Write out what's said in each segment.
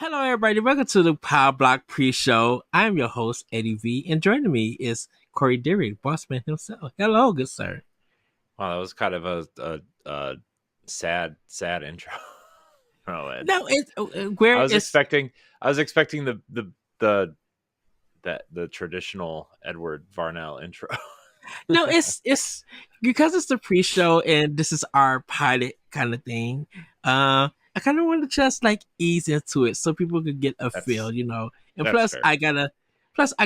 Hello, everybody. Welcome to the Pow Block pre-show. I'm your host, Eddie V, and joining me is Corey Dirrig, bossman himself. Hello, good sir. Wow, that was kind of a sad intro. Oh, Ed. No, it's I was expecting the traditional Edward Varnell intro. no, it's because it's the pre-show and this is our pilot kind of thing. I kind of want to just like ease into it so people could get a feel, And plus, fair. I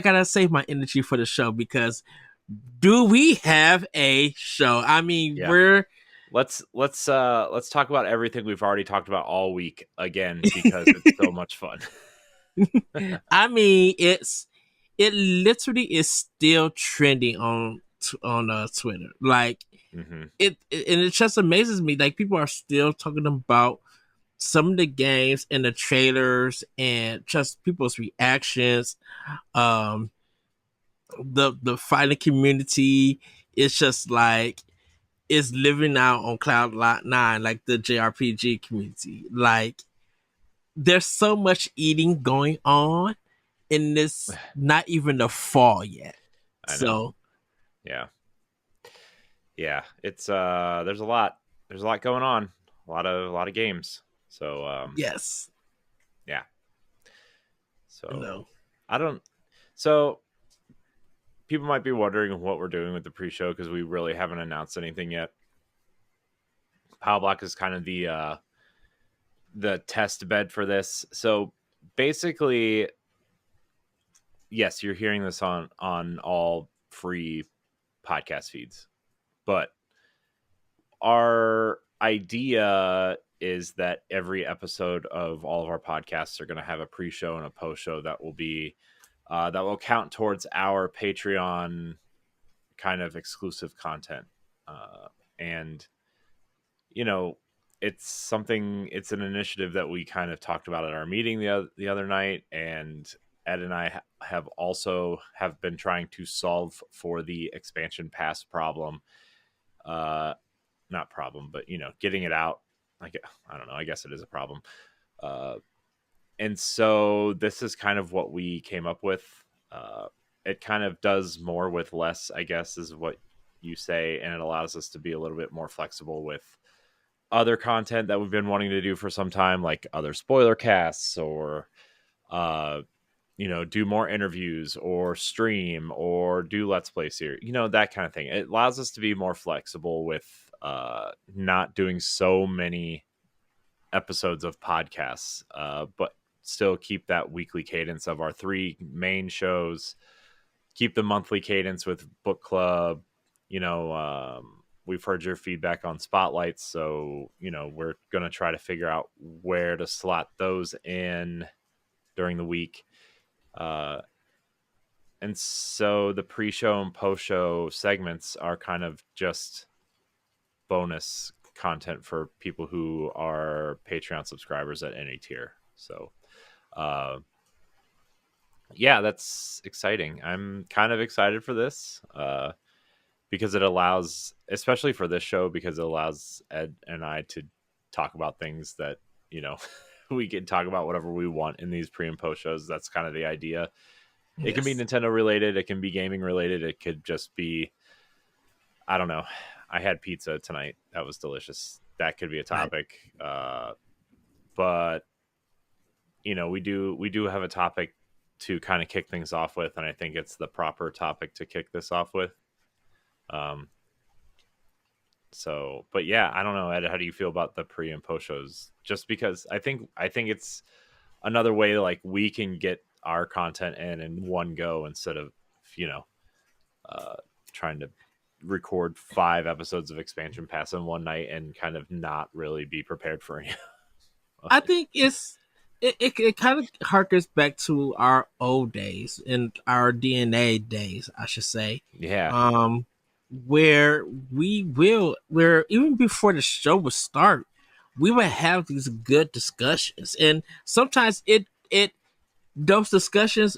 gotta save my energy for the show because do we have a show? I mean, Yeah. Let's talk about everything we've already talked about all week again because it's so much fun. I mean, it literally is still trending on Twitter. Like it, and it just amazes me. Like people are still talking about some of the games and the trailers and just people's reactions. The fighting community is just like is living out on cloud nine, like the JRPG community. Like there's so much eating going on in this, not even the fall yet. I know. So yeah, it's there's a lot going on, a lot of games. So yes, yeah. So no. So people might be wondering what we're doing with the pre-show because we really haven't announced anything yet. Pow Block is kind of the test bed for this. So basically, yes, you're hearing this on all free podcast feeds, but our idea is that every episode of all of our podcasts are going to have a pre-show and a post-show that will be that will count towards our Patreon kind of exclusive content. And it's an initiative that we kind of talked about at our meeting the other night, and Ed and I have been trying to solve for the expansion pass problem. Not problem, but getting it out. I don't know. I guess it is a problem. And so this is kind of what we came up with. It kind of does more with less, I guess, is what you say, and it allows us to be a little bit more flexible with other content that we've been wanting to do for some time, like other spoiler casts or do more interviews or stream or do let's play series, that kind of thing. It allows us to be more flexible with not doing so many episodes of podcasts, but still keep that weekly cadence of our three main shows, keep the monthly cadence with book club. We've heard your feedback on spotlights, so we're going to try to figure out where to slot those in during the week. And so the pre-show and post-show segments are kind of just bonus content for people who are Patreon subscribers at any tier. So that's exciting. I'm kind of excited for this because it allows, especially for this show, because it allows Ed and I to talk about things that we can talk about whatever we want in these pre and post shows. That's kind of the idea. Yes. It can be Nintendo related, it can be gaming related, it could just be, I don't know, I had pizza tonight, that was delicious, that could be a topic. Right. But we do have a topic to kind of kick things off with, and I think it's the proper topic to kick this off with. But yeah, I don't know, Ed, how do you feel about the pre and post shows? Just because I think it's another way like we can get our content in one go instead of trying to record 5 episodes of expansion pass in one night and kind of not really be prepared for it. I think it kind of harkens back to our old days and our DNA days, I should say. Yeah. Where even before the show would start, we would have these good discussions, and sometimes those discussions,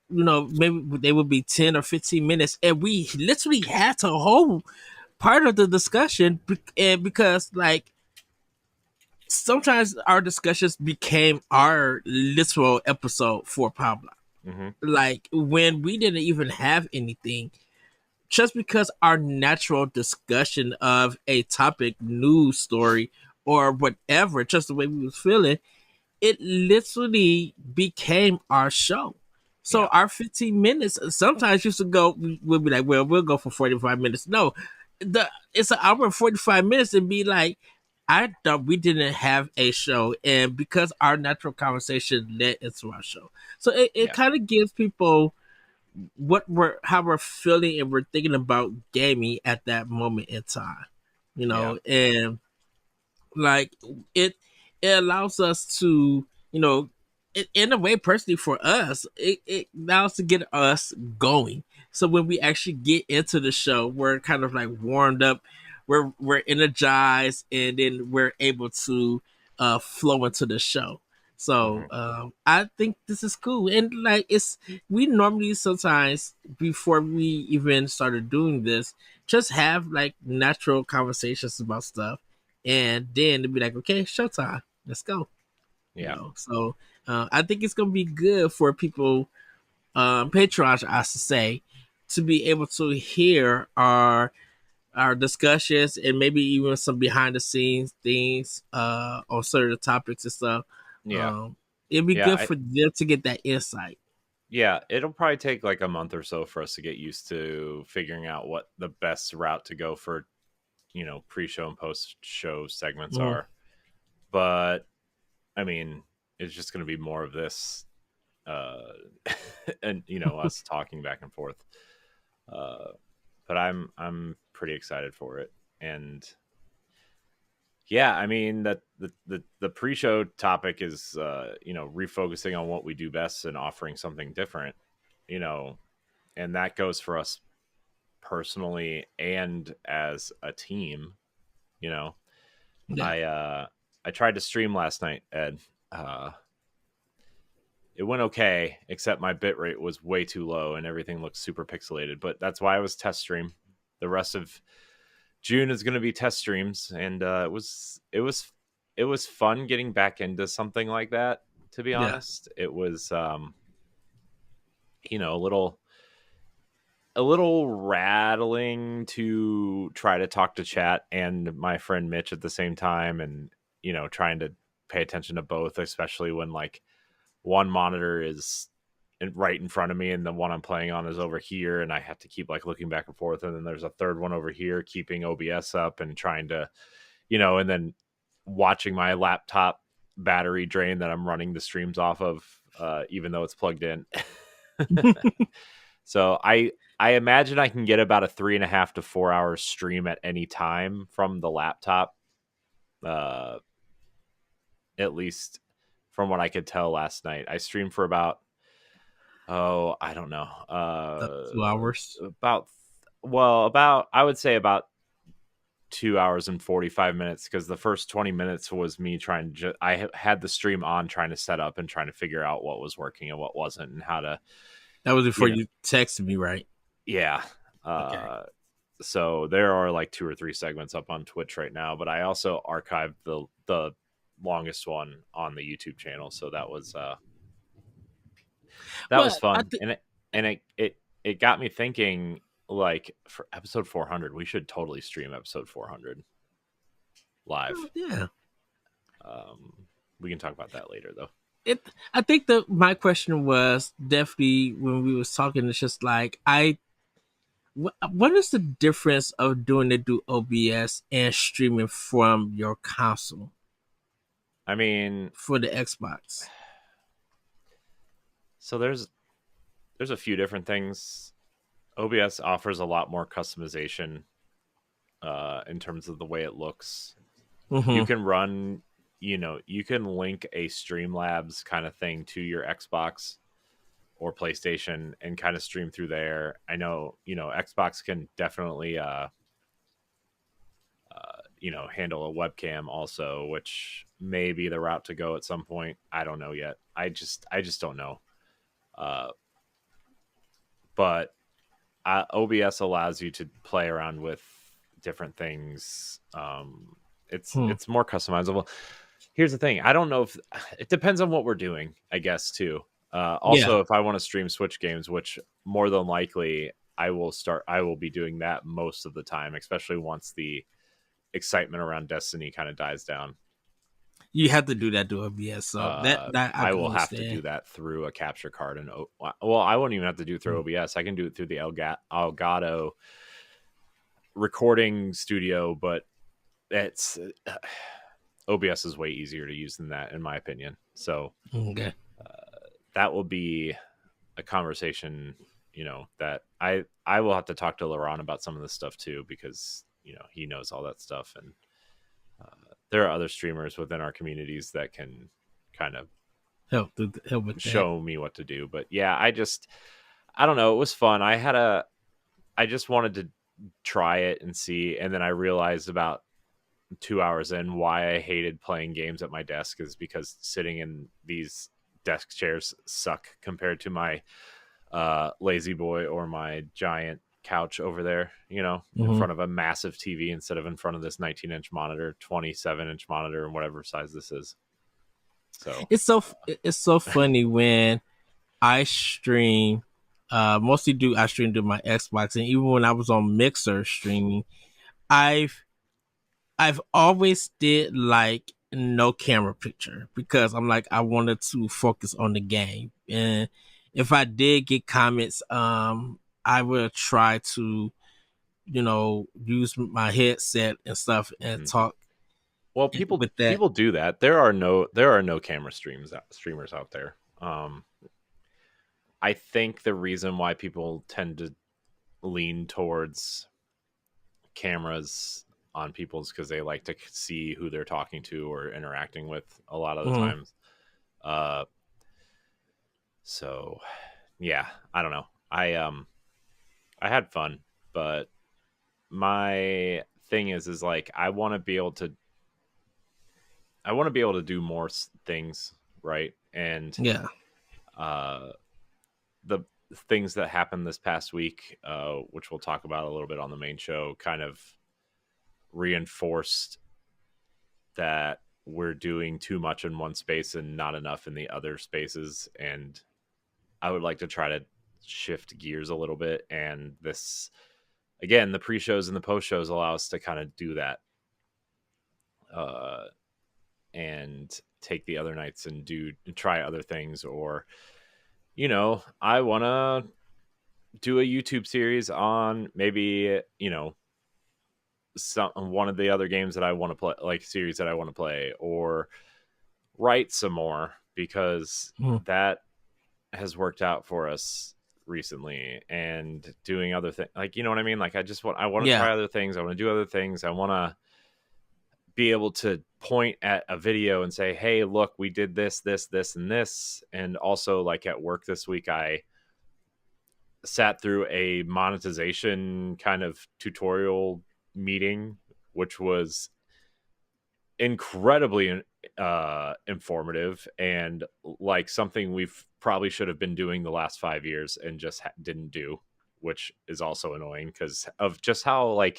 maybe they would be 10 or 15 minutes, and we literally had to hold part of the discussion, and because like sometimes our discussions became our literal episode for Pow Block. Mm-hmm. Like when we didn't even have anything, just because our natural discussion of a topic, news story, or whatever, just the way we was feeling, it literally became our show. So Yeah. our 15 minutes sometimes used to go, we'll be like, well, we'll go for 45 minutes. No, it's an hour and 45 minutes and be like, I thought we didn't have a show. And because our natural conversation led into our show. So it Yeah. kind of gives people how we're feeling and we're thinking about gaming at that moment in time. You know, and like it it allows us to, you know, in a way, personally for us, it allows to get us going. So when we actually get into the show, we're kind of like warmed up, we're energized, and then we're able to flow into the show. So Mm-hmm. I think this is cool, and like it's we normally sometimes before we even started doing this, just have like natural conversations about stuff, and then it'd be like, okay, showtime, let's go. You Yeah. know, so I think it's gonna be good for people, patrons, I should say, to be able to hear our discussions and maybe even some behind the scenes things on certain topics and stuff. Yeah. Um, it'd be Yeah. good for them to get that insight. Yeah, it'll probably take like a month or so for us to get used to figuring out what the best route to go for, pre-show and post-show segments Mm. are. But I mean, it's just going to be more of this, and us talking back and forth. But I'm pretty excited for it, and yeah, I mean that the pre-show topic is refocusing on what we do best and offering something different, you know, and that goes for us personally and as a team. You know, Yeah, I tried to stream last night, Ed. Uh, it went okay, except my bitrate was way too low and everything looked super pixelated. But that's why I was test stream. The rest of June is going to be test streams, and it was fun getting back into something like that. To be yeah. honest, it was a little rattling to try to talk to chat and my friend Mitch at the same time, and trying to pay attention to both, especially when like one monitor is right in front of me and the one I'm playing on is over here, and I have to keep like looking back and forth, and then there's a third one over here keeping OBS up and trying to and then watching my laptop battery drain that I'm running the streams off of, even though it's plugged in. So I imagine I can get about a 3.5 to 4 hour stream at any time from the laptop, at least from what I could tell last night. I streamed for about, I don't know, Up 2 hours. about I would say about 2 hours and 45 minutes, because the first 20 minutes was me trying to I had the stream on trying to set up and trying to figure out what was working and what wasn't and how to That was before you know you texted me, right? yeah. Okay. So there are like 2 or 3 segments up on Twitch right now, but I also archived the longest one on the YouTube channel, so that was Well, I fun. think. And it got me thinking, like, for episode 400 we should totally stream episode 400 live. Yeah. We can talk about that later though. I think that my question was definitely when we was talking. It's just like what is the difference of doing it through OBS and streaming from your console I mean, for the Xbox? so there's a few different things. OBS offers a lot more customization, in terms of the way it looks. You Mm-hmm. can run, you can link a Streamlabs kind of thing to your Xbox or PlayStation and kind of stream through there. I know, Xbox can definitely, handle a webcam also, which may be the route to go at some point. I don't know yet. I just don't know. Uh, but OBS allows you to play around with different things. It's more customizable. here's the thing. I don't know if it depends on what we're doing, I guess, too. Yeah. Also, if I want to stream Switch games, which more than likely I will be doing that most of the time, especially once the excitement around Destiny kind of dies down. You have to do that to OBS, so that I I can will have to understand. do that through a capture card, and well, I won't even have to do it through OBS. I can do it through the Elgato recording studio, but it's OBS is way easier to use than that, in my opinion. So Okay. that will be a conversation, that I will have to talk to Laurent about some of this stuff too, because he knows all that stuff, and there are other streamers within our communities that can kind of help with show me what to do. But yeah, I don't know. It was fun. I just wanted to try it and see, and then I realized about 2 hours in why I hated playing games at my desk is because sitting in these desk chairs suck compared to my lazy boy or my giant couch over there, in front of a massive TV instead of in front of this 19-inch monitor, 27-inch monitor, and whatever size this is. So it's so funny when I stream. Mostly I stream to my Xbox, and even when I was on Mixer streaming, I've always did like no camera picture because I'm like I wanted to focus on the game, and if I did get comments, I would try to, use my headset and stuff and talk. Well, people do that. There are no camera streamers out there. I think the reason why people tend to lean towards cameras on people is because they like to see who they're talking to or interacting with a lot of the times. So yeah, I don't know. I had fun, but my thing is like I want to be able to do more things, right? And Yeah. The things that happened this past week, which we'll talk about a little bit on the main show, kind of reinforced that we're doing too much in one space and not enough in the other spaces. And I would like to try to shift gears a little bit. And this, again, the pre-shows and the post-shows allow us to kind of do that. And take the other nights and try other things, or I want to do a YouTube series on maybe one of the other games that I want to play, like series that I want to play, or write some more, because that has worked out for us recently. And doing other things, like, you know what I mean, like I want to try other things. I want to do other things. I want to be able to point at a video and say, hey, look, we did this, and this. And also, like at work this week, I sat through a monetization kind of tutorial meeting, which was incredibly informative, and like something we've probably should have been doing the last 5 years and just didn't do, which is also annoying because of just how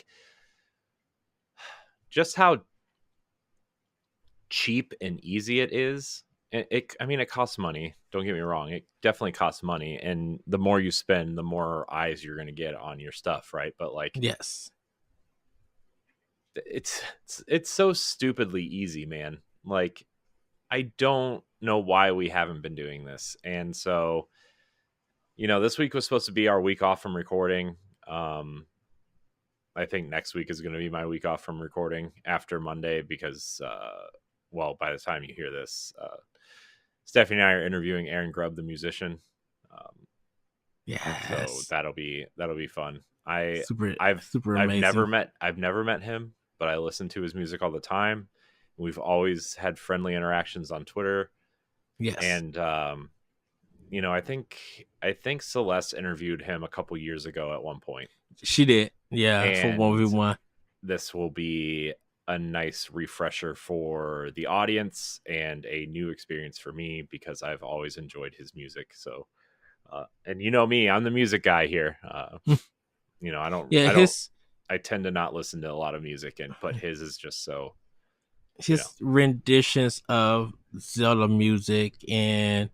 cheap and easy it is. I mean, it costs money. Don't get me wrong. It definitely costs money. And the more you spend, the more eyes you're going to get on your stuff. Right. But like, yes, it's so stupidly easy, man. Like, I don't know why we haven't been doing this. And so, this week was supposed to be our week off from recording. I think next week is going to be my week off from recording after Monday because, by the time you hear this, Stephanie and I are interviewing Aaron Grubb, the musician. So that'll be fun. I've never met him, but I listen to his music all the time. We've always had friendly interactions on Twitter. Yes. And, I think Celeste interviewed him a couple years ago at one point. She did. Yeah. And for 1v1. This will be a nice refresher for the audience and a new experience for me because I've always enjoyed his music. So, and me, I'm the music guy here. I tend to not listen to a lot of music, but his is just so his renditions of Zelda music and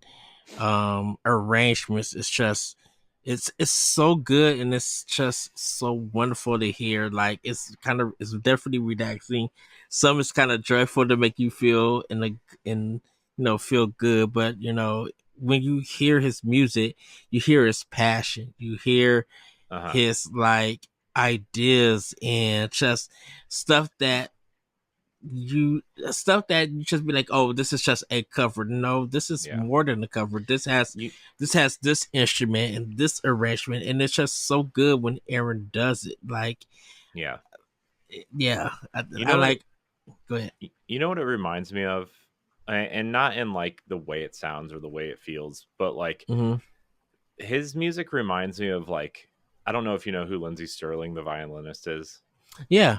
arrangements is just it's so good, and it's just so wonderful to hear. Like it's definitely relaxing. Some is kind of joyful to make you feel feel good, but when you hear his music, you hear his passion, you hear his like ideas and just stuff that you just be like, oh, this is just a cover. No, this is more than a cover. This has this instrument and this arrangement, and it's just so good when Aaron does it. Like, yeah, I like. Go ahead. You know what it reminds me of, and not in like the way it sounds or the way it feels, but like his music reminds me of like, I don't know if you know who Lindsey Sterling, the violinist, is. Yeah.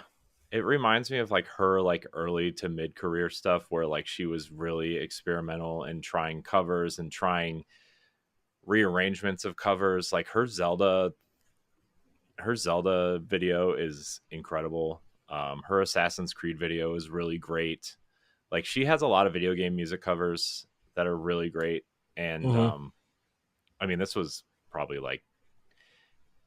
It reminds me of like her like early to mid career stuff where like she was really experimental and trying covers and trying rearrangements of covers. Like her Zelda video is incredible. Her Assassin's Creed video is really great. Like she has a lot of video game music covers that are really great. And I mean, this was probably like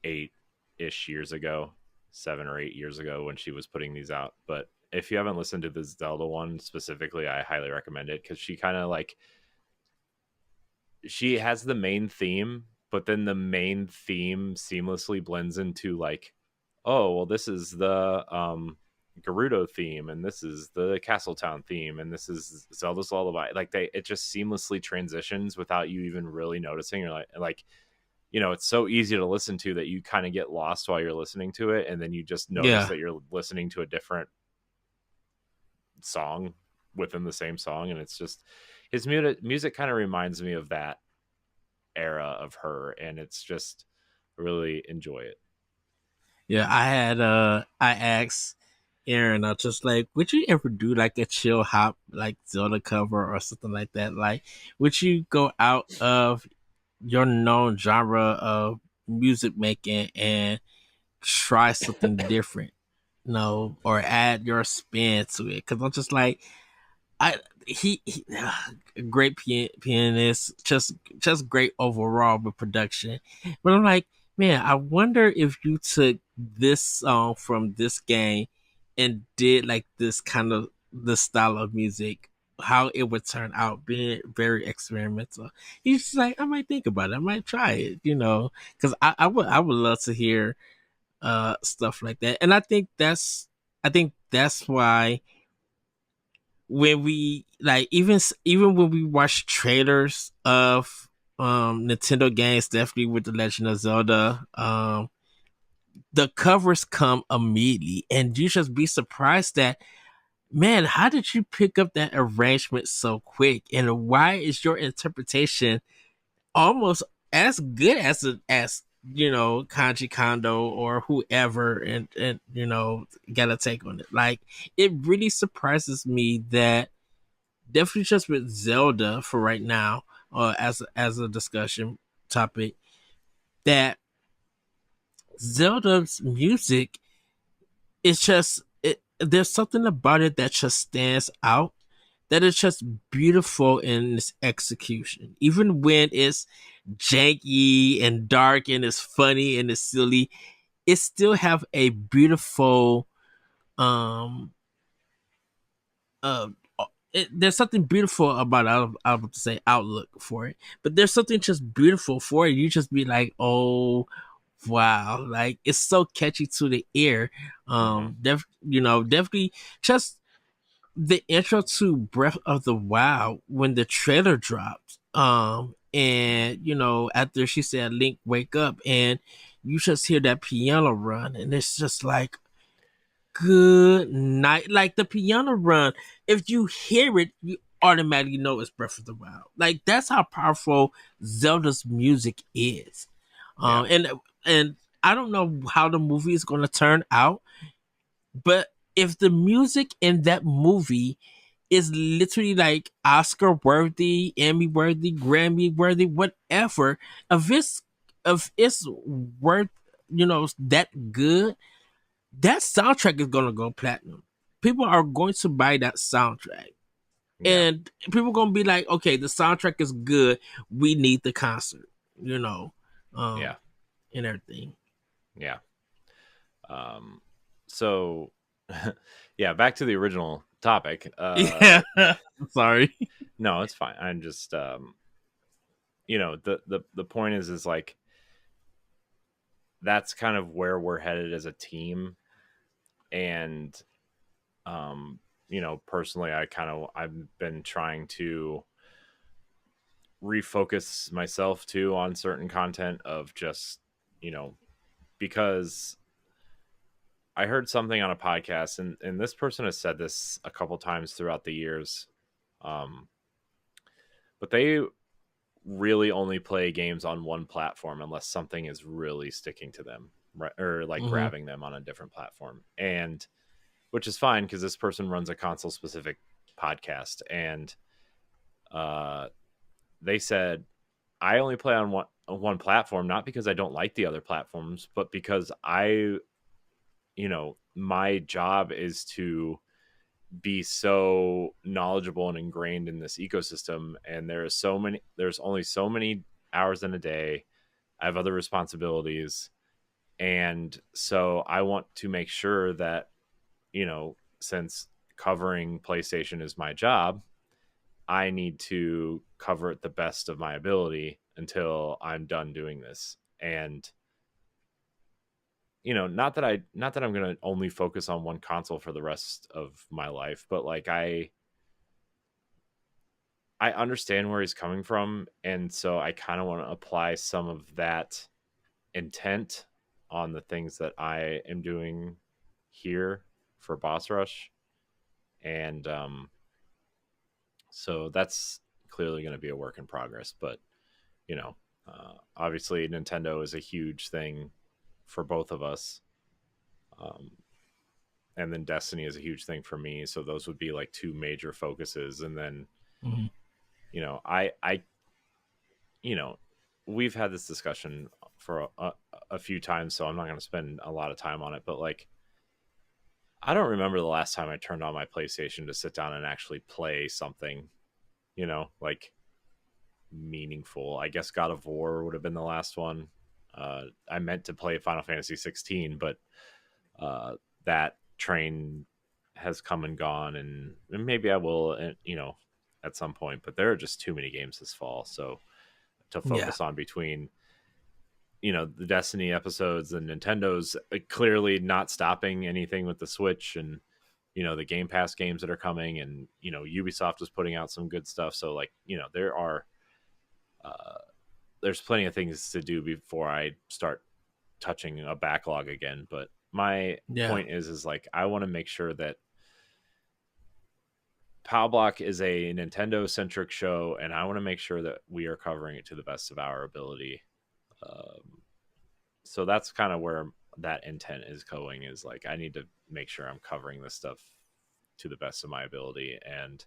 8-ish years ago, 7 or 8 years ago when she was putting these out. But if you haven't listened to the Zelda one specifically, I highly recommend it, because she kind of like, she has the main theme, but then the main theme seamlessly blends into like, oh, well, this is the Gerudo theme, and this is the Castletown theme, and this is Zelda's Lullaby. Like it just seamlessly transitions without you even really noticing. Or like it's so easy to listen to that you kind of get lost while you're listening to it, and then you just notice that you're listening to a different song within the same song. And it's just, his music kind of reminds me of that era of her, and it's just, really enjoy it. Yeah, I asked Aaron, I was just like, would you ever do like a chill hop like Zelda cover or something like that? Like, would you go out of your known genre of music making and try something different, or add your spin to it? Because I'm just like, he great pianist, just great overall with production. But I'm like, man, I wonder if you took this song from this game and did like this kind of the style of music, how it would turn out, being very experimental. He's just like, I might think about it, I might try it, because I would love to hear stuff like that. And I think that's why when we like, even when we watch trailers of Nintendo games, definitely with The Legend of Zelda, the covers come immediately, and you just be surprised that, man, how did you pick up that arrangement so quick? And why is your interpretation almost as good as Kanji Kondo or whoever, and got a take on it? Like, it really surprises me that, definitely just with Zelda for right now, as a discussion topic, that Zelda's music is just, there's something about it that just stands out, that is just beautiful in its execution. Even when it's janky and dark and it's funny and it's silly, it still have a beautiful there's something beautiful about, I would say, outlook for it, but there's something just beautiful for it. You just be like, oh wow, like it's so catchy to the ear. Definitely just the intro to Breath of the Wild, when the trailer dropped, and after she said Link wake up, and you just hear that piano run, and it's just like, good night. Like, the piano run, if you hear it, you automatically know it's Breath of the Wild. Like, that's how powerful Zelda's music is. And I don't know how the movie is going to turn out, but if the music in that movie is literally like Oscar worthy, Emmy worthy, Grammy worthy, whatever, if it's worth, that good, that soundtrack is gonna go platinum. people are going to buy that soundtrack. Yeah. And people are going to be like, okay, the soundtrack is good. We need the concert, you know, Yeah. and everything. Yeah. So yeah, back to the original topic. Yeah. Sorry. No, it's fine. I'm just, you know, the point is like, that's kind of where we're headed as a team. And, you know, personally, I've been trying to refocus myself too on certain content of just, you know, because I heard something on a podcast, and this person has said this a couple times throughout the years. But they really only play games on one platform unless something is really sticking to them, right? Or like grabbing them on a different platform. And which is fine because this person runs a console specific podcast. And they said, I only play on one platform, not because I don't like the other platforms, but because you know, my job is to be so knowledgeable and ingrained in this ecosystem. And there's only so many hours in a day. I have other responsibilities. And so I want to make sure that, you know, since covering PlayStation is my job, I need to cover it the best of my ability until I'm done doing this. And you know, not that I'm going to only focus on one console for the rest of my life, but like I understand where he's coming from, and so I kind of want to apply some of that intent on the things that I am doing here for Boss Rush. And so that's clearly going to be a work in progress, but you know, obviously Nintendo is a huge thing for both of us. And then Destiny is a huge thing for me. So those would be like two major focuses. And then, you know, you know, we've had this discussion for a few times, so I'm not going to spend a lot of time on it, but like, I don't remember the last time I turned on my PlayStation to sit down and actually play something, you know, like meaningful. I guess God of War would have been the last one. I meant to play Final Fantasy 16, but that train has come and gone, and maybe I will, you know, at some point, but there are just too many games this fall. So to focus on between, you know, the Destiny episodes and Nintendo's clearly not stopping anything with the Switch, and, you know, the Game Pass games that are coming, and, you know, Ubisoft is putting out some good stuff. So like, you know, there's plenty of things to do before I start touching a backlog again. But my point is like, I want to make sure that Pow Block is a Nintendo centric show, and I want to make sure that we are covering it to the best of our ability. So that's kind of where that intent is going, is like, I need to make sure I'm covering this stuff to the best of my ability. And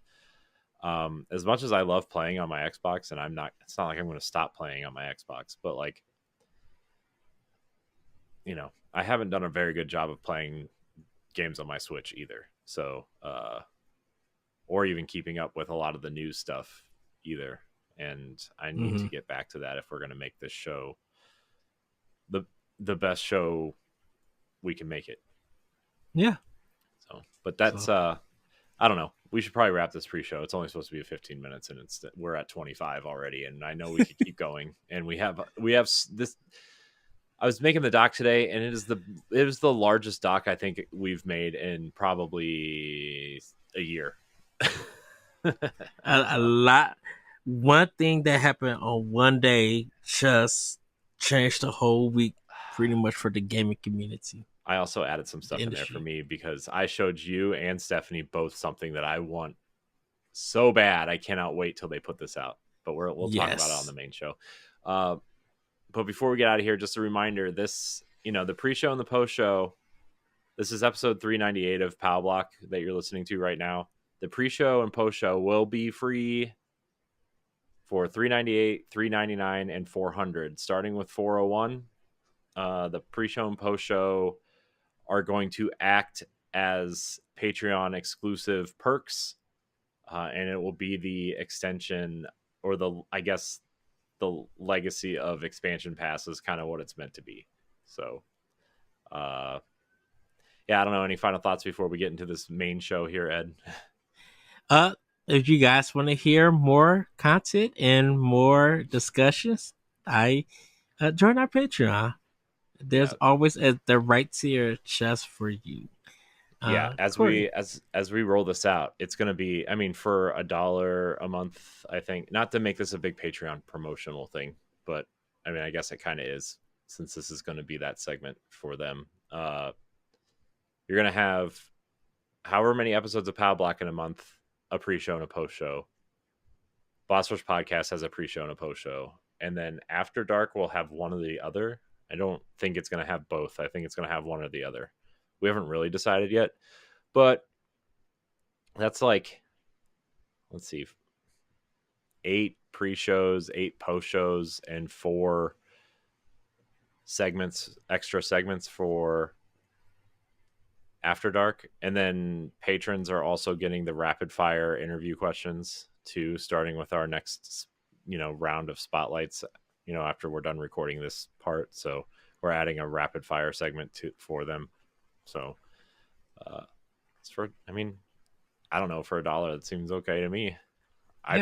as much as I love playing on my Xbox, and it's not like I'm going to stop playing on my Xbox, but like, you know, I haven't done a very good job of playing games on my Switch either. So, or even keeping up with a lot of the news stuff either. And I need to get back to that if we're going to make this show the best show we can make it. Yeah. So, but that's, I don't know. We should probably wrap this pre-show. It's only supposed to be 15 minutes, and we're at 25 already. And I know we could keep going. And we have this. I was making the doc today, and it is the largest doc I think we've made in probably a year. a lot. One thing that happened on one day just changed the whole week, pretty much, for the gaming community. I also added some stuff in there for me because I showed you and Stephanie both something that I want so bad. I cannot wait till they put this out, but we'll talk about it on the main show. But before we get out of here, just a reminder, this, you know, the pre-show and the post-show, this is episode 398 of Pow Block that you're listening to right now. The pre-show and post-show will be free for $398, $399, and $400, starting with $401. The pre-show and post-show are going to act as Patreon exclusive perks, and it will be the extension, or the legacy of expansion pass is kind of what it's meant to be. So, yeah, I don't know. Any final thoughts before we get into this main show here, Ed? If you guys want to hear more content and more discussions, I join our Patreon. There's always the right tier just for you. As we roll this out, it's going to be, I mean, for $1 a month, I think, not to make this a big Patreon promotional thing, but I mean, I guess it kind of is, since this is going to be that segment for them. You're going to have however many episodes of Pow Block in a month, a pre-show and a post-show. Boss Rush Podcast has a pre-show and a post-show. And then After Dark will have one or the other. I don't think it's going to have both. I think it's going to have one or the other. We haven't really decided yet. But that's like, let's see, 8 pre-shows, 8 post-shows, and 4 segments, extra segments for After Dark. And then patrons are also getting the rapid fire interview questions too, starting with our next round of spotlights after we're done recording this part. So we're adding a rapid fire segment for them. So it's for, I mean, I don't know, for $1 it seems okay to me. I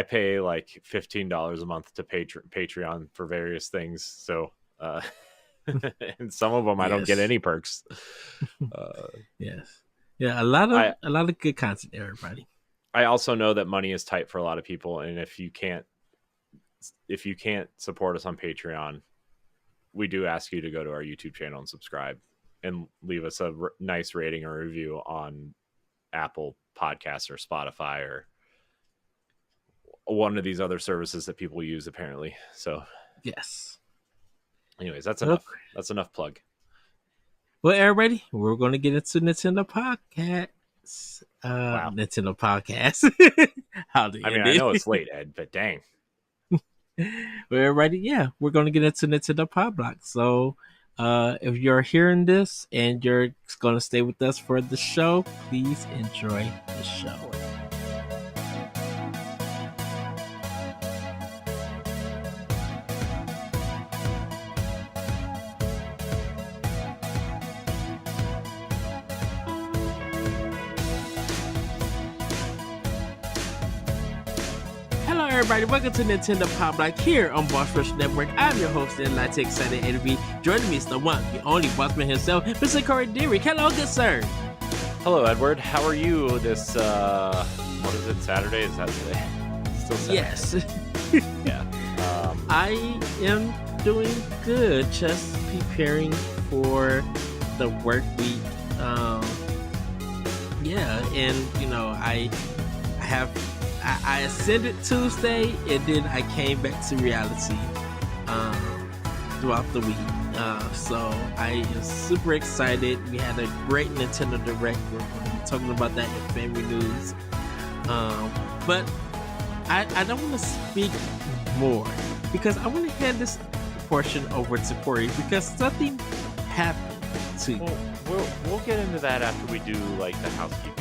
pay like $15 a month to Patreon for various things. So and some of them I don't get any perks. Yes. Yeah, a lot of good content, everybody. I also know that money is tight for a lot of people, and if you can't support us on Patreon, we do ask you to go to our YouTube channel and subscribe and leave us a nice rating or review on Apple Podcasts or Spotify or one of these other services that people use apparently. So yes. Anyways, that's enough. Okay. That's enough plug. Well, everybody, we're going to get into Nintendo Podcast. Wow. Nintendo Podcast. I know it's late, Ed, but dang. Well, everybody, we're going to get into Nintendo Pow Block. So if you're hearing this and you're going to stay with us for the show, please enjoy the show. Everybody, welcome to Nintendo Pow Block here on Boss Rush Network. I'm your host, and Latte Excited Envy. Joining me is the one, the only bossman himself, Mr. Corey Dirrig. Hello, good sir. Hello, Edward. How are you this, what is it, Saturday? Is that today? Still Saturday? Yes. Yeah. I am doing good, just preparing for the work week. I ascended Tuesday, and then I came back to reality throughout the week. So I am super excited. We had a great Nintendo Direct. We're going to be talking about that in family news. But I don't want to speak more because I want to hand this portion over to Corey because something happened to you. We'll get into that after we do like the housekeeping.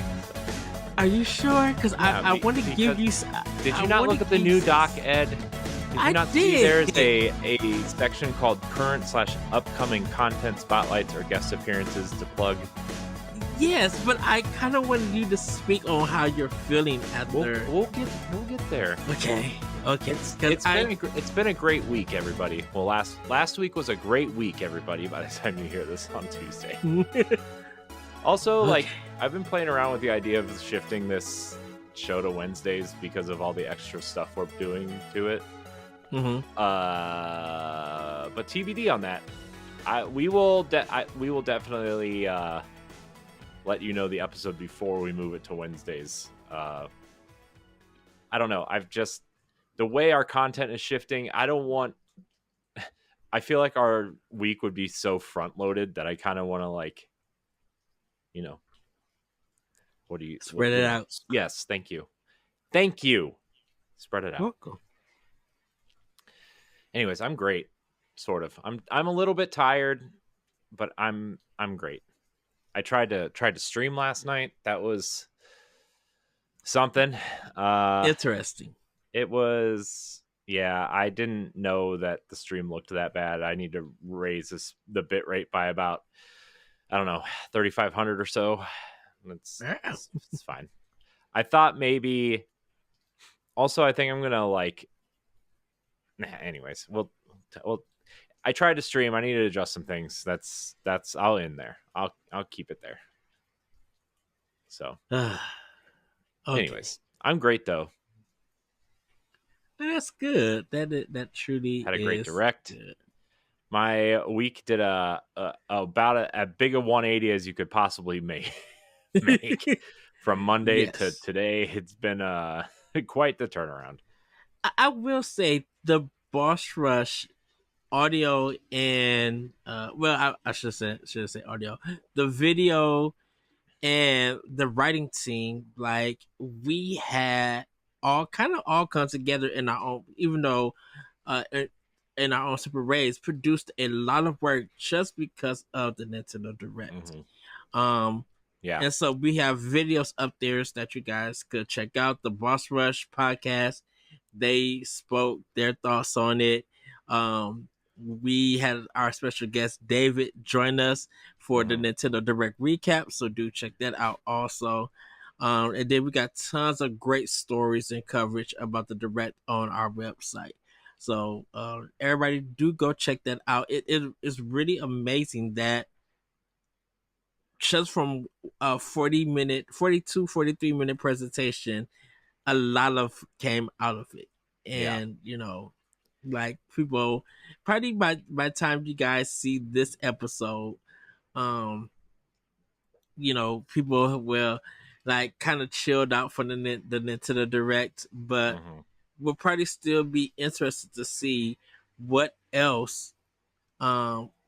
Are you sure? Because I want to give you... Did you not look at the new doc, Ed? Did you not see there's a section called current/upcoming content spotlights or guest appearances to plug? Yes, but I kind of wanted you to speak on how you're feeling after... We'll get there. Okay. It's been a great week, everybody. Well, last week was a great week, everybody, by the time you hear this on Tuesday. Also, I've been playing around with the idea of shifting this show to Wednesdays because of all the extra stuff we're doing to it. Mm-hmm. But TBD on that. We will definitely let you know the episode before we move it to Wednesdays. I don't know. The way our content is shifting, I feel like our week would be so front loaded that I kind of want to spread it out? Yes, thank you. Spread it out. Welcome. Anyways, I'm great, sort of. I'm a little bit tired, but I'm great. I tried to stream last night. That was something. Interesting. It was, yeah, I didn't know that the stream looked that bad. I need to raise the bit rate by about, I don't know, 3,500 or so. It's fine. I thought maybe, also, I think I'm going to like, anyways, well, I tried to stream. I need to adjust some things. That's I'll end there. I'll keep it there. So, Okay. anyways, I'm great though. That's good. That truly had a great is direct. Good. My week did about a big a 180 as you could possibly make from Monday to today. It's been quite the turnaround. I will say the Boss Rush audio and I should say audio, the video and the writing team, like we had all come together in our own, even though in our own separate ways, produced a lot of work just because of the Nintendo Direct. Yeah. And so we have videos up there that you guys could check out. The Boss Rush podcast, they spoke their thoughts on it. We had our special guest David join us for the Nintendo Direct recap, so do check that out also. And then we got tons of great stories and coverage about the Direct on our website. So everybody do go check that out. It is really amazing that just from a 43 minute presentation, a lot of came out of it. And you know, like people probably by the time you guys see this episode, you know, people will like kind of chilled out for the Nintendo Direct, but will probably still be interested to see what else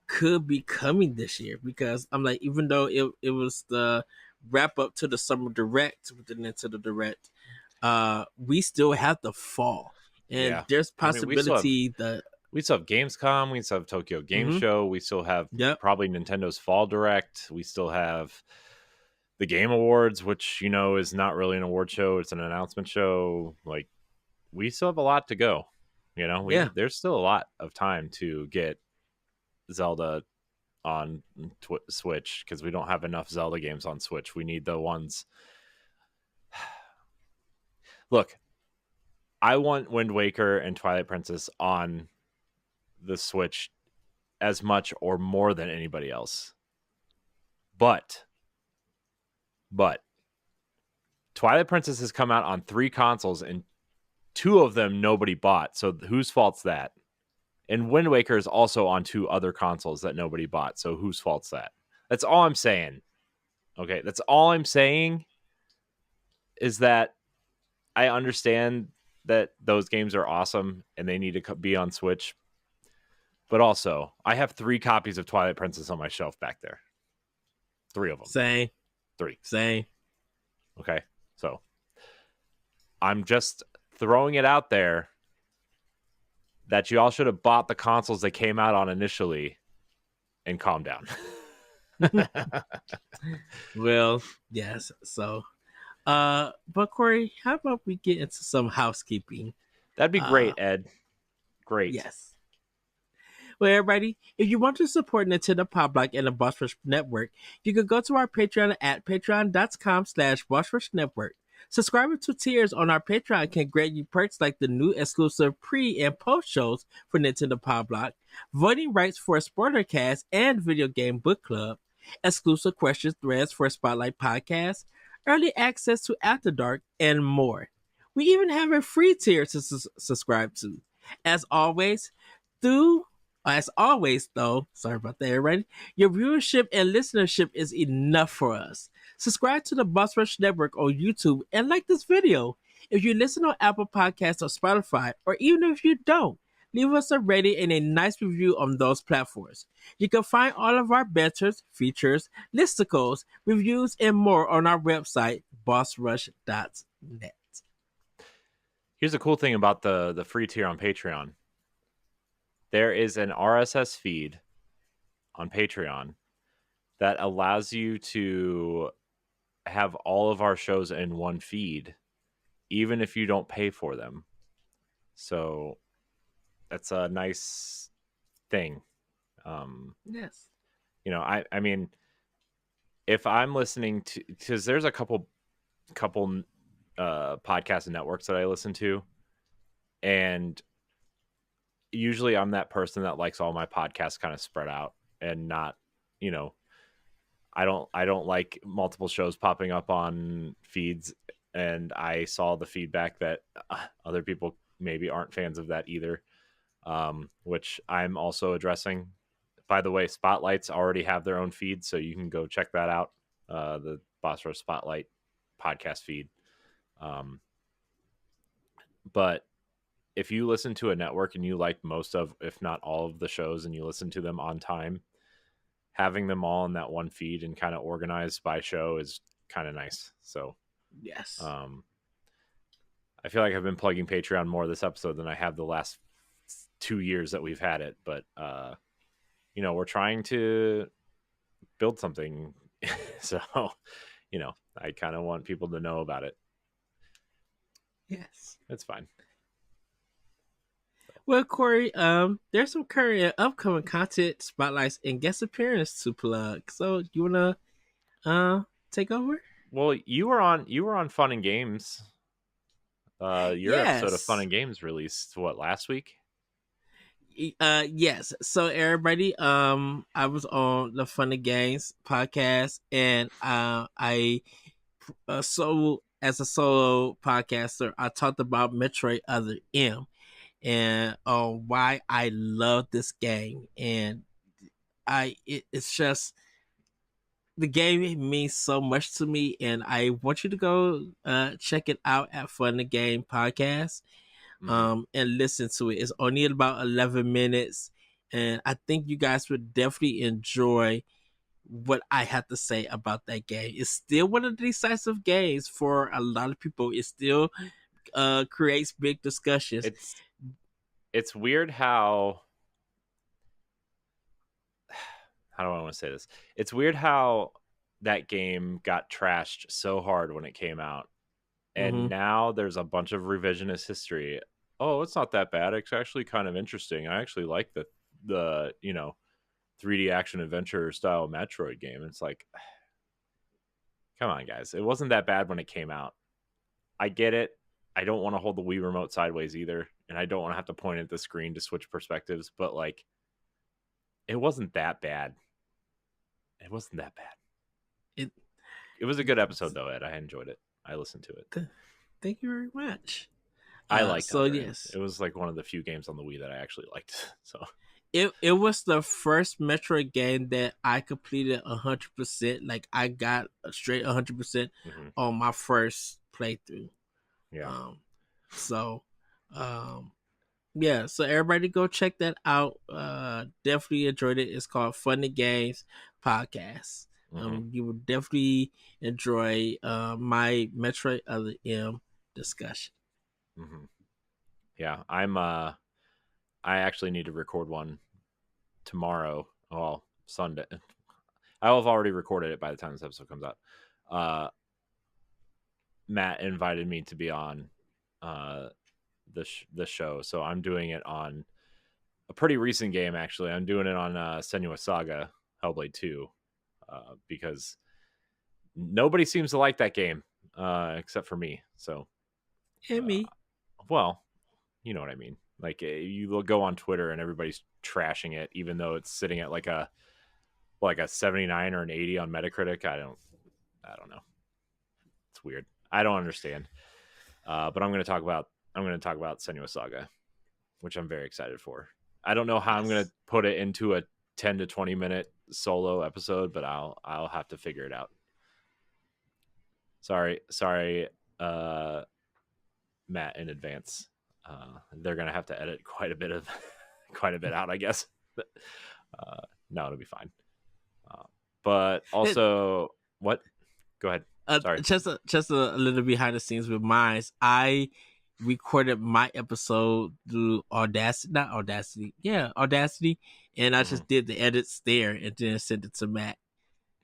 could be coming this year, because I'm like, even though it was the wrap up to the summer direct with the Nintendo Direct, we still have the fall, and there's possibility that we still have Gamescom, we still have Tokyo Game Show, we still have probably Nintendo's Fall Direct, we still have the Game Awards, which, you know, is not really an award show, it's an announcement show. Like, we still have a lot to go, you know. There's still a lot of time to get Zelda on Switch, because we don't have enough Zelda games on Switch. We need the ones. Look, I want Wind Waker and Twilight Princess on the Switch as much or more than anybody else. But Twilight Princess has come out on 3 consoles and 2 of them nobody bought. So whose fault's that? And Wind Waker is also on 2 other consoles that nobody bought. So whose fault's that? That's all I'm saying. Okay, that's all I'm saying, is that I understand that those games are awesome and they need to be on Switch. But also, I have 3 copies of Twilight Princess on my shelf back there. 3 of them. Same. 3. Same. Okay, so I'm just throwing it out there that you all should have bought the consoles they came out on initially and calm down. Well, yes. So, but Corey, how about we get into some housekeeping? That'd be great, Ed. Great. Yes. Well, everybody, if you want to support Nintendo Pow Block and the Boss Rush Network, you can go to our Patreon at patreon.com/Boss Rush Network. Subscribing to tiers on our Patreon can grant you perks like the new exclusive pre- and post shows for Nintendo Power Block, voting rights for a spoiler cast and video game book club, exclusive question threads for a Spotlight podcast, early access to After Dark, and more. We even have a free tier to subscribe to. As always, though, sorry about that, everybody, your viewership and listenership is enough for us. Subscribe to the Boss Rush Network on YouTube and like this video. If you listen on Apple Podcasts or Spotify, or even if you don't, leave us a rating and a nice review on those platforms. You can find all of our banters, features, listicles, reviews, and more on our website, bossrush.net. Here's a cool thing about the free tier on Patreon. There is an RSS feed on Patreon that allows you to have all of our shows in one feed, even if you don't pay for them. So that's a nice thing. Yes. You know, I mean, if I'm listening to, because there's a couple podcast networks that I listen to, and usually I'm that person that likes all my podcasts kind of spread out and not, you know, I don't like multiple shows popping up on feeds. And I saw the feedback that other people maybe aren't fans of that either, which I'm also addressing. By the way, Spotlights already have their own feed, so you can go check that out. The Boss Rush Spotlight podcast feed. But if you listen to a network and you like most of, if not all of the shows, and you listen to them on time, having them all in that one feed and kind of organized by show is kind of nice. So yes, I feel like I've been plugging Patreon more this episode than I have the last 2 years that we've had it. But you know, we're trying to build something. So, you know, I kind of want people to know about it. Yes, it's fine. Well, Corey, there's some current and upcoming content, spotlights, and guest appearance to plug. So you wanna take over? Well, you were on Fun and Games. Your episode of Fun and Games released last week? Yes. So everybody, I was on the Fun and Games podcast, and I so as a solo podcaster, I talked about Metroid Other M and why I love this game, and it's just the game means so much to me, and I want you to go check it out at Fun the Game Podcast, and listen to it. It's only about 11 minutes, and I think you guys would definitely enjoy what I have to say about that game. It's still one of the decisive games for a lot of people. It still creates big discussions. It's weird how do I want to say this? It's weird how that game got trashed so hard when it came out. And now there's a bunch of revisionist history. Oh, it's not that bad. It's actually kind of interesting. I actually like the you know, 3D action adventure style Metroid game. It's like, come on, guys. It wasn't that bad when it came out. I get it. I don't want to hold the Wii remote sideways either. And I don't want to have to point at the screen to switch perspectives. But, like, it wasn't that bad. It wasn't that bad. It was a good episode, though, Ed. I enjoyed it. I listened to it. Thank you very much. I liked it. So yes, it was like one of the few games on the Wii that I actually liked. So it was the first Metroid game that I completed 100%. Like I got a straight 100% on my first playthrough. Yeah. Yeah. So everybody go check that out. Definitely enjoyed it. It's called Fun and Games Podcast. You will definitely enjoy my Metroid Other M discussion. Yeah, I actually need to record one tomorrow. Well, Sunday. I will have already recorded it by the time this episode comes out. Matt invited me to be on the show, so I'm doing it on a pretty recent game. Actually, I'm doing it on Senua's Saga Hellblade 2, because nobody seems to like that game except for me. So, and me. Well, you know what I mean. Like, you go on Twitter and everybody's trashing it, even though it's sitting at like a 79 or an 80 on Metacritic. I don't know. It's weird. I don't understand. But I'm going to talk about Senua's Saga, which I'm very excited for. I don't know how I'm going to put it into a 10 to 20 minute solo episode, but I'll have to figure it out. Sorry, Matt, in advance. They're gonna have to edit quite a bit out, I guess. No, it'll be fine. But also, what? Go ahead. Sorry. Just a little behind the scenes with mine. I recorded my episode through Audacity, and I just did the edits there and then sent it to Matt.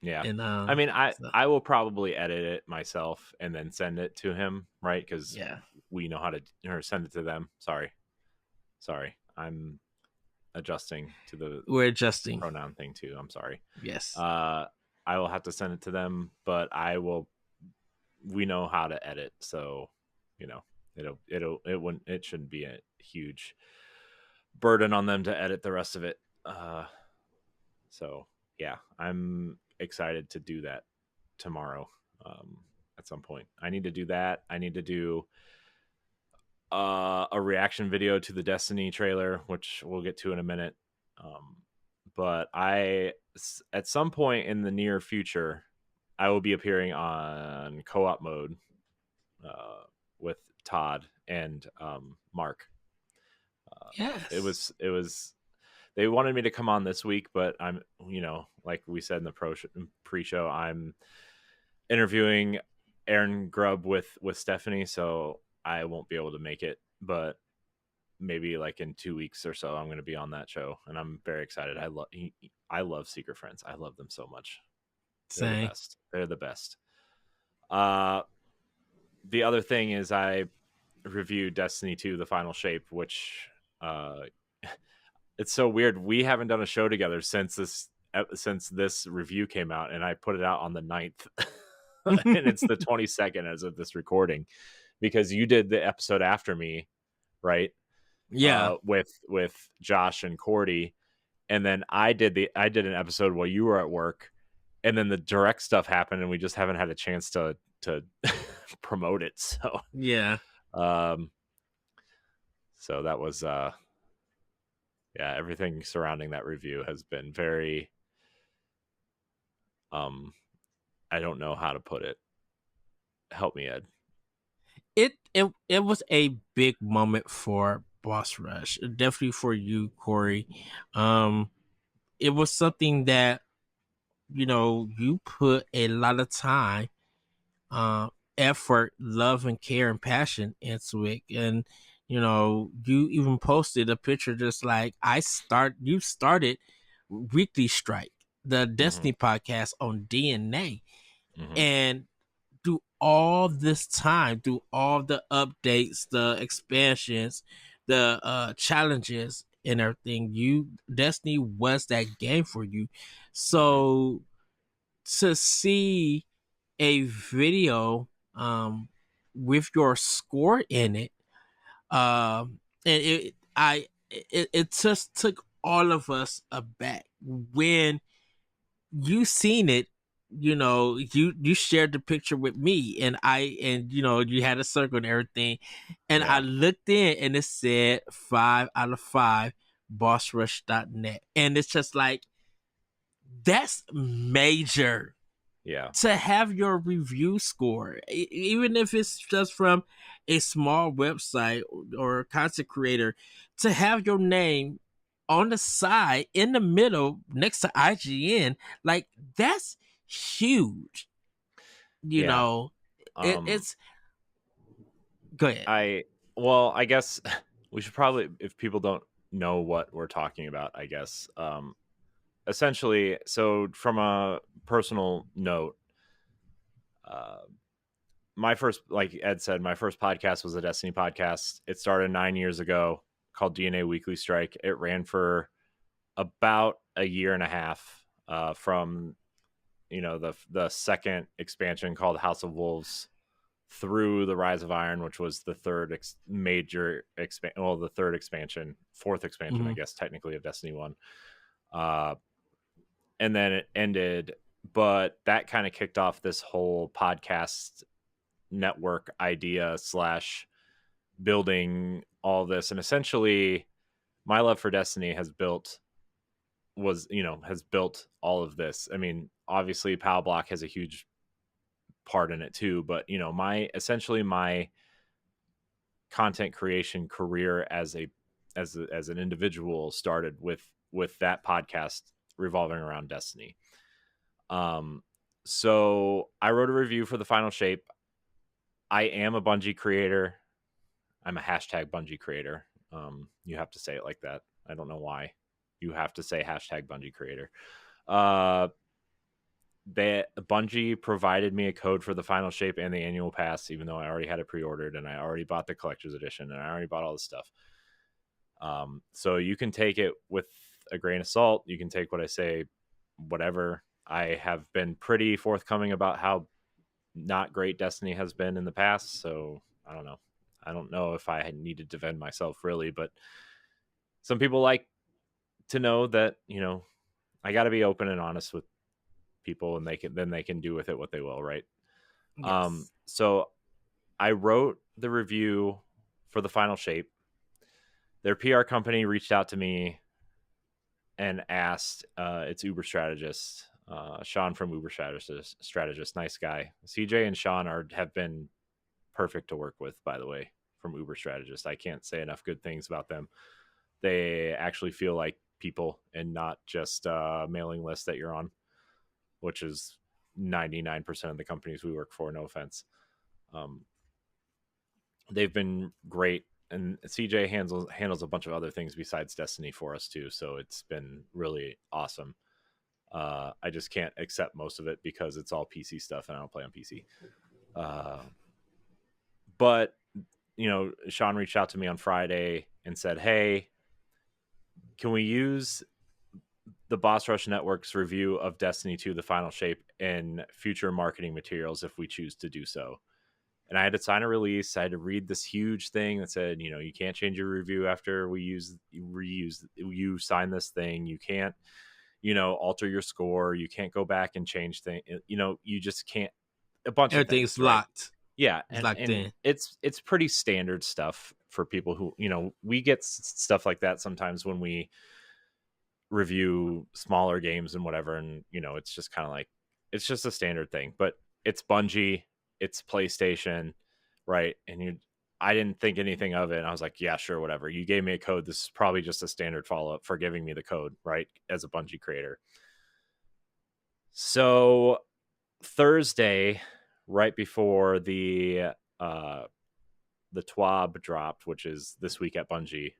Yeah. And I mean, so, I will probably edit it myself and then send it to him, right? Because yeah, we know how to, or send it to them. Sorry. I'm adjusting to the we're adjusting. pronoun thing too. I'm sorry. Yes. Uh, I will have to send it to them, but we know how to edit. So, you know, it shouldn't be a huge burden on them to edit the rest of it. So yeah, I'm excited to do that tomorrow. At some point, I need to do that. I need to do a reaction video to the Destiny trailer, which we'll get to in a minute. But at some point in the near future, I will be appearing on co-op mode with Todd and Mark. It Yes. was they wanted me to come on this week, but I'm, like we said in the pre-show, I'm interviewing Aaron Grubb with Stephanie, so I won't be able to make it, but maybe like in 2 weeks or so I'm going to be on that show, and I'm very excited. I love Secret Friends. I love them so much. They're the Same. best. They're the best. The other thing is I reviewed Destiny 2 The Final Shape, which it's so weird. We haven't done a show together since this review came out, and I put it out on the 9th. And it's the 22nd as of this recording, because you did the episode after me, right? Yeah. With Josh and Cordy, and then I did an episode while you were at work, and then the direct stuff happened, and we just haven't had a chance to promote it. So Yeah. So that was everything surrounding that review has been very I don't know how to put it. Help me, Ed. It was a big moment for Boss Rush, definitely for you, Corey. It was something that you put a lot of time, effort, love, and care and passion into it, and you even posted a picture just like you started Weekly Strike, the Destiny podcast on DNA, and through all this time, through all the updates, the expansions, the challenges and everything, Destiny was that game for you. So to see a video with your score in it, and it just took all of us aback when you seen it. You shared the picture with me, and you had a circle and everything, and I looked in and it said 5 out of 5 bossrush.net, and it's just like, that's major. Yeah. To have your review score, even if it's just from a small website or a content creator, to have your name on the side, in the middle, next to IGN, like, that's huge. It's go ahead. I guess we should probably, if people don't know what we're talking about, I guess essentially, so from a personal note, my first, like Ed said, my first podcast was a Destiny podcast. It started 9 years ago, called DNA Weekly Strike. It ran for about a year and a half, from the second expansion called House of Wolves through the Rise of Iron, which was the third fourth expansion, I guess, technically, of Destiny 1. And then it ended, but that kind of kicked off this whole podcast network idea / building all this. And essentially my love for Destiny has built all of this. I mean, obviously Pow Block has a huge part in it too, but my content creation career as an individual started with that podcast revolving around Destiny. So I wrote a review for The Final Shape. I am a Bungie creator. I'm a hashtag Bungie creator. You have to say it like that. I don't know why you have to say hashtag Bungie creator. Bungie provided me a code for the final shape and the annual pass, even though I already had it pre-ordered and I already bought the collector's edition and I already bought all the stuff. So you can take it with a grain of salt. You can take what I say, whatever. I have been pretty forthcoming about how not great Destiny has been in the past. So I don't know. I don't know if I need to defend myself really, but some people like to know that, I got to be open and honest with people, and they can do with it what they will, right? Yes. So I wrote the review for the final shape. Their PR company reached out to me and asked, it's Uber Strategist, Sean from Uber Strategist, nice guy. CJ and Sean have been perfect to work with, by the way, from Uber Strategist. I can't say enough good things about them. They actually feel like people and not just a mailing list that you're on, which is 99% of the companies we work for, no offense. They've been great, and CJ handles a bunch of other things besides Destiny for us too, so it's been really awesome. I just can't accept most of it because it's all PC stuff and I don't play on PC. But Sean reached out to me on Friday and said, hey, can we use the Boss Rush Network's review of Destiny 2, the final shape, in future marketing materials if we choose to do so? And I had to sign a release. I had to read this huge thing that said, you can't change your review after you sign this thing. You can't, alter your score. You can't go back and change things. You just can't. A bunch of things. Everything's locked. Yeah, it's locked in. It's pretty standard stuff for people who, we get stuff like that sometimes when we review smaller games and whatever, and it's just kind of like, it's just a standard thing. But it's Bungie, it's PlayStation, right? And I didn't think anything of it, and I was like, yeah, sure, whatever. You gave me a code. This is probably just a standard follow-up for giving me the code, right, as a Bungie creator. So Thursday, right before the TWAB dropped, which is this week at Bungie,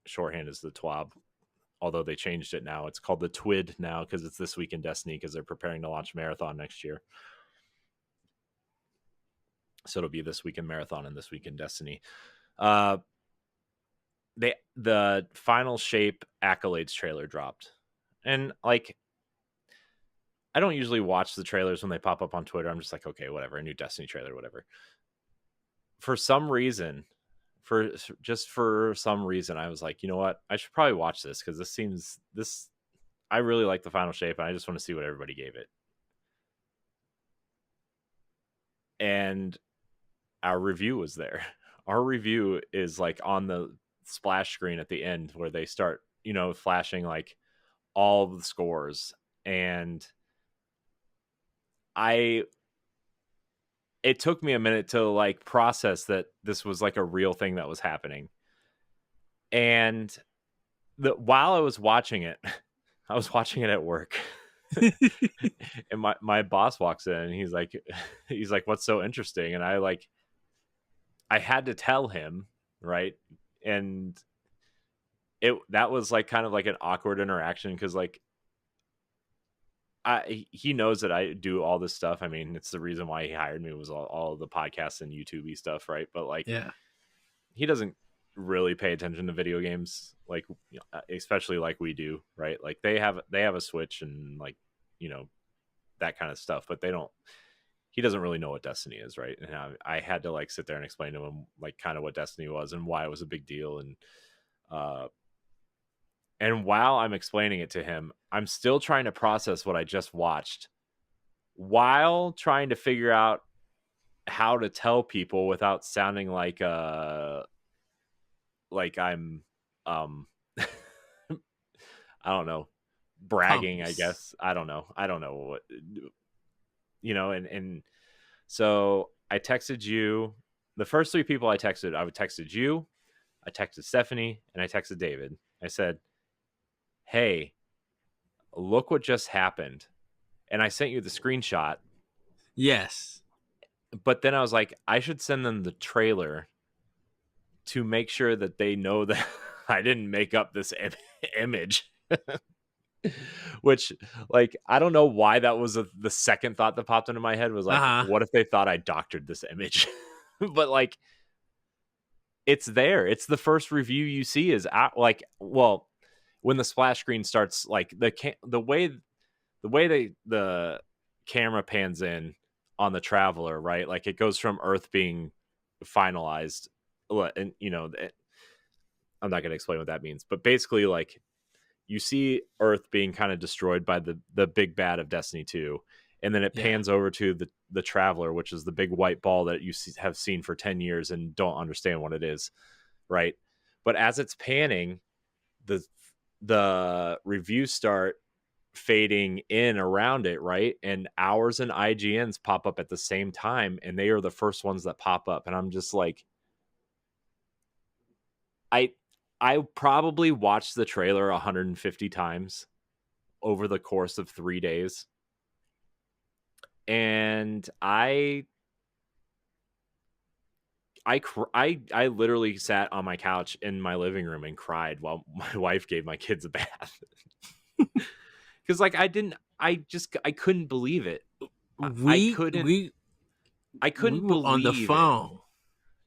shorthand is the TWAB, although they changed it now. It's called the TWID now because it's this week in Destiny because they're preparing to launch Marathon next year. So it'll be this week in Marathon and this week in Destiny. The final shape accolades trailer dropped, and like, I don't usually watch the trailers when they pop up on Twitter. I'm just like, okay, whatever, a new Destiny trailer, whatever. For some reason, I was like, you know what? I should probably watch this because I really like the final shape and I just want to see what everybody gave it. And our review was there. Our review is like on the splash screen at the end where they start, flashing like all the scores. And it took me a minute to like process that this was like a real thing that was happening. And while I was watching it, I was watching it at work. And my boss walks in and he's like, what's so interesting? And I had to tell him, right? And that was like kind of like an awkward interaction because like, he knows that I do all this stuff. I mean, it's the reason why he hired me was all the podcasts and YouTube-y stuff, right? But like, yeah, he doesn't really pay attention to video games, like, especially like we do, right? Like they have a Switch and like, that kind of stuff, but he doesn't really know what Destiny is, right? And I had to like sit there and explain to him like kind of what Destiny was and why it was a big deal. And while I'm explaining it to him, I'm still trying to process what I just watched while trying to figure out how to tell people without sounding like I'm I don't know, bragging, I guess. I don't know what, and so I texted you. The first three people I texted you, I texted Stephanie, and I texted David. I said, hey, look what just happened. And I sent you the screenshot. Yes. But then I was like, I should send them the trailer to make sure that they know that I didn't make up this image. Which, like, I don't know why that was the second thought that popped into my head was like, Uh-huh. what if they thought I doctored this image? But like, it's there. It's the first review you see is like, well, when the splash screen starts, like the way the camera pans in on the Traveler, right? Like it goes from Earth being finalized, and I'm not going to explain what that means, but basically, like, you see Earth being kind of destroyed by the big bad of Destiny 2, and then it pans over to the Traveler, which is the big white ball that you have seen for 10 years and don't understand what it is, right? But as it's panning, the reviews start fading in around it, right? And hours and IGNs pop up at the same time, and they are the first ones that pop up, and I'm just like, I probably watched the trailer 150 times over the course of 3 days. And I literally sat on my couch in my living room and cried while my wife gave my kids a bath. Cuz like I couldn't believe it. I couldn't we were believe on the phone.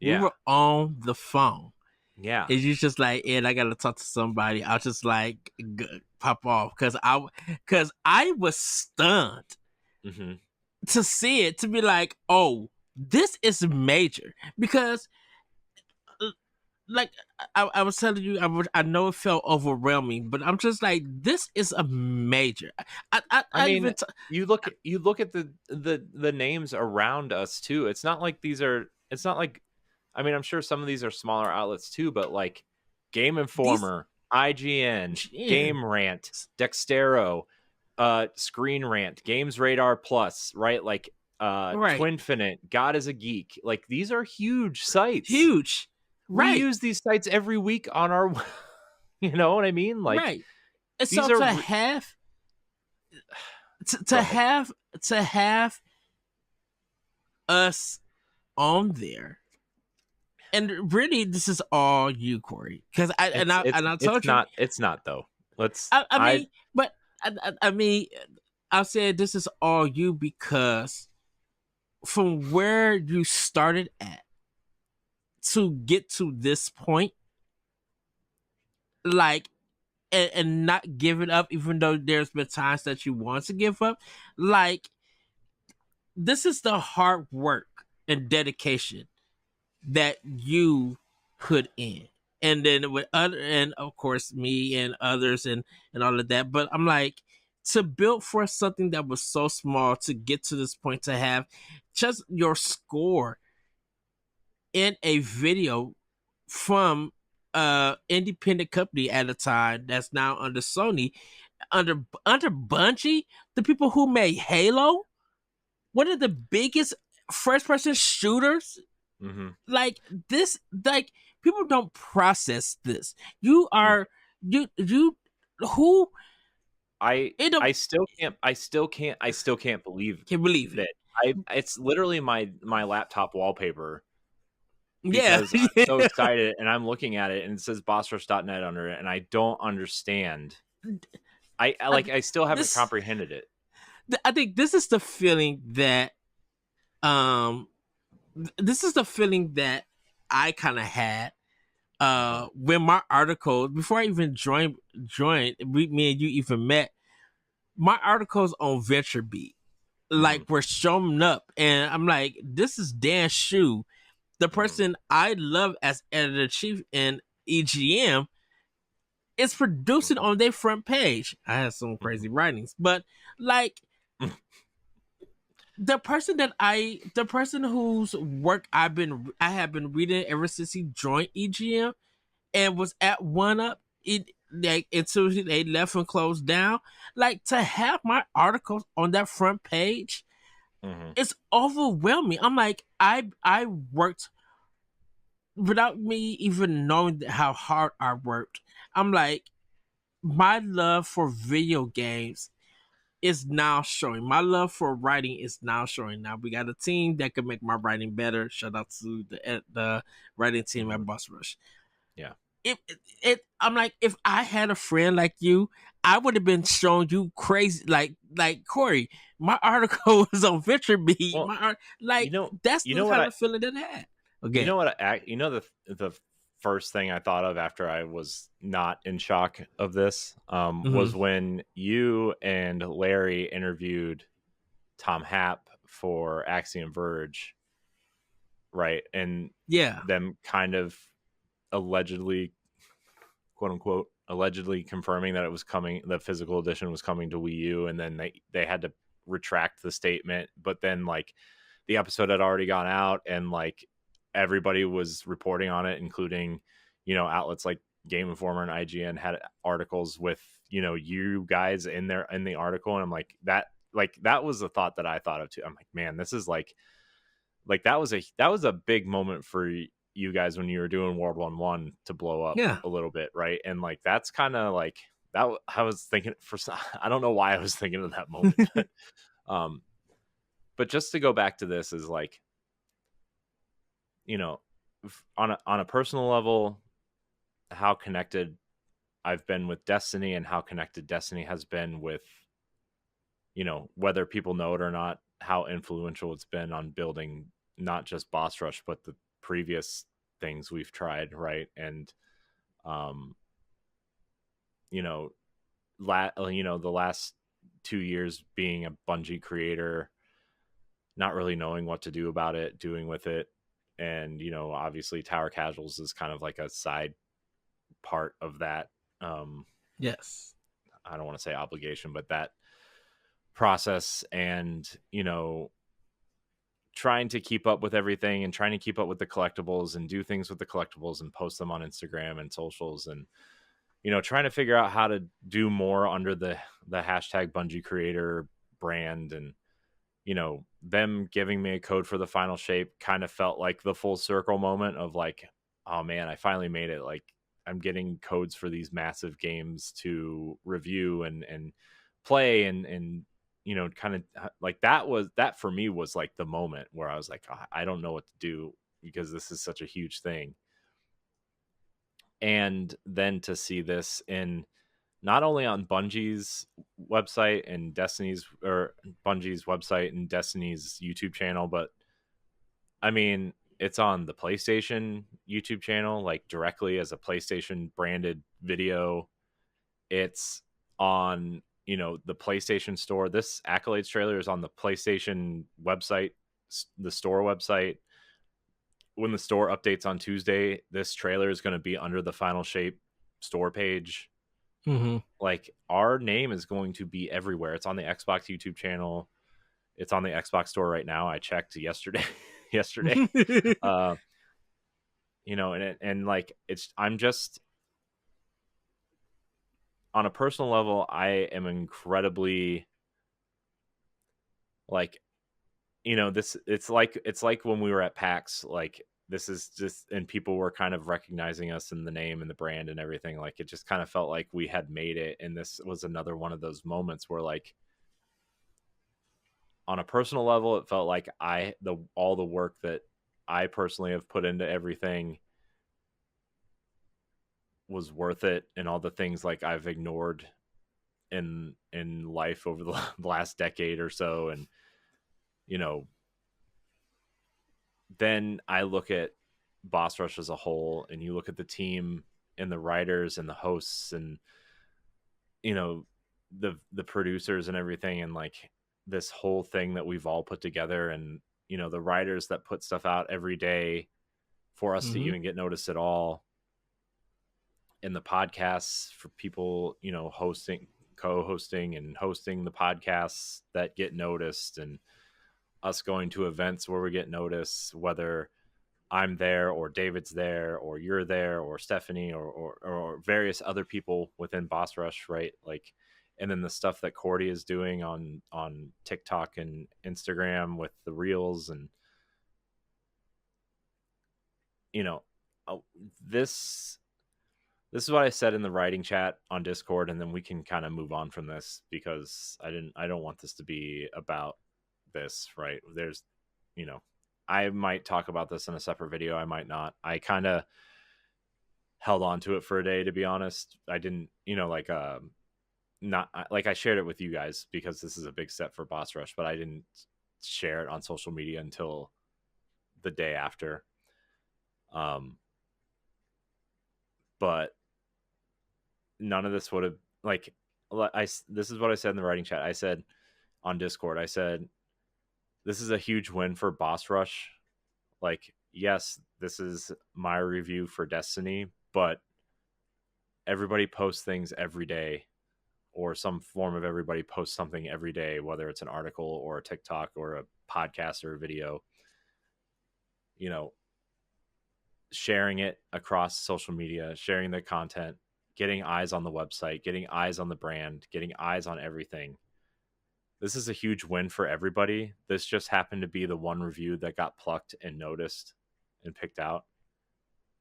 It. Yeah. We were on the phone. Yeah. And you just like, Ed, I gotta talk to somebody. I was just like, pop off, because I was stunned to see it, to be like, oh, this is major. Because, like I was telling you, I know it felt overwhelming, but I'm just like, this is a major. I mean, you look at the names around us too. It's not like it's not like, I mean, I'm sure some of these are smaller outlets too, but like Game Informer, IGN, Game Rant, Dextero, Screen Rant, Games Radar Plus, right? Like Twinfinite, God is a Geek. Like, these are huge sites. Huge. Right. We use these sites every week on our, you know what I mean? Like, right. And so to have us on there. And really, this is all you, Corey. Because I told you it's not though. I mean, I'll say this is all you, because from where you started at to get to this point, like, and not give it up, even though there's been times that you want to give up, like, this is the hard work and dedication that you put in, and then and of course me and others and all of that. But I'm like, to build for something that was so small, to get to this point, to have just your in a video from independent company at a time that's now under Sony, under Bungie, the people who made Halo, one of the biggest first person shooters. Like this, like, people don't process this. I still can't believe it. It's literally my laptop wallpaper. Yeah. Because I'm so excited, and I'm looking at it and it says bossrush.net under it, and I don't understand. I still haven't comprehended it. I think this is the feeling that I kind of had when my article, before I even joined, me and you even met. My articles on VentureBeat, like, were showing up, and I'm like, this is Dan Shu, the person I love as editor-in-chief in EGM, is producing on their front page. I had some crazy writings, but like, the person whose work I have been reading ever since he joined EGM and was at OneUp, like, until they left and closed down. Like, to have my articles on that front page, it's overwhelming. I'm like, I worked without me even knowing how hard I worked. I'm like, my love for video games is now showing. My love for writing is now showing. Now we got a team that can make my writing better. Shout out to the writing team at Boss Rush. Yeah. I'm like, if I had a friend like you, I would have been showing you crazy, like Corey. My article was on VentureBeat. Well, Like that's you the know what kind of feeling that I had. you Okay. know what the first thing I thought of after I was not in shock of this was when you and Larry interviewed Tom Happ for Axiom Verge, right? And Yeah. them kind of allegedly, quote unquote, allegedly confirming that it was coming, the physical edition was coming to Wii U, and then they had to retract the statement. But then like the episode had already gone out, and like everybody was reporting on it, including, you know, outlets like Game Informer and IGN had articles with, you know, you guys in there in the article. And I'm like, that was a thought that I thought of too. I'm like, man, this is like that was a big moment for you guys when you were doing World 1 to blow up Yeah. a little bit, right? And like that's kind of like that. I was thinking for I don't know why I was thinking of that moment, but just to go back to this is like, you know, on a personal level, how connected I've been with Destiny and how connected Destiny has been with, you know, whether people know it or not, how influential it's been on building not just Boss Rush, but the previous things we've tried, right? And, you know, the last 2 years being a Bungie creator, not really knowing what to do about it, doing with it. And, you know, obviously Tower Casuals is kind of like a side part of that. Yes. I don't want to say obligation, but that process. And, you know, trying to keep up with everything and trying to keep up with the collectibles and do things with the collectibles and post them on Instagram and socials, and, you know, trying to figure out how to do more under the hashtag Bungie creator brand. And, you know, them giving me a code for the final shape kind of felt like the full circle moment of like, oh man, I finally made it. Like I'm getting codes for these massive games to review and play, and you know, kind of like that for me was like the moment where I was like, oh, I don't know what to do because this is such a huge thing. And then to see this in not only on Bungie's website and Bungie's website and Destiny's YouTube channel, but I mean, it's on the PlayStation YouTube channel, like directly as a PlayStation branded video. It's on, you know, the PlayStation Store. This Accolades trailer is on the PlayStation website, the store website. When the store updates on Tuesday, this trailer is going to be under the Final Shape store page. Like our name is going to be everywhere. It's on the Xbox YouTube channel. It's on the Xbox store right now. I checked yesterday. You know, and like I'm just on a personal level, I am incredibly like, you know, it's like when we were at PAX, like this is just, and people were kind of recognizing us in the name and the brand and everything. Like it just kind of felt like we had made it. And this was another one of those moments where like on a personal level, it felt like all the work that I personally have put into everything was worth it. And all the things like I've ignored in life over the last decade or so. And, you know, then I look at Boss Rush as a whole, and you look at the team and the writers and the hosts and, you know, the producers and everything, and like this whole thing that we've all put together, and, you know, the writers that put stuff out every day for us to even get noticed at all, and the podcasts for people, you know, co-hosting and hosting the podcasts that get noticed, and us going to events where we get noticed, whether I'm there or David's there or you're there or Stephanie or various other people within Boss Rush, right? Like, and then the stuff that Cordy is doing on TikTok and Instagram with the reels, and, you know, this is what I said in the writing chat on Discord, and then we can kind of move on from this, because I don't want this to be about this, right? There's, you know, I might talk about this in a separate video. I might not. I kind of held on to it for a day, to be honest. I didn't, not like I shared it with you guys because this is a big step for Boss Rush, but I didn't share it on social media until the day after. But none of this would have, like, this is what I said in the writing chat. I said on Discord, I said, this is a huge win for Boss Rush. Like, yes, this is my review for Destiny, but everybody posts things every day, or some form of everybody posts something every day, whether it's an article or a TikTok or a podcast or a video, sharing it across social media, sharing the content, getting eyes on the website, getting eyes on the brand, getting eyes on everything. This is a huge win for everybody. This just happened to be the one review that got plucked and noticed and picked out.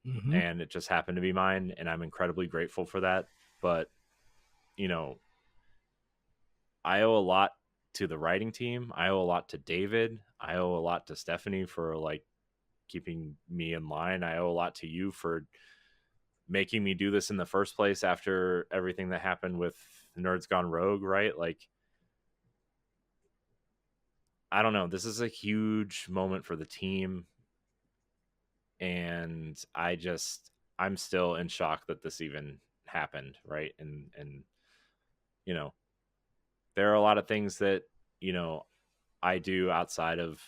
Mm-hmm. And it just happened to be mine, and I'm incredibly grateful for that. But, I owe a lot to the writing team. I owe a lot to David. I owe a lot to Stephanie for keeping me in line. I owe a lot to you for making me do this in the first place after everything that happened with Nerds Gone Rogue, right? I don't know. This is a huge moment for the team. And I'm still in shock that this even happened, right? And there are a lot of things that, I do outside of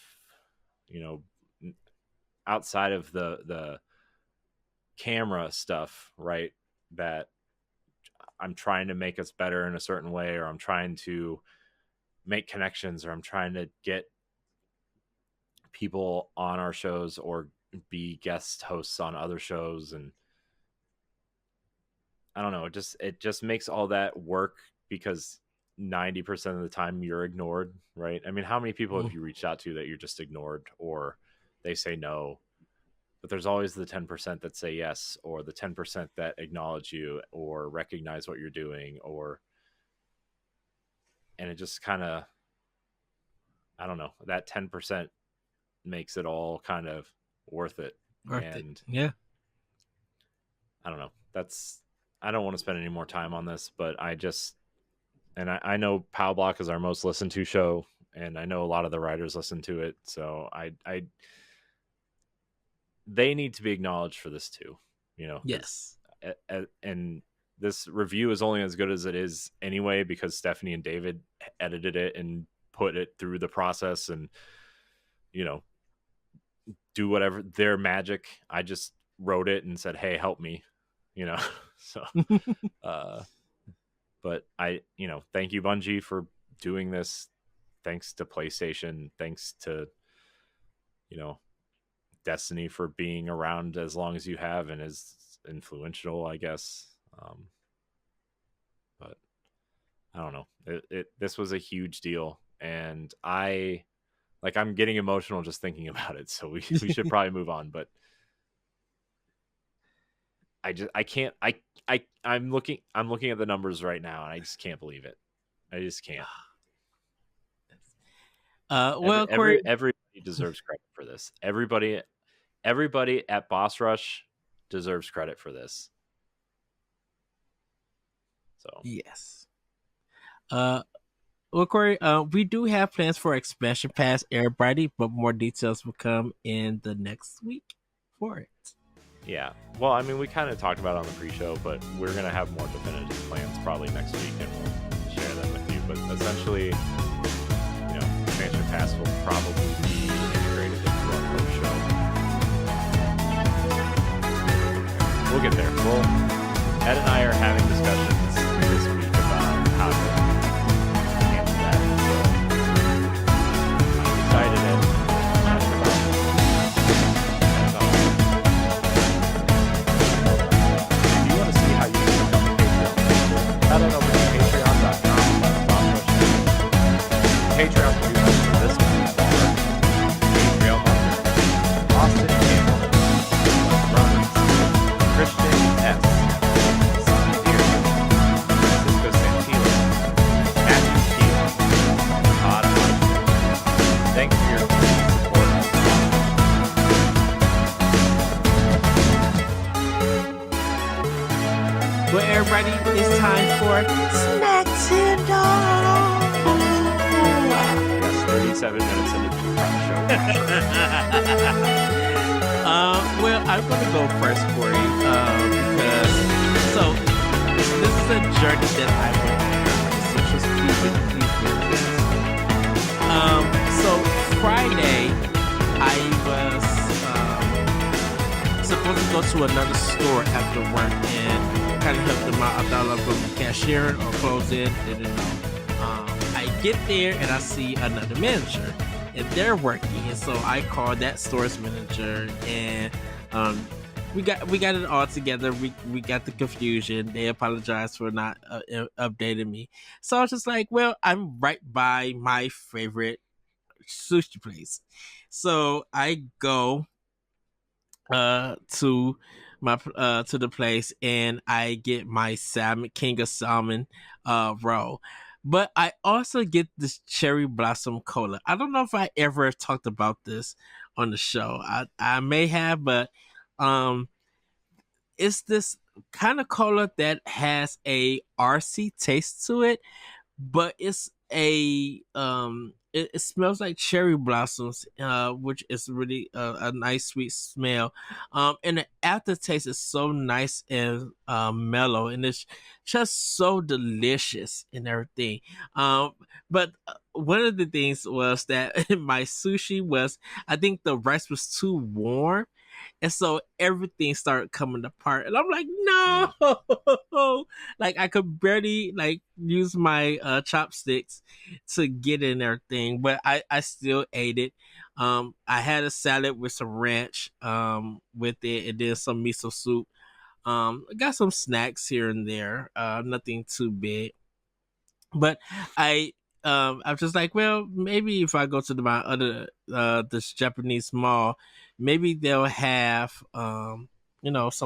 the camera stuff, right? That I'm trying to make us better in a certain way, or I'm trying to make connections, or I'm trying to get people on our shows or be guest hosts on other shows. And I don't know, it just makes all that work, because 90% of the time you're ignored, right? I mean, how many people have you reached out to that you're just ignored, or they say no? But there's always the 10% that say yes, or the 10% that acknowledge you or recognize what you're doing, and it just kind of, I don't know, that 10% makes it all kind of worth it. Yeah. I don't know. I don't want to spend any more time on this, but I know Pow Block is our most listened to show, and I know a lot of the writers listen to it. So they need to be acknowledged for this too, Yes. And this review is only as good as it is anyway, because Stephanie and David edited it and put it through the process and, do whatever their magic. I just wrote it and said, hey, help me, so, but thank you, Bungie, for doing this. Thanks to PlayStation. Thanks to, Destiny for being around as long as you have and as influential, I guess. But I don't know. This was a huge deal, and I'm getting emotional just thinking about it. So we should probably move on. But I'm looking at the numbers right now, and I just can't believe it. I just can't. Well, Corey, everybody deserves credit for this. Everybody at Boss Rush deserves credit for this. So yes. Well, Corey, we do have plans for Expansion Pass Everybody, but more details will come in the next week for it. Yeah. Well, I mean, we kind of talked about it on the pre-show, but we're going to have more definitive plans probably next week, and we'll share them with you. But essentially, Expansion Pass will probably be integrated into our post-show. We'll get there. Ed and I are having discussions this week about how to handle that. So I'm excited and passionate about it. If you want to see how you can become a Patreon, head on over to patreon.com/bossrush. Patreon producers for this week are Gabriel Martin, Austin Campbell, Roberts, Christian S., Sonny Deere, Francisco Santilla, Matthew Keelan, Todd Hodgman. Thanks for your support. everybody. It's time for Snacks and All. Yes, 37 minutes into the show. Well, I'm going to go first, Corey, because this is a journey that I went on. So just please bear with this. So Friday, I was supposed to go to another store after work and kind of help them out. I thought I was going to be cashiering or closing. I get there and I see another manager, and they're working. And so I called that store's manager, and we got it all together. We got the confusion. They apologized for not updating me. So I was just like, well, I'm right by my favorite sushi place. So I go to my to the place, and I get my king of salmon roll. But I also get this cherry blossom cola. I don't know if I ever talked about this on the show. I may have, but it's this kind of cola that has a RC taste to it, but it's it smells like cherry blossoms, which is really a nice sweet smell, and the aftertaste is so nice and mellow, and it's just so delicious and everything. But one of the things was that my sushi was, I think the rice was too warm, and so everything started coming apart. And I'm like, no! Like, I could barely, like, use my chopsticks to get in everything. But I still ate it. I had a salad with some ranch with it, and then some miso soup. I got some snacks here and there. Nothing too big. But I'm just like, well, maybe if I go to my other this Japanese mall, maybe they'll have some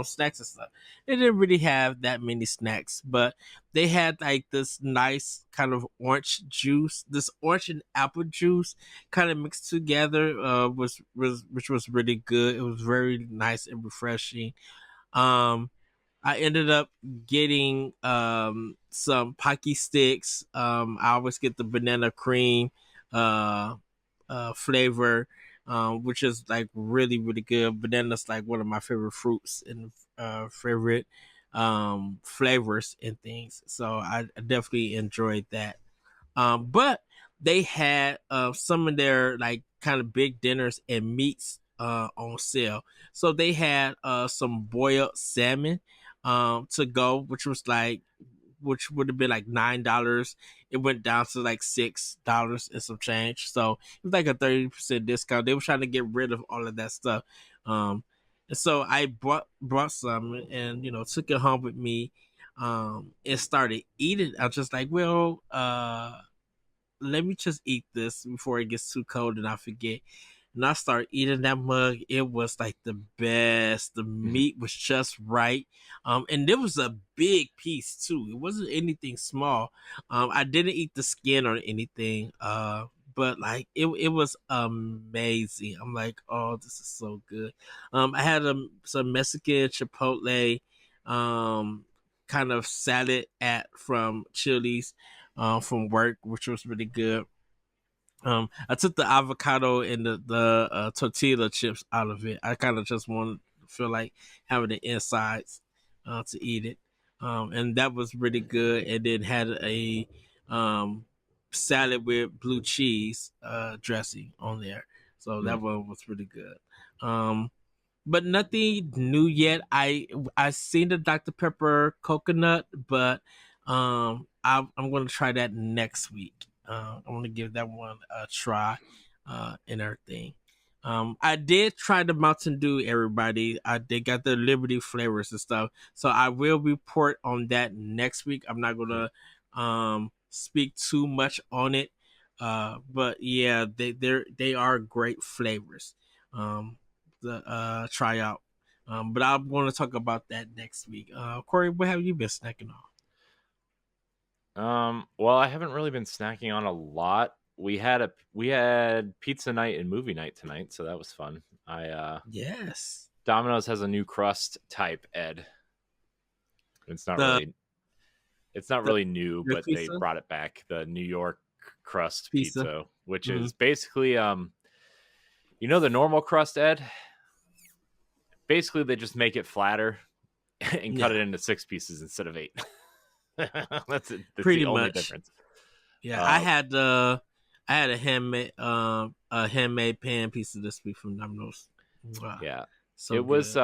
snacks and stuff. They didn't really have that many snacks, but they had like this nice kind of orange juice, this orange and apple juice kind of mixed together, which was really good. It was very nice and refreshing. I ended up getting some Pocky sticks. I always get the banana cream flavor, which is like really, really good. Banana's like one of my favorite fruits and favorite flavors and things. So I definitely enjoyed that. But they had some of their like kind of big dinners and meats on sale. So they had some boiled salmon to go, which would have been like $9. It went down to like $6 and some change. So it was like a 30% discount. They were trying to get rid of all of that stuff. And so I brought some and took it home with me and started eating. I was just like, well, let me just eat this before it gets too cold and I forget. And I started eating that mug. It was like the best. The meat was just right. And it was a big piece too. It wasn't anything small. I didn't eat the skin or anything. But like it was amazing. I'm like, oh, this is so good. I had some Mexican chipotle kind of salad from Chili's from work, which was really good. I took the avocado and the tortilla chips out of it. I kind of just feel like having the insides to eat it, and that was really good. And then had a salad with blue cheese dressing on there, so that one was really good. But nothing new yet. I seen the Dr. Pepper coconut, but I'm going to try that next week. I want to give that one a try and everything. I did try the Mountain Dew, everybody. They got the Liberty flavors and stuff. So I will report on that next week. I'm not going to speak too much on it. But yeah, they are great flavors to try out. But I'm going to talk about that next week. Corey, what have you been snacking on? Well, I haven't really been snacking on a lot. We had pizza night and movie night tonight, so that was fun. Yes. Domino's has a new crust type, Ed. It's not really It's not really new, Your but they pizza? brought it back. The New York crust Pizza. pizza, which Mm-hmm. is basically, the normal crust, Ed. Basically, they just make it flatter and cut it into 6 pieces instead of 8. That's it. That's Pretty the only much. difference. Yeah, I had a handmade pan pizza this week from Domino's. Wow. Yeah, So it good. was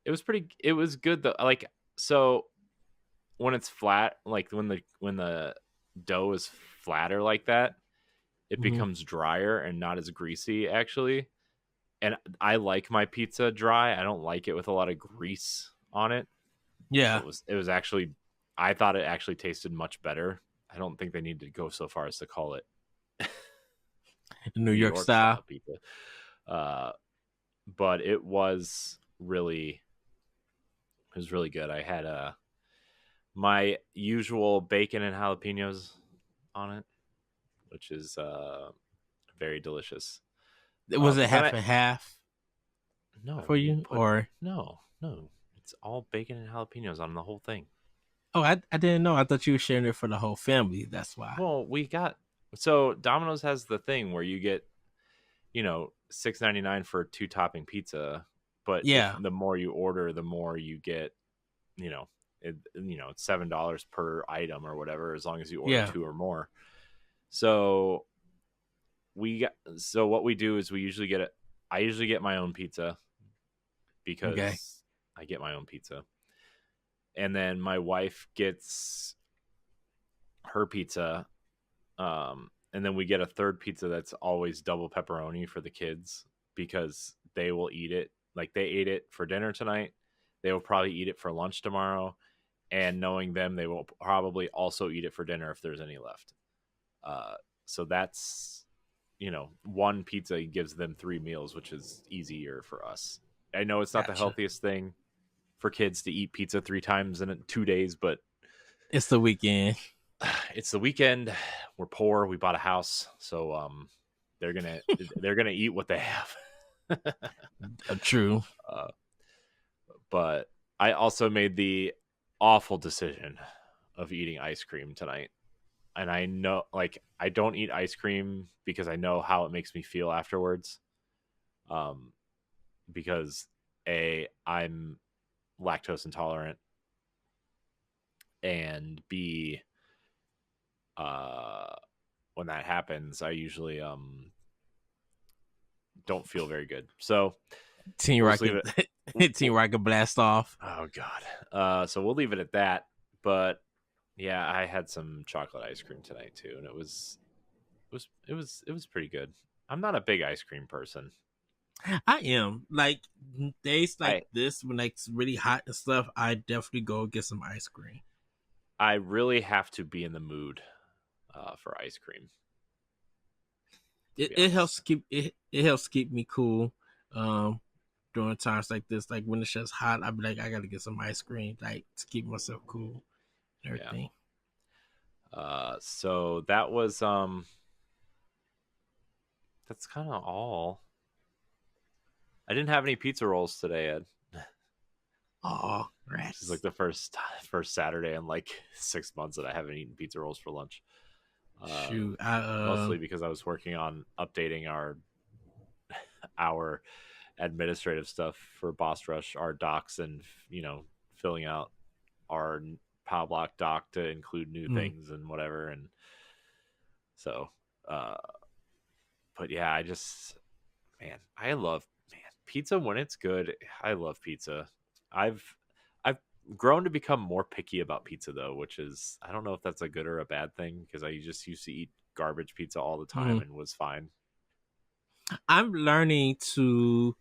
it was good though. Like, so when it's flat, like when the dough is flatter like that, it becomes drier and not as greasy actually. And I like my pizza dry. I don't like it with a lot of grease on it. Yeah. So it was actually, I thought it actually tasted much better. I don't think they need to go so far as to call it New York style pizza. But it was really good. I had my usual bacon and jalapenos on it, which is very delicious. Was it half and half? No, for you or no? It's all bacon and jalapenos on the whole thing. Oh, I didn't know. I thought you were sharing it for the whole family. That's why. Well, so Domino's has the thing where you get, $6.99 for a 2-topping pizza, but the more you order, the more you get. It's $7 per item or whatever, as long as you order 2 or more. So what we do is we usually get it. I usually get my own pizza because I get my own pizza, and then my wife gets her pizza, and then we get a third pizza that's always double pepperoni for the kids because they will eat it. Like, they ate it for dinner tonight, they will probably eat it for lunch tomorrow, and knowing them, they will probably also eat it for dinner if there's any left. So that's, one pizza gives them 3 meals, which is easier for us. I know it's not the healthiest thing for kids to eat pizza 3 times in 2 days, but it's the weekend. It's the weekend. We're poor. We bought a house, so they're gonna eat what they have. True. But I also made the awful decision of eating ice cream tonight. And I know, I don't eat ice cream because I know how it makes me feel afterwards. Because I'm lactose intolerant, and B, when that happens, I usually don't feel very good. So Team Rocket blast off. Oh God. So we'll leave it at that. But yeah, I had some chocolate ice cream tonight too, and it was pretty good. I'm not a big ice cream person. I am. Like, days like this when it's really hot and stuff, I definitely go get some ice cream. I really have to be in the mood for ice cream. It helps keep me cool during times like this. Like, when it's just hot, I'd be like, I gotta get some ice cream, like, to keep myself cool and everything. Yeah. So that was that's kind of all. I didn't have any pizza rolls today, Ed. Oh, rats. This is like the first Saturday in like 6 months that I haven't eaten pizza rolls for lunch. Shoot, mostly because I was working on updating our administrative stuff for Boss Rush, our docs, and filling out our Pow Block doc to include new things and whatever. And so, but yeah, I love pizza when it's good. I love pizza. I've grown to become more picky about pizza though, which is, I don't know if that's a good or a bad thing, because I just used to eat garbage pizza all the time and was fine. I'm learning to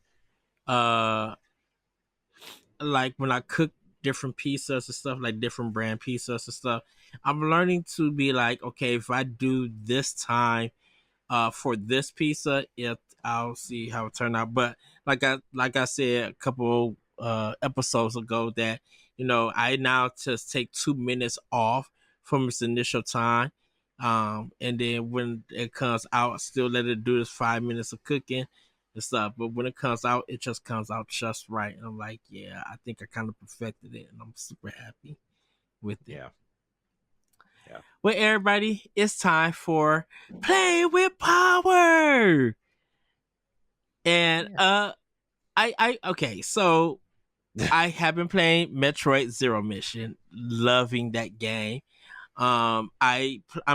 like, when I cook different pizzas and stuff, like different brand pizzas and stuff, I'm learning to be like, okay, if I do this time for this pizza, I'll see how it turn out. But like I said a couple episodes ago, that I now just take 2 minutes off from its initial time, and then when it comes out, I still let it do this 5 minutes of cooking and stuff. But when it comes out, it just comes out just right, and I'm like, yeah, I think I kind of perfected it, and I'm super happy with it. Yeah, Yeah. Well, everybody, it's time for Play with Power. And okay, so I have been playing Metroid Zero Mission, loving that game. I'm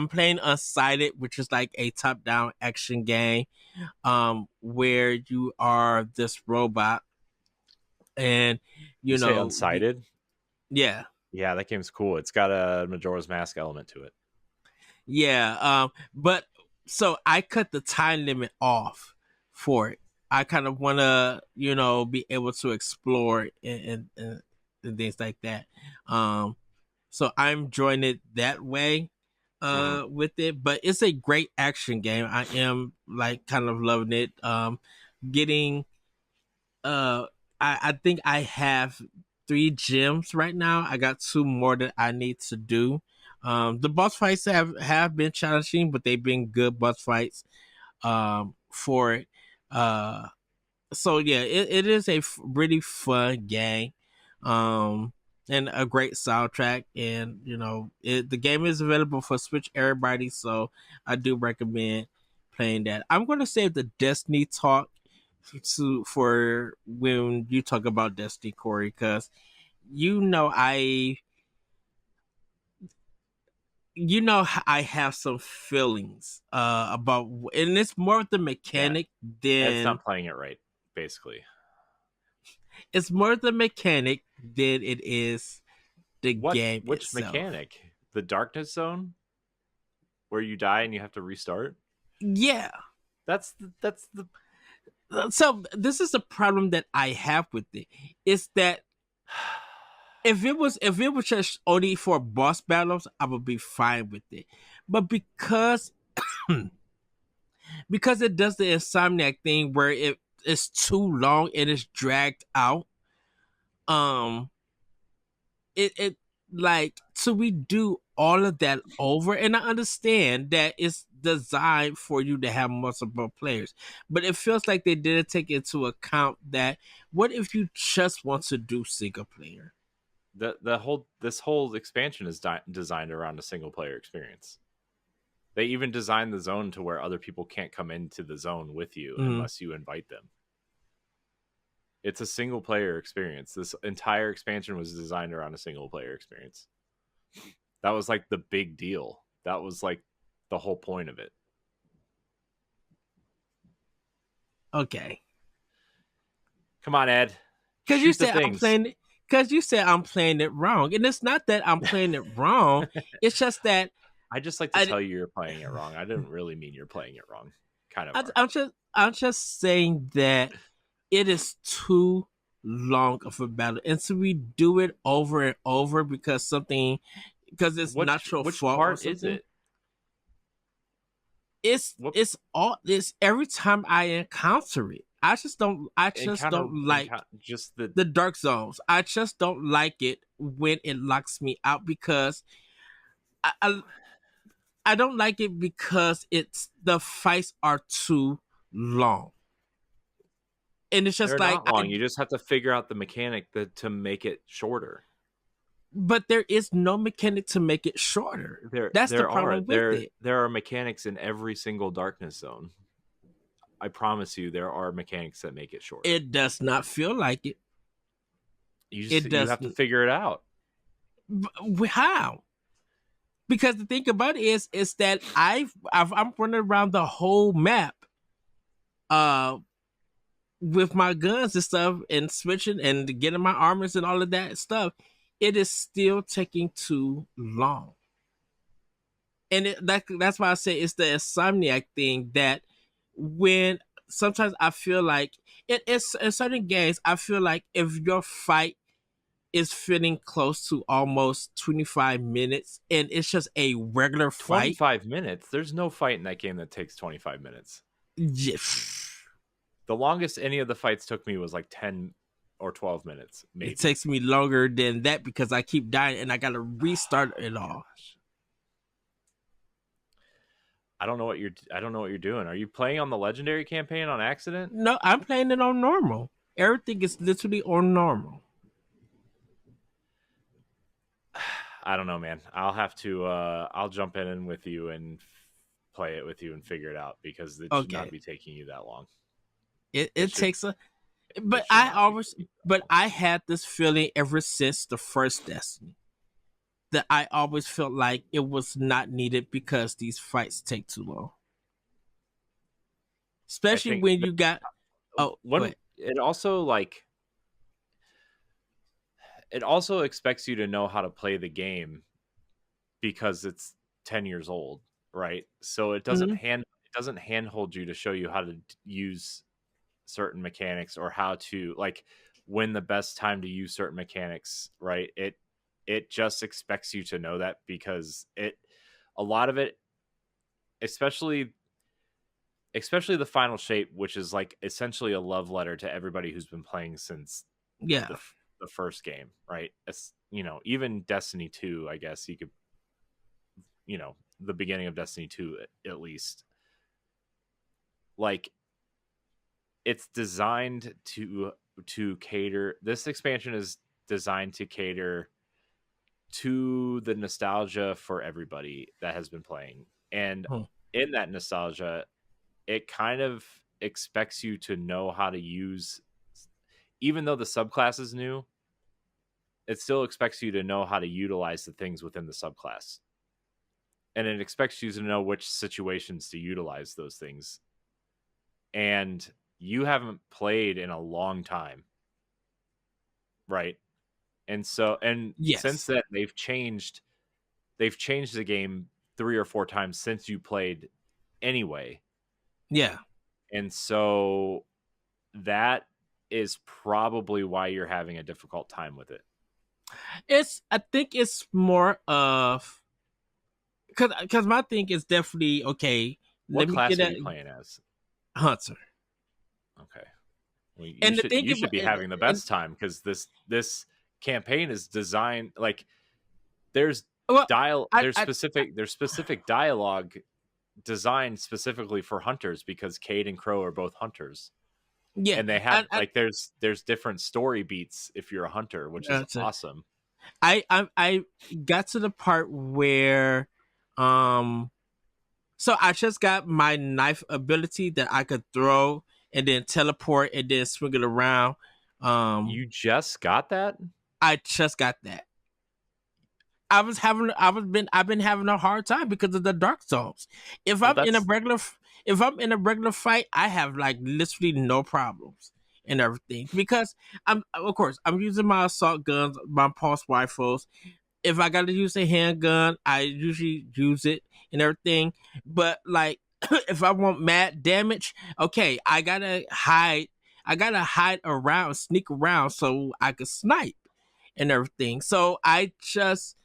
playing Unsighted, which is like a top-down action game, where you are this robot, and you say Unsighted? Yeah. Yeah, that game's cool. It's got a Majora's Mask element to it. Yeah, but so I cut the time limit off for it. I kind of want to, be able to explore and things like that. So I'm enjoying it that way with it, but it's a great action game. I am like kind of loving it. Getting I think I have 3 gems right now. I got 2 more that I need to do. The boss fights have been challenging, but they've been good boss fights for it. So yeah, it is a really fun game, and a great soundtrack. And the game is available for Switch everybody, so I do recommend playing that. I'm going to save the Destiny talk for when you talk about Destiny, Corey, because I have some feelings about, and it's more of the mechanic than it's not playing it right. Basically, it's more the mechanic than it is the game Which itself. Mechanic? The Darkness Zone, where you die and you have to restart. Yeah, that's the. So this is the problem that I have with it. Is that if it was just only for boss battles, I would be fine with it. But because it does the Insomniac thing where it is too long and it's dragged out, it like, so we do all of that over, and I understand that it's designed for you to have multiple players, but it feels like they didn't take into account that what if you just want to do single player? This whole expansion is designed around a single player experience. They even designed the zone to where other people can't come into the zone with you unless you invite them. It's a single player experience. This entire expansion was designed around a single player experience. That was like the big deal. That was like the whole point of it. Okay. Come on, Ed. Because you said I'm playing it wrong. And it's not that I'm playing it wrong. It's just that I just like to tell you you're playing it wrong. I didn't really mean you're playing it wrong. Kind of. I'm just saying that it is too long of a battle, and so we do it over and over because it's not your which fault. Part is it? It's every time I encounter it. I just don't like the dark zones. I just don't like it when it locks me out because I don't like it because the fights are too long. And it's just They're not long. You just have to figure out the mechanic to make it shorter. But there is no mechanic to make it shorter. That's the problem with it. There are mechanics in every single darkness zone. I promise you, there are mechanics that make it shorter. It does not feel like it. You have to figure it out. How? Because the thing about it is that I'm running around the whole map, with my guns and stuff, and switching and getting my armors and all of that stuff. It is still taking too long, and that's why I say it's the Insomniac thing. That when sometimes I feel like it's in certain games, I feel like if your fight is feeling close to almost 25 minutes and it's just a regular fight. 25 minutes? There's no fight in that game that takes 25 minutes. Yes. The longest any of the fights took me was like 10 or 12 minutes. Maybe. It takes me longer than that because I keep dying and I got to restart it all. I don't know what you're doing. Are you playing on the legendary campaign on accident? No, I'm playing it on normal. Everything is literally on normal. I don't know, man. I'll have to. I'll jump in with you and play it with you and figure it out because it should not Okay. be taking you that long. It should. takes a, It but should not be taking you that long. I had this feeling ever since the first Destiny that I always felt like it was not needed because these fights take too long. Especially when you got it also like it also expects you to know how to play the game because it's 10 years old, right? So it doesn't handhold you to show you how to use certain mechanics or how to like when the best time to use certain mechanics, right? It just expects you to know that because a lot of it, especially the final shape, which is like essentially a love letter to everybody who's been playing since the first game, right? It's, even Destiny 2, I guess you could, the beginning of Destiny 2 at least, like it's designed to cater. This expansion is designed to cater to the nostalgia for everybody that has been playing, and in that nostalgia it kind of expects you to know how to use, even though the subclass is new, it still expects you to know how to utilize the things within the subclass, and it expects you to know which situations to utilize those things. And you haven't played in a long time, right? And so, since then they've changed the game 3 or 4 times since you played anyway. Yeah. And so that is probably why you're having a difficult time with it. I think it's more of because my thing is definitely okay. What class are you playing as? Hunter. Okay. Well, you should be having the best time because this campaign is designed like there's specific dialogue designed specifically for hunters because Cade and Crow are both hunters. Yeah, and they have there's different story beats if you're a hunter, which is awesome. I got to the part where so I just got my knife ability that I could throw and then teleport and then swing it around. You just got that? I just got that. I've been having a hard time because of the dark zones. If I'm in a regular fight, I have like literally no problems and everything because I'm using my assault guns, my pulse rifles. If I got to use a handgun, I usually use it and everything. But like, if I want mad damage, okay, I gotta hide around, sneak around so I can snipe and everything. So I just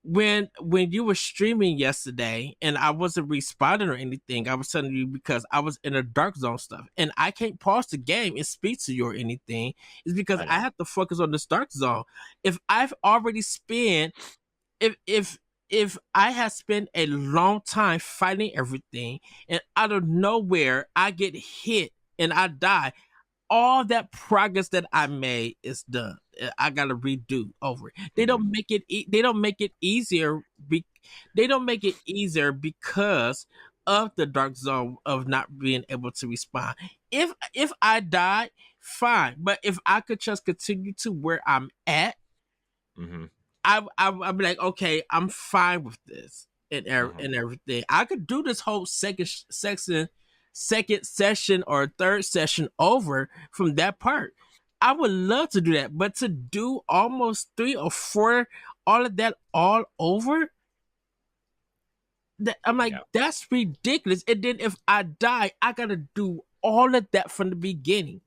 when you were streaming yesterday and I wasn't responding or anything, I was telling you because I was in a dark zone stuff and I can't pause the game and speak to you or anything. It's because I have to focus on this dark zone. If I've already spent, if I have spent a long time fighting everything and out of nowhere I get hit and I die, all that progress that I made is done. I gotta redo over. They don't make it. They don't make it easier. They don't make it easier because of the dark zone of not being able to respond. If I die, fine. But if I could just continue to where I'm at, I'd be like, okay, I'm fine with this and everything. I could do this whole second session or third session over from that part. I would love to do that, but to do almost 3 or 4 all of that all over, I'm like, that's ridiculous. And then if I die, I gotta do all of that from the beginning,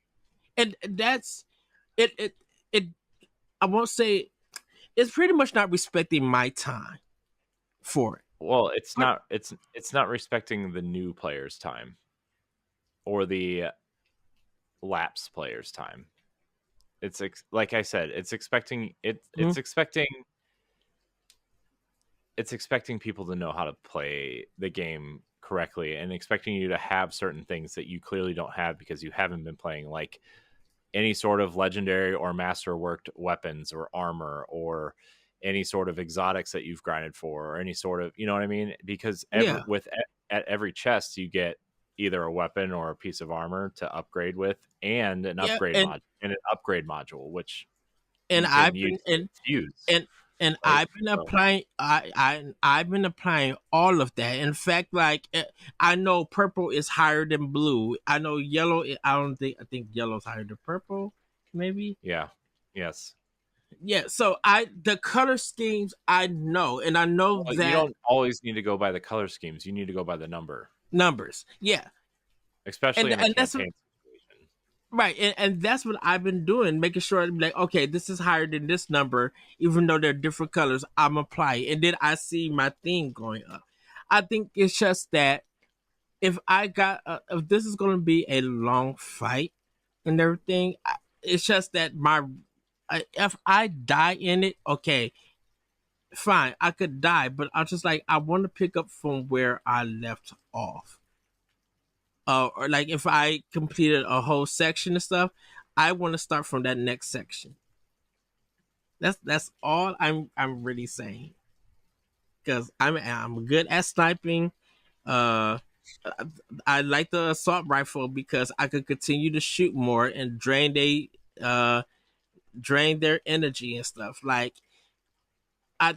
and that's it. I won't say it's pretty much not respecting my time for it. Well, it's not respecting the new player's time or the lapsed player's time. It's like I said, it's expecting people to know how to play the game correctly and expecting you to have certain things that you clearly don't have because you haven't been playing, like any sort of legendary or masterworked weapons or armor or any sort of exotics that you've grinded for, or any sort of, you know what I mean? Because Yeah. at every chest you get either a weapon or a piece of armor to upgrade with, and an Yeah. upgrade module, which And you can I've use been to fuse, and right? I've been So applying I've been applying all of that. In fact, like I know purple is higher than blue. I know yellow. I think yellow's higher than purple. Maybe. yeah, yes. Yeah. So the color schemes I know, and I know Well, you that don't always need to go by the color schemes. You need to go by the number, numbers. Yeah. especially in a And that's campaign situation. right, and that's what I've been doing, making sure I'm like, okay, this is higher than this number, even though they're different colors. I'm applying, and then I see my thing going up. I think it's just that if this is going to be a long fight and everything, it's just that if I die in it, okay, fine, I could die, but I'm just like I want to pick up from where I left off. Or like if I completed a whole section and stuff, I want to start from that next section. That's all I'm really saying. Because I'm good at sniping. Uh, I like the assault rifle because I could continue to shoot more and drain their energy and stuff. Like I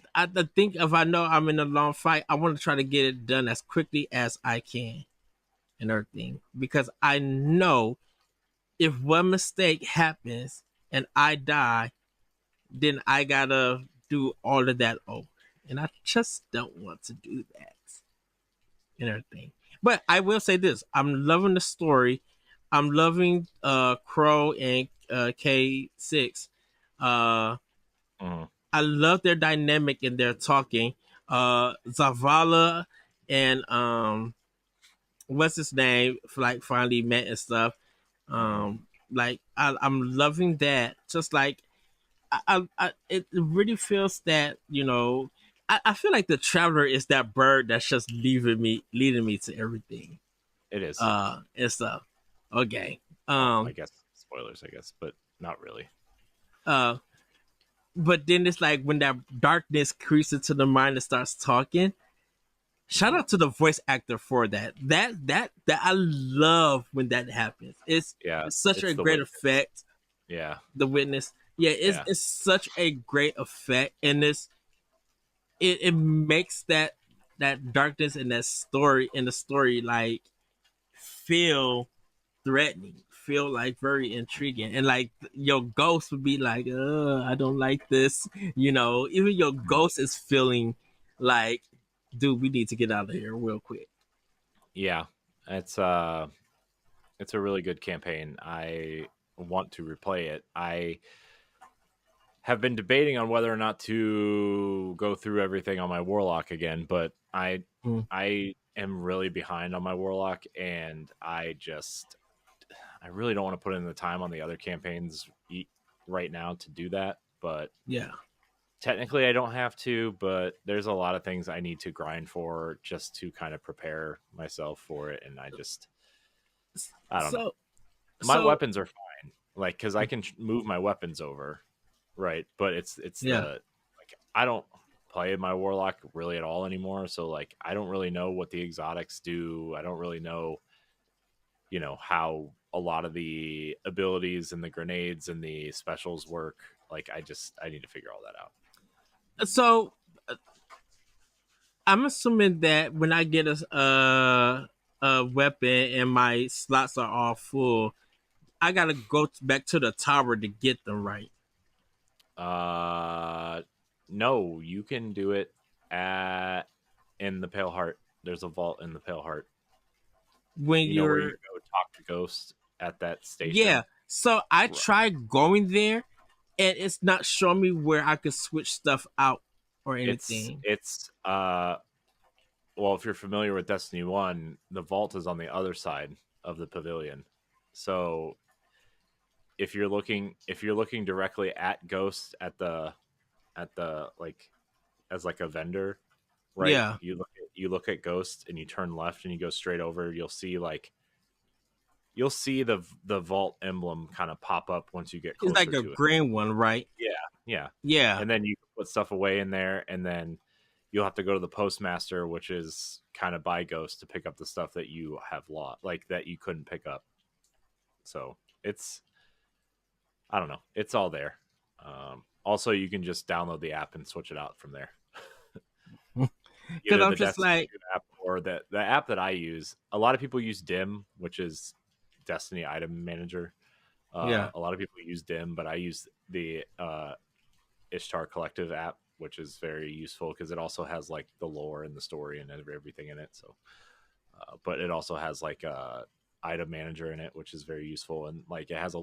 think if I know I'm in a long fight, I want to try to get it done as quickly as I can and everything, because I know if one mistake happens and I die, then I gotta do all of that over, and I just don't want to do that and everything. But I will say this: I'm loving the story. I'm loving Crow and K6. Uh, Mhm. I love their dynamic and their talking. Zavala and what's his name? Like finally met and stuff. Like I'm loving that. Just like it really feels that I feel like the traveler is that bird that's just leading me to everything. It is. And stuff. Okay. Well, I guess spoilers, I guess, but not really. Uh, but then it's like when that darkness creeps into the mind and starts talking. Shout out to the voice actor for that. That I love when that happens. It's such a great effect. Yeah. The witness. Yeah, it's such a great effect, and it makes that darkness and that story in the story like feel threatening, feel like very intriguing, and like your ghost would be like, I don't like this. Even your ghost is feeling like, dude, we need to get out of here real quick. Yeah, it's a really good campaign. I want to replay it. I have been debating on whether or not to go through everything on my warlock again, but I am really behind on my warlock, and I really don't want to put in the time on the other campaigns right now to do that. But yeah, technically I don't have to, but there's a lot of things I need to grind for just to kind of prepare myself for it, and I don't know. My weapons are fine, like, because I can move my weapons over, right? But it's like I don't play my warlock really at all anymore, so like I don't really know what the exotics do. I don't really know, how a lot of the abilities and the grenades and the specials work. Like I need to figure all that out. So I'm assuming that when I get a weapon and my slots are all full, I gotta go back to the tower to get them, right? No, you can do it in the Pale Heart. There's a vault in the Pale Heart. When you know where you go talk to Ghost at that station. Yeah. So I tried going there, and it's not showing me where I could switch stuff out or anything. It's well, if you're familiar with Destiny 1, the vault is on the other side of the pavilion. So if you're looking directly at Ghost at the like as like a vendor, right? Yeah. You look at Ghost and you turn left and you go straight over, you'll see the vault emblem kind of pop up once you get closer. It's like a green one, right? Yeah. Yeah. Yeah. And then you put stuff away in there, and then you'll have to go to the postmaster, which is kind of by ghost, to pick up the stuff that you have lost, like that you couldn't pick up. So it's, I don't know, it's all there. Also, you can just download the app and switch it out from there. Because I'm just like, app or the app that I use. A lot of people use Dim, which is Destiny Item Manager. yeah, A lot of people use Dim, but I use the Ishtar Collective app, which is very useful because it also has like the lore and the story and everything in it. So, but it also has like a item manager in it, which is very useful. And like it has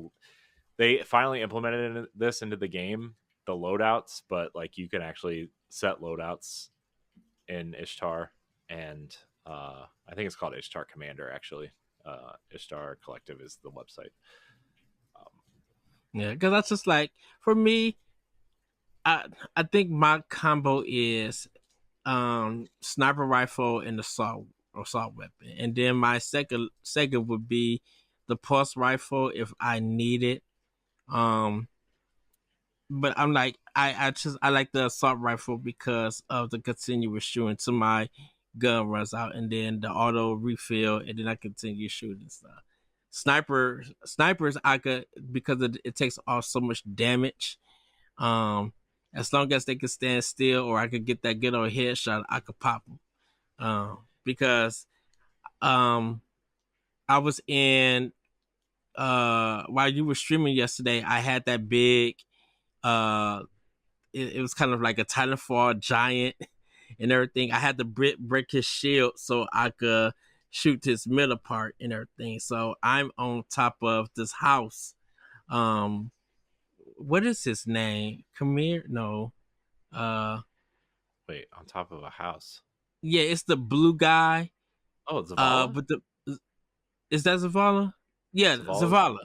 they finally implemented this into the game, the loadouts, but like you can actually set loadouts in Ishtar, and I think it's called Ishtar Commander actually. Ishtar Collective is the website. yeah. Because that's just like, for me, I think my combo is sniper rifle and assault weapon, and then my second would be the pulse rifle if I need it. But I'm like, I like the assault rifle because of the continuous shooting till my gun runs out, and then the auto refill, and then I continue shooting stuff. Snipers, I could, because it takes off so much damage. As long as they can stand still, or I could get that good old headshot, I could pop them. Because I was in while you were streaming yesterday, I had that big it was kind of like a Titanfall giant and everything. I had to break his shield so I could shoot his middle part and everything. So I'm on top of this house. What is his name? Kamir? No. Wait, on top of a house? Yeah, it's the blue guy. Oh, Zavala? But is that Zavala? Yeah, Zavala.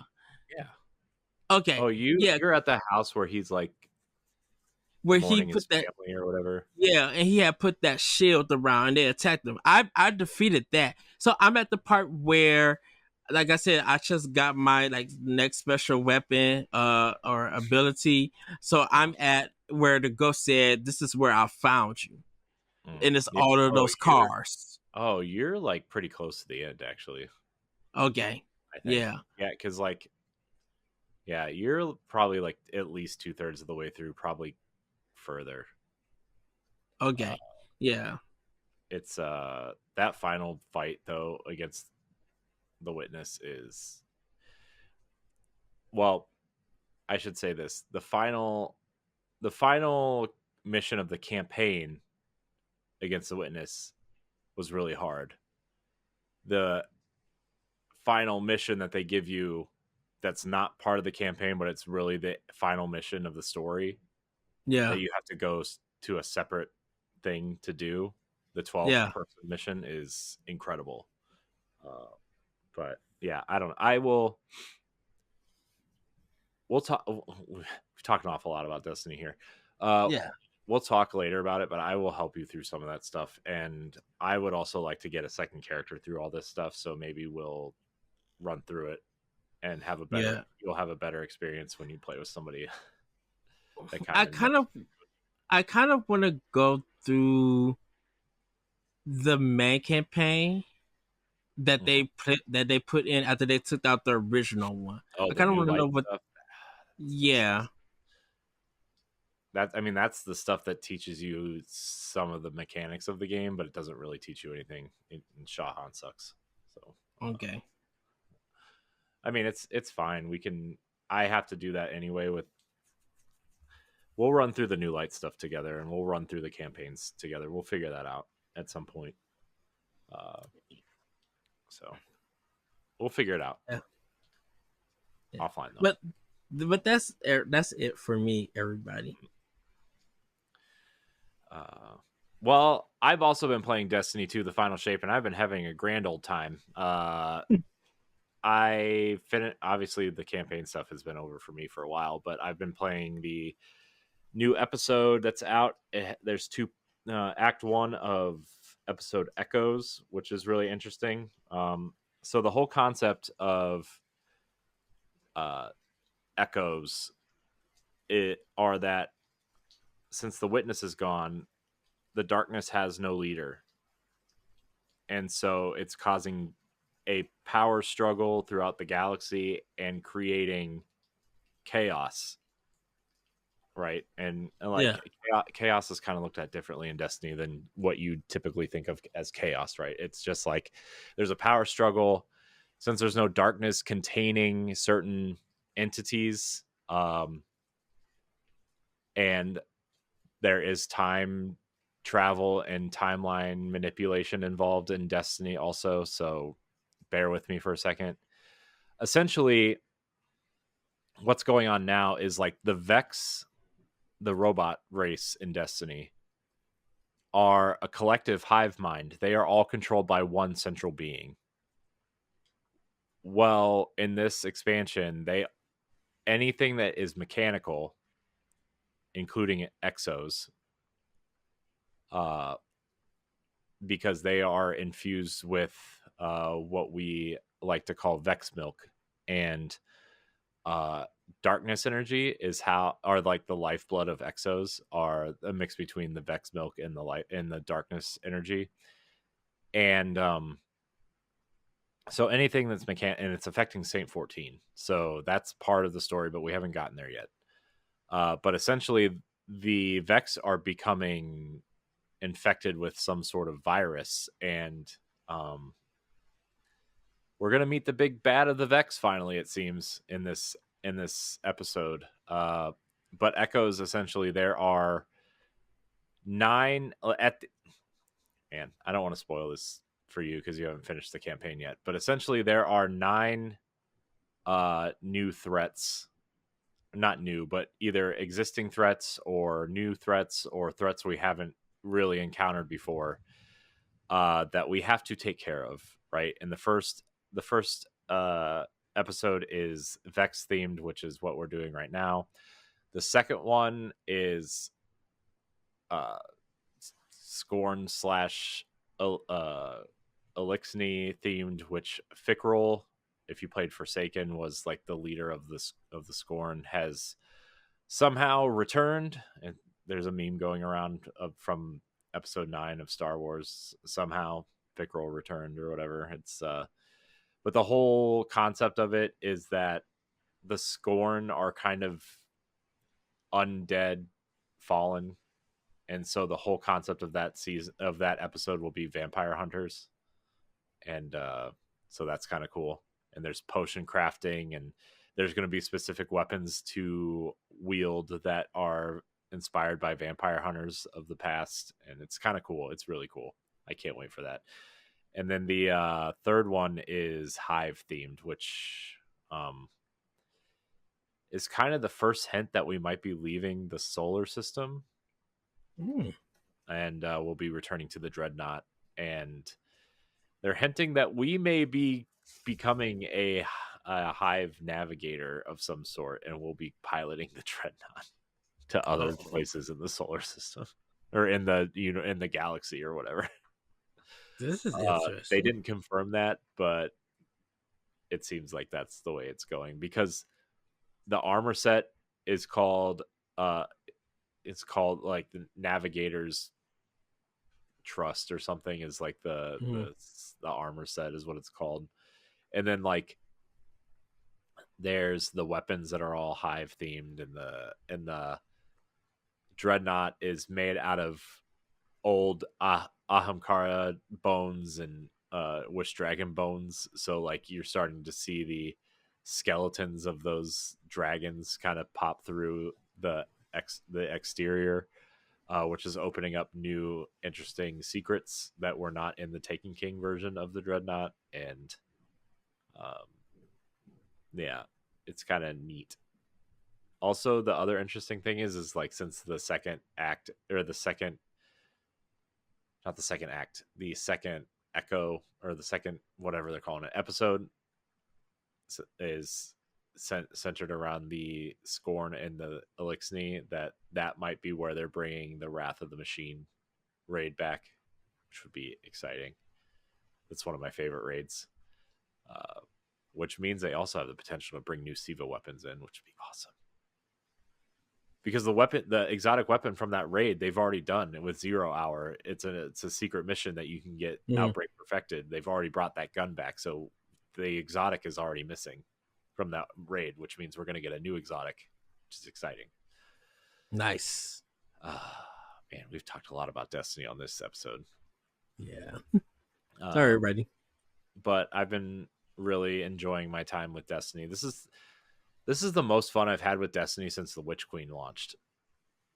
Yeah. Okay. Oh, yeah, you're at the house where he's like where he put his that family or whatever. Yeah, and he had put that shield around and they attacked him. I defeated that. So I'm at the part where, like I said, I just got my like next special weapon or ability. So I'm at where the ghost said, "This is where I found you." And it's all of those cars. Oh, you're like pretty close to the end actually. Okay. I think. Yeah. Yeah, because like you're probably like at least 2/3 of the way through, probably further. Okay. Yeah. It's that final fight though against the witness is, well, I should say this. The final mission of the campaign against the witness was really hard. The final mission that they give you that's not part of the campaign, but it's really the final mission of the story. Yeah. That you have to go to a separate thing to do. The 12 person mission is incredible. But yeah, we'll talk. We've talked an awful lot about Destiny here. We'll talk later about it, but I will help you through some of that stuff. And I would also like to get a second character through all this stuff. So maybe we'll run through it and have a better, you'll have a better experience when you play with somebody. I kind of want to go through the main campaign that they put in after they took out the original one. Oh, I kind of want to know what. Stuff. Yeah. That's the stuff that teaches you some of the mechanics of the game, but it doesn't really teach you anything. And Shahan sucks. So okay. It's fine. I have to do that anyway. We'll run through the new light stuff together, and we'll run through the campaigns together. We'll figure that out at some point. So we'll figure it out. Yeah. Offline though. But that's it for me, everybody. Well, I've also been playing Destiny 2, The Final Shape, and I've been having a grand old time. Obviously the campaign stuff has been over for me for a while, but I've been playing the new episode that's out. There's two Act 1 of episode Echoes, which is really interesting. So the whole concept of Echoes are that since the witness is gone, the darkness has no leader. And so it's causing a power struggle throughout the galaxy and creating chaos. Right. And like chaos is kind of looked at differently in Destiny than what you typically think of as chaos. Right. It's just like there's a power struggle since there's no darkness containing certain entities. And there is time travel and timeline manipulation involved in Destiny also. So bear with me for a second. Essentially, what's going on now is like the Vex, the robot race in Destiny, are a collective hive mind. They are all controlled by one central being. Well, in this expansion, anything that is mechanical, including exos, because they are infused with what we like to call Vex milk, and darkness energy are like the lifeblood of exos, are a mix between the Vex milk and the darkness energy. And so anything that's mechanical, and it's affecting Saint 14. So that's part of the story, but we haven't gotten there yet. But essentially, the Vex are becoming infected with some sort of virus, and we're gonna meet the big bad of the Vex finally. It seems in this episode. But Echoes, essentially, there are 9 man, I don't want to spoil this for you because you haven't finished the campaign yet. But essentially, there are 9 new threats. Not new, but either existing threats or new threats or threats we haven't really encountered before that we have to take care of, right? And the first episode is Vex themed, which is what we're doing right now. The second one is Scorn / Elixni themed, which Fickrel, if you played Forsaken, was like the leader of the Scorn, has somehow returned. And there's a meme going around from episode 9 of Star Wars. Somehow Fickrel returned or whatever. It's but the whole concept of it is that the Scorn are kind of undead, fallen, and so the whole concept of that episode will be vampire hunters, and so that's kind of cool. And there's potion crafting, and there's going to be specific weapons to wield that are inspired by vampire hunters of the past, and it's kind of cool. It's really cool. I can't wait for that. And then the third one is hive themed, which is kind of the first hint that we might be leaving the solar system. And we'll be returning to the Dreadnought. And they're hinting that we may be becoming a hive navigator of some sort, and we'll be piloting the Dreadnought to other places in the solar system or in the galaxy or whatever. This is interesting. They didn't confirm that, but it seems like that's the way it's going, because the armor set is called it's called like the Navigator's Trust or something, is like the armor set is what it's called. And then like there's the weapons that are all hive themed, and the Dreadnought is made out of old Ahamkara bones and Wish Dragon bones. So like you're starting to see the skeletons of those dragons kind of pop through the exterior, which is opening up new interesting secrets that were not in the Taken King version of the Dreadnought. And yeah, it's kind of neat. Also, the other interesting thing is like, since the second act, or the second echo, or the second, whatever they're calling it, episode is centered around the Scorn and the Elixni, that might be where they're bringing the Wrath of the Machine raid back, which would be exciting. That's one of my favorite raids, which means they also have the potential to bring new Siva weapons in, which would be awesome. because the exotic weapon from that raid, they've already done with 0 Hour. It's a secret mission that you can get Outbreak perfected. They've already brought that gun back, so the exotic is already missing from that raid, which means we're going to get a new exotic, which is exciting. Nice. Man, we've talked a lot about Destiny on this episode. Yeah. Sorry, everybody. But I've been really enjoying my time with Destiny. This is the most fun I've had with Destiny since the Witch Queen launched,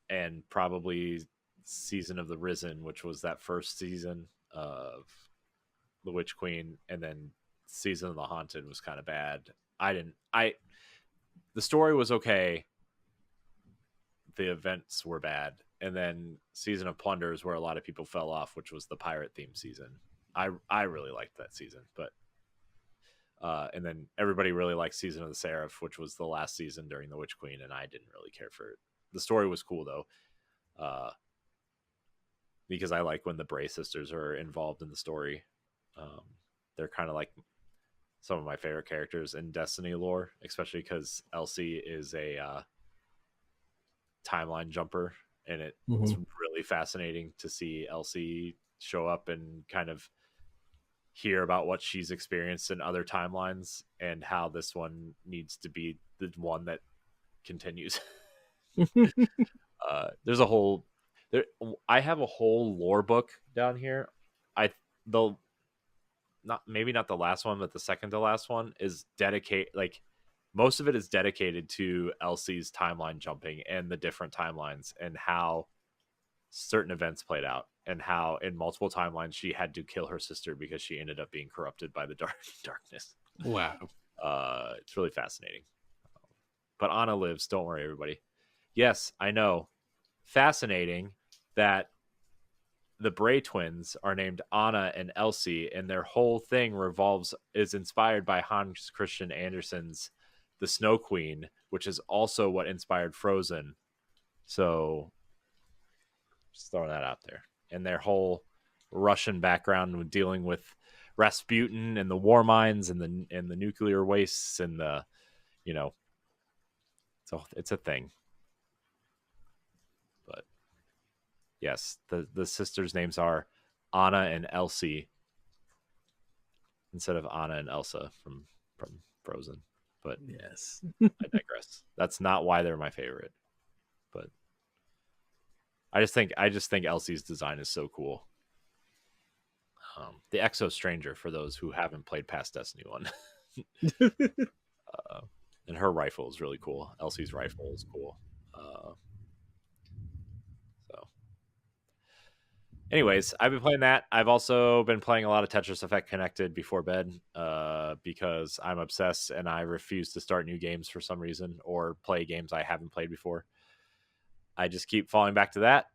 and probably Season of the Risen, which was that first season of the Witch Queen, and then Season of the Haunted was kind of bad. The story was okay. The events were bad. And then Season of Plunder is where a lot of people fell off, which was the pirate theme season. I really liked that season, but and then everybody really liked Season of the Seraph, which was the last season during the Witch Queen, and I didn't really care for it. The story was cool though, because I like when the Bray sisters are involved in the story. They're kind of like some of my favorite characters in Destiny lore, especially because Elsie is a timeline jumper, and it's really fascinating to see Elsie show up and kind of hear about what she's experienced in other timelines and how this one needs to be the one that continues. I have a whole lore book down here. Maybe not the last one, but the second to last one is dedicated. Like, most of it is dedicated to Elsie's timeline jumping and the different timelines and how certain events played out, and how in multiple timelines she had to kill her sister because she ended up being corrupted by the darkness. Wow. It's really fascinating. But Anna lives. Don't worry, everybody. Yes, I know. Fascinating that the Bray twins are named Anna and Elsie, and their whole thing is inspired by Hans Christian Andersen's The Snow Queen, which is also what inspired Frozen. So just throwing that out there. And their whole Russian background with dealing with Rasputin and the war mines and the nuclear wastes and the, so it's a thing. But yes, the sisters' names are Anna and Elsie instead of Anna and Elsa from Frozen. But yes, I digress. That's not why they're my favorite. But I just think Elsie's design is so cool. The Exo Stranger, for those who haven't played past Destiny 1. And her rifle is really cool. Elsie's rifle is cool. So anyways, I've been playing that. I've also been playing a lot of Tetris Effect Connected before bed, because I'm obsessed and I refuse to start new games for some reason or play games I haven't played before. I just keep falling back to that.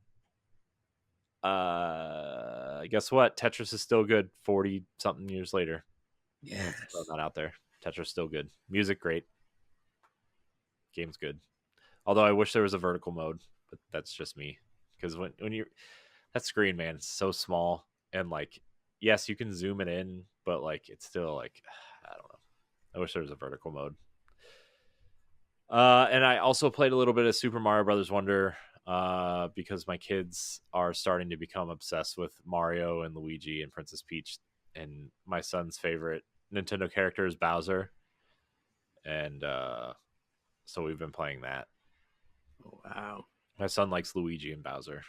Guess what? Tetris is still good 40 something years later. Yeah, not out there. Tetris still good. Music great. Game's good. Although I wish there was a vertical mode, but that's just me. Because when you that screen, man, it's so small, and like, yes, you can zoom it in, but like it's still like, I don't know. I wish there was a vertical mode. And I also played a little bit of Super Mario Brothers Wonder, because my kids are starting to become obsessed with Mario and Luigi and Princess Peach, and my son's favorite Nintendo character is Bowser, and so we've been playing that. Wow. My son likes Luigi and Bowser.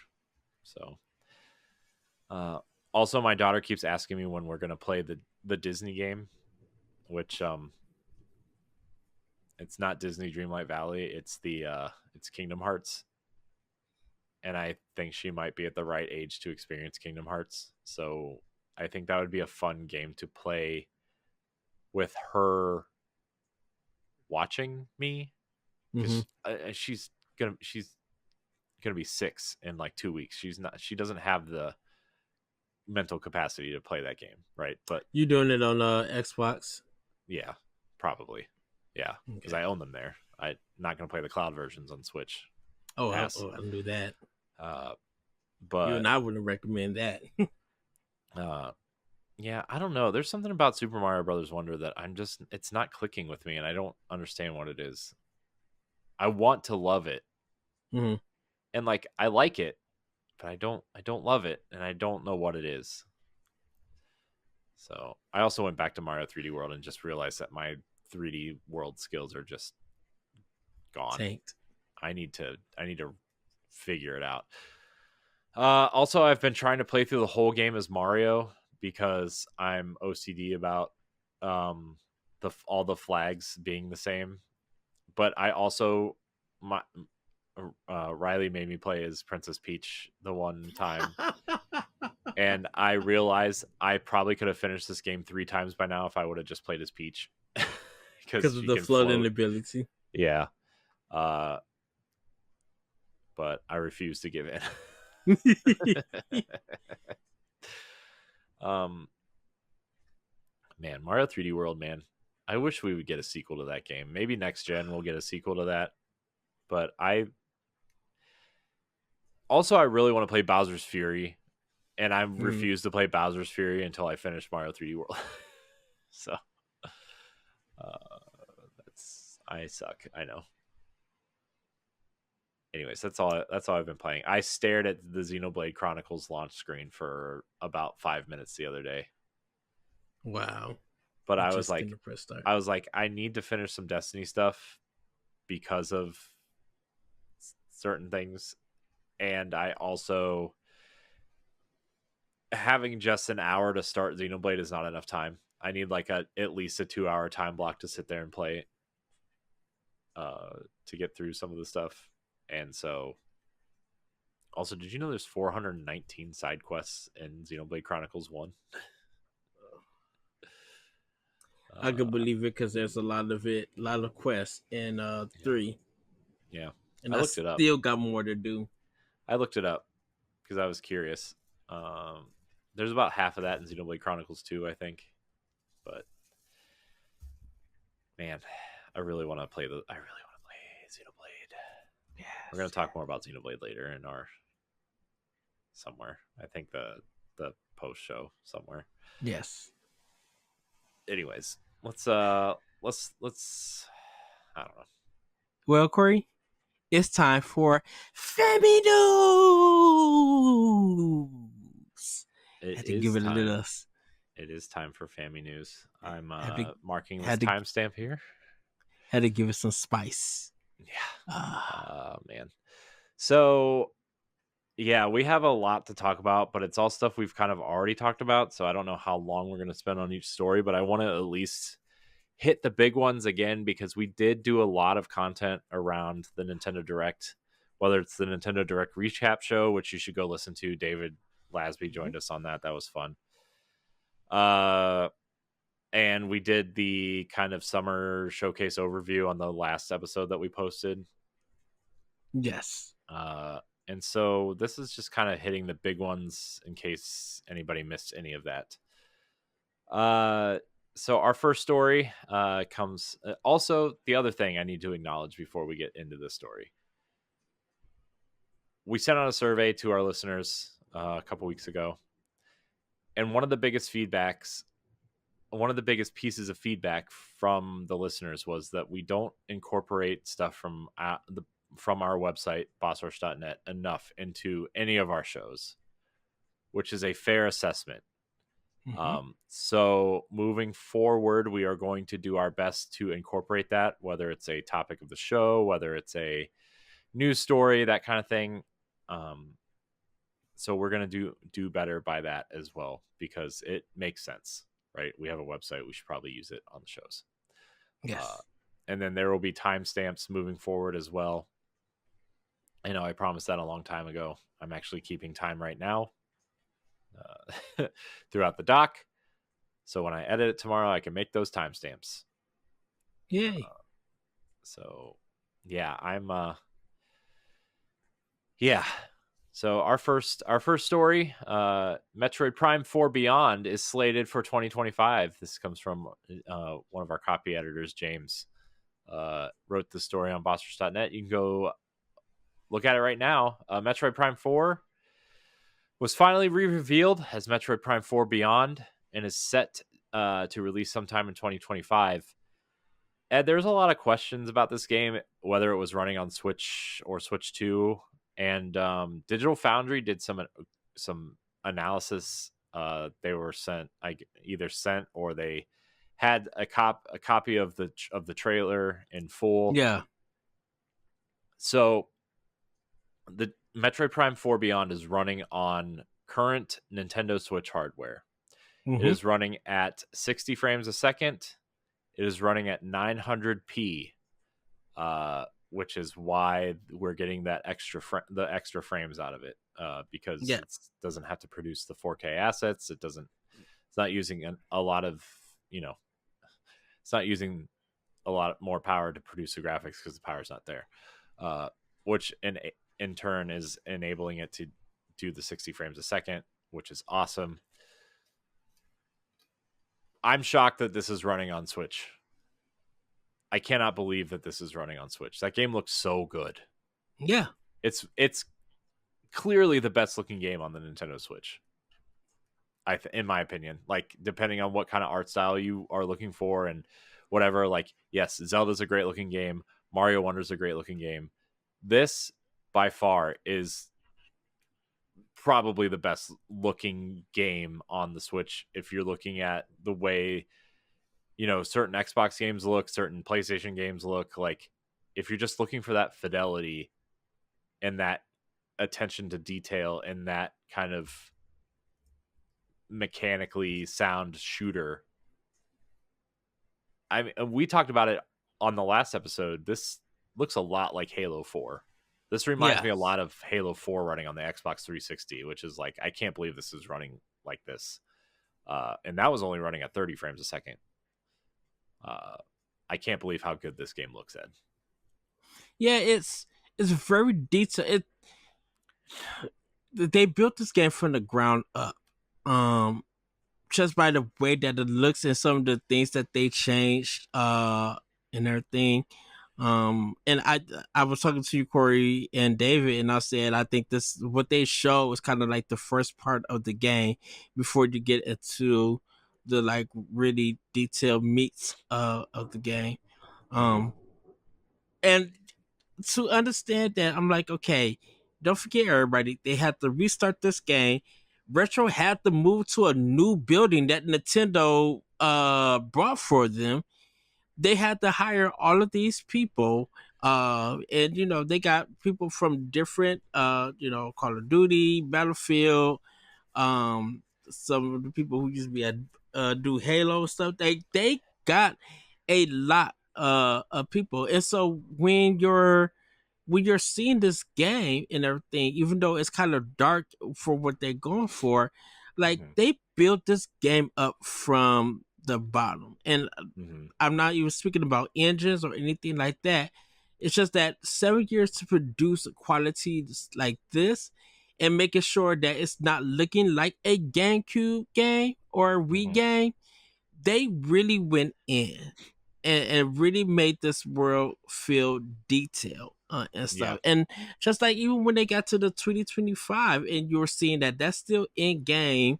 So also my daughter keeps asking me when we're going to play the Disney game, which it's not Disney Dreamlight Valley, it's it's Kingdom Hearts. And I think she might be at the right age to experience Kingdom Hearts. So I think that would be a fun game to play with her watching me. Because she's gonna be 6 in like 2 weeks. She doesn't have the mental capacity to play that game, right? But you doing it on Xbox? Yeah, probably. Yeah, because I own them there. I'm not gonna play the cloud versions on Switch. I do that. But you and I wouldn't recommend that. Yeah, I don't know. There's something about Super Mario Brothers Wonder that it's not clicking with me, and I don't understand what it is. I want to love it, Mm-hmm. And like I like it, but I don't love it, and I don't know what it is. So I also went back to Mario 3D World and just realized that my 3D World skills are just gone. Tanked. I need to figure it out. Also, I've been trying to play through the whole game as Mario because I'm OCD about all the flags being the same. But I also Riley made me play as Princess Peach the one time. And I realized I probably could have finished this game 3 times by now if I would have just played as Peach. Because of the floating ability. Yeah. But I refuse to give in. Man, Mario 3D World, man. I wish we would get a sequel to that game. Maybe next gen we'll get a sequel to that. But I really want to play Bowser's Fury. And I refuse to play Bowser's Fury until I finish Mario 3D World. So I suck. I know. Anyways, that's all I've been playing. I stared at the Xenoblade Chronicles launch screen for about 5 minutes the other day. Wow. But I was like, I need to finish some Destiny stuff because of certain things. And I also, having just an hour to start Xenoblade is not enough time. I need like at least a 2-hour time block to sit there and play it, to get through some of the stuff. And so, also, did you know there's 419 side quests in Xenoblade Chronicles 1? I could believe it because there's a lot of quests in 3. Yeah. And I looked it up. Still got more to do. I looked it up because I was curious. There's about half of that in Xenoblade Chronicles 2, I think. But man, I really want to play Xenoblade. Yes. We're going to talk more about Xenoblade later in our somewhere. I think the post show somewhere. Yes. Anyways, let's I don't know. Well, Corey, it's time for Family News. I had to give it a little. It is time for Family News. I'm marking this timestamp here. Had to give it some spice. Yeah. Man. So, yeah, we have a lot to talk about, but it's all stuff we've kind of already talked about. So I don't know how long we're going to spend on each story, but I want to at least hit the big ones again because we did do a lot of content around the Nintendo Direct, whether it's the Nintendo Direct recap show, which you should go listen to. David Lasby joined us on that. That was fun. And we did the kind of summer showcase overview on the last episode that we posted. Yes. And so this is just kind of hitting the big ones in case anybody missed any of that. So our first story comes... also, the other thing I need to acknowledge before we get into this story. We sent out a survey to our listeners a couple weeks ago. And one of the biggest pieces of feedback from the listeners was that we don't incorporate stuff from our website, bossrush.net, enough into any of our shows, which is a fair assessment. Mm-hmm. So moving forward, we are going to do our best to incorporate that, whether it's a topic of the show, whether it's a news story, that kind of thing. So we're going to do better by that as well, because it makes sense, right? We have a website. We should probably use it on the shows. Yes. And then there will be timestamps moving forward as well. I know I promised that a long time ago. I'm actually keeping time right now throughout the doc. So when I edit it tomorrow, I can make those timestamps. Yay. So yeah, So our first story, Metroid Prime 4 Beyond is slated for 2025. This comes from one of our copy editors, James. Wrote the story on bossrush.net. You can go look at it right now. Metroid Prime 4 was finally re-revealed as Metroid Prime 4 Beyond and is set to release sometime in 2025. Ed, there's a lot of questions about this game, whether it was running on Switch or Switch 2. And Digital Foundry did some analysis. They were either sent or they had a copy of the trailer in full. Yeah. So the Metroid Prime 4 Beyond is running on current Nintendo Switch hardware. It is running at 60 frames a second. It is running at 900p, which is why we're getting that the extra frames out of it, because it doesn't have to produce the 4K assets. It's not using a lot of, it's not using a lot more power to produce the graphics because the power's not there, which in turn is enabling it to do the 60 frames a second, which is awesome. I'm shocked that this is running on Switch. I cannot believe that this is running on Switch. That game looks so good. Yeah. It's clearly the best looking game on the Nintendo Switch. In my opinion, like, depending on what kind of art style you are looking for and whatever, like, yes, Zelda's a great looking game. Mario Wonder's a great looking game. This by far is probably the best looking game on the Switch. If you're looking at the way, certain Xbox games look, certain PlayStation games look, like, if you're just looking for that fidelity and that attention to detail and that kind of mechanically sound shooter. I mean, we talked about it on the last episode. This looks a lot like Halo 4. This reminds me a lot of Halo 4 running on the Xbox 360, which is like, I can't believe this is running like this. And that was only running at 30 frames a second. I can't believe how good this game looks, Ed. Yeah, it's very detailed. They built this game from the ground up. Just by the way that it looks and some of the things that they changed, and everything. And I was talking to you, Corey and David, and I said I think this what they show is kind of like the first part of the game before you get into the like really detailed meats of the game. And to understand that, I'm like, okay, don't forget, everybody, they had to restart this game. Retro had to move to a new building that Nintendo brought for them. They had to hire all of these people, and they got people from different Call of Duty, Battlefield, some of the people who used to be at do Halo stuff. They got a lot of people, and so when you're seeing this game and everything, even though it's kind of dark for what they're going for, like they built this game up from the bottom. And I'm not even speaking about engines or anything like that. It's just that 7 years to produce quality like this and making sure that it's not looking like a GameCube game or a Wii game. They really went in and really made this world feel detailed and stuff. Yeah. And just like even when they got to the 2025 and you were seeing that that's still in game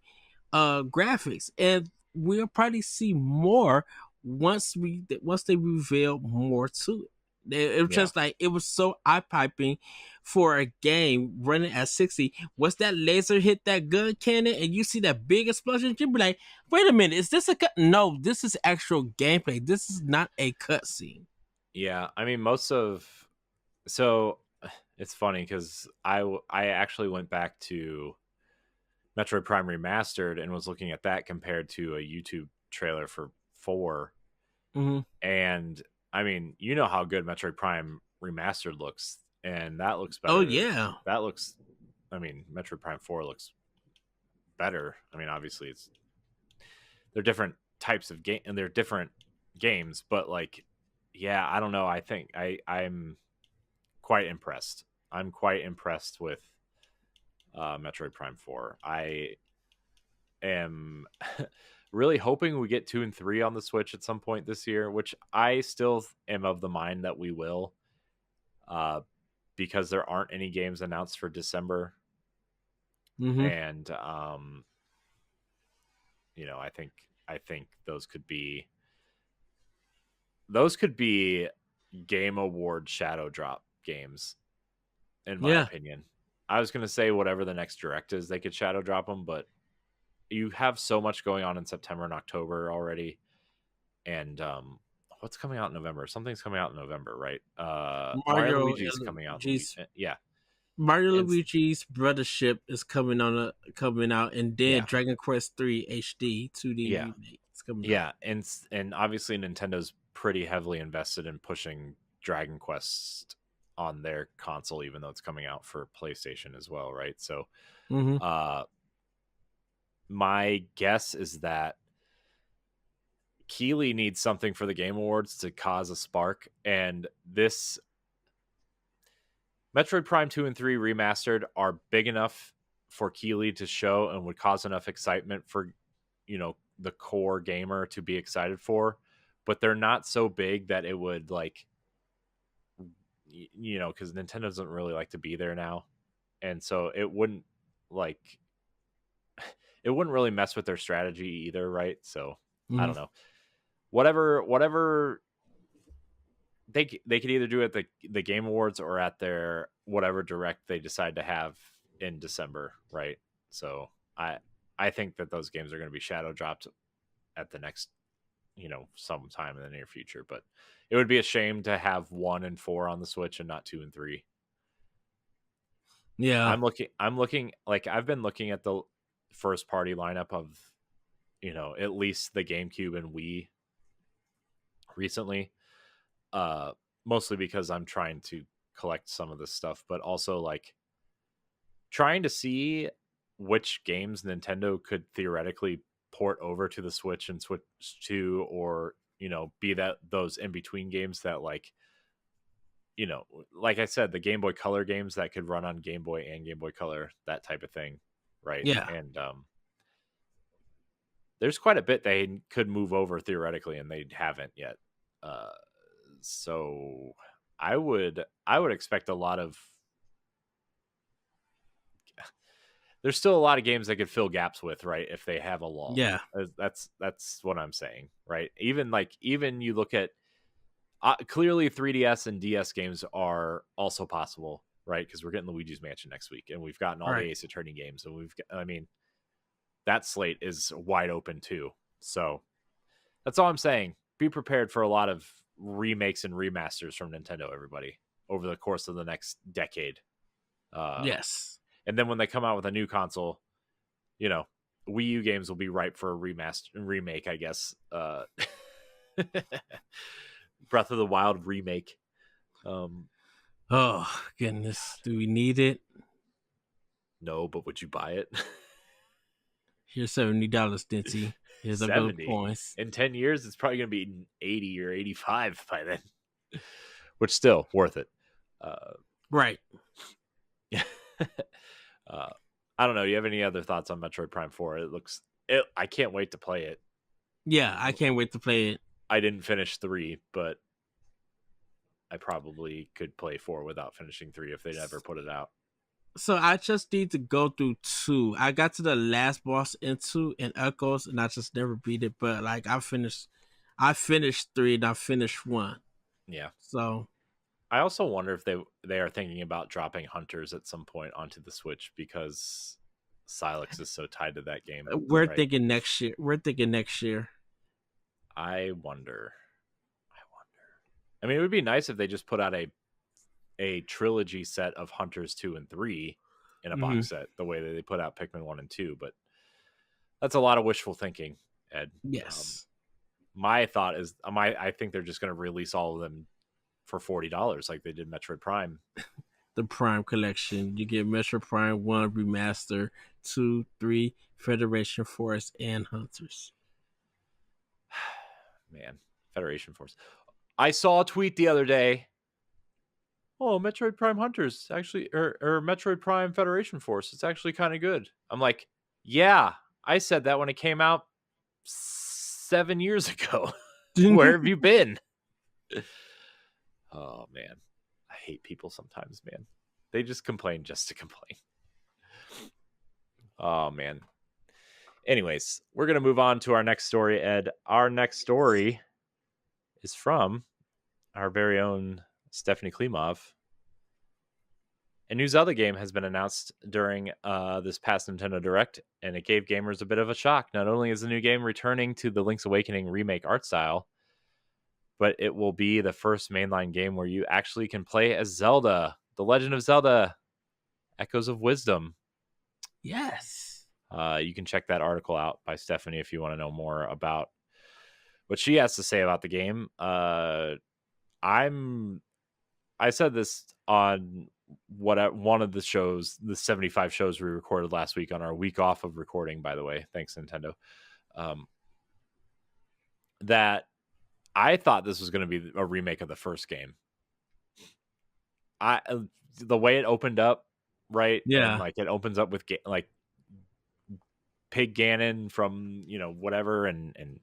graphics, and we'll probably see more once they reveal more to it. It was just like, it was so eye-piping for a game running at 60. Once that laser hit that gun cannon and you see that big explosion, you'll be like, wait a minute, is this a cut? No, this is actual gameplay. This is not a cutscene. Yeah, I mean, so it's funny because I actually went back to Metroid Prime Remastered and was looking at that compared to a YouTube trailer for 4. And I mean, you know how good Metroid Prime Remastered looks, and that looks better. Oh, yeah. Metroid Prime 4 looks better. I mean, obviously they're different types of game and they're different games, but like, yeah, I don't know. I think I'm quite impressed. I'm quite impressed with Metroid Prime 4. I am really hoping we get 2 and 3 on the Switch at some point this year, which I still am of the mind that we will, because there aren't any games announced for December. And I think those could be those could be Game Award shadow drop games, in my opinion. I was going to say whatever the next direct is, they could shadow drop them, but you have so much going on in September and October already. And what's coming out in November? Something's coming out in November, right? Mario Luigi's coming out. Yeah. Mario Luigi's Brothership is coming out, and then Dragon Quest 3 HD 2D remake is coming out. And obviously Nintendo's pretty heavily invested in pushing Dragon Quest on their console, even though it's coming out for PlayStation as well, right? So, my guess is that Keighley needs something for the Game Awards to cause a spark, and this Metroid Prime 2 and 3 remastered are big enough for Keighley to show and would cause enough excitement for, the core gamer to be excited for, but they're not so big that it would because Nintendo doesn't really like to be there now. And so it wouldn't really mess with their strategy either. Right. So I don't know, whatever they could either do at the Game Awards or at their whatever direct they decide to have in December. Right. So I think that those games are going to be shadow dropped at the next, sometime in the near future, but it would be a shame to have 1 and 4 on the Switch and not 2 and 3. Yeah. I'm looking I've been looking at the first party lineup of, at least the GameCube and Wii recently, mostly because I'm trying to collect some of this stuff, but also trying to see which games Nintendo could theoretically port over to the Switch and Switch 2, or be that those in between games that like I said, the Game Boy Color games that could run on Game Boy and Game Boy Color, that type of thing, right? Yeah. And there's quite a bit they could move over theoretically, and they haven't yet. So I would expect a lot of. There's still a lot of games they could fill gaps with, right? If they have a lull. Yeah. That's what I'm saying, right? Even you look at clearly 3DS and DS games are also possible, right? Because we're getting Luigi's Mansion next week, and we've gotten all the Ace Attorney games, and that slate is wide open too. So that's all I'm saying. Be prepared for a lot of remakes and remasters from Nintendo, everybody, over the course of the next decade. Yes. And then when they come out with a new console, Wii U games will be ripe for a remake, I guess. Breath of the Wild remake. Oh goodness, do we need it? No, but would you buy it? Here's $70, Dinty. Here's a good points. In 10 years, it's probably going to be 80 or 85 by then, which still worth it. Right. Yeah. I don't know. You have any other thoughts on Metroid Prime 4? I can't wait to play it. Yeah, I can't wait to play it. I didn't finish 3, but I probably could play 4 without finishing 3 if they never put it out. So I just need to go through 2. I got to the last boss in 2 in Echoes, and I just never beat it. But I finished 3 and I finished 1. Yeah. So I also wonder if they are thinking about dropping Hunters at some point onto the Switch, because Silex is so tied to that game. We're thinking next year. I wonder. I mean, it would be nice if they just put out a trilogy set of Hunters 2 and 3 in a box set, the way that they put out Pikmin 1 and 2, but that's a lot of wishful thinking, Ed. Yes. My thought is, I think they're just going to release all of them for $40 like they did Metroid Prime. The Prime Collection. You get Metroid Prime 1 Remaster, 2, 3, Federation Force, and Hunters. Man, Federation Force. I saw a tweet the other day. Oh, Metroid Prime Hunters actually, or Metroid Prime Federation Force. It's actually kind of good. I'm like, yeah, I said that when it came out 7 years ago. Where have you been? Oh man, I hate people sometimes, man. They just complain just to complain. Oh man. Anyways, we're gonna move on to our next story, Ed. Our next story is from our very own Stephanie Klimov. A new Zelda game has been announced during this past Nintendo Direct, and it gave gamers a bit of a shock. Not only is the new game returning to the Link's Awakening remake art style, but it will be the first mainline game where you actually can play as Zelda, The Legend of Zelda, Echoes of Wisdom. Yes. You can check that article out by Stephanie if you want to know more about what she has to say about the game. I said this on one of the shows, the 75 shows we recorded last week on our week off of recording, by the way, thanks Nintendo, that I thought this was going to be a remake of the first game. The way it opened up, right? Yeah. And like it opens up with like Pig Ganon from, whatever, and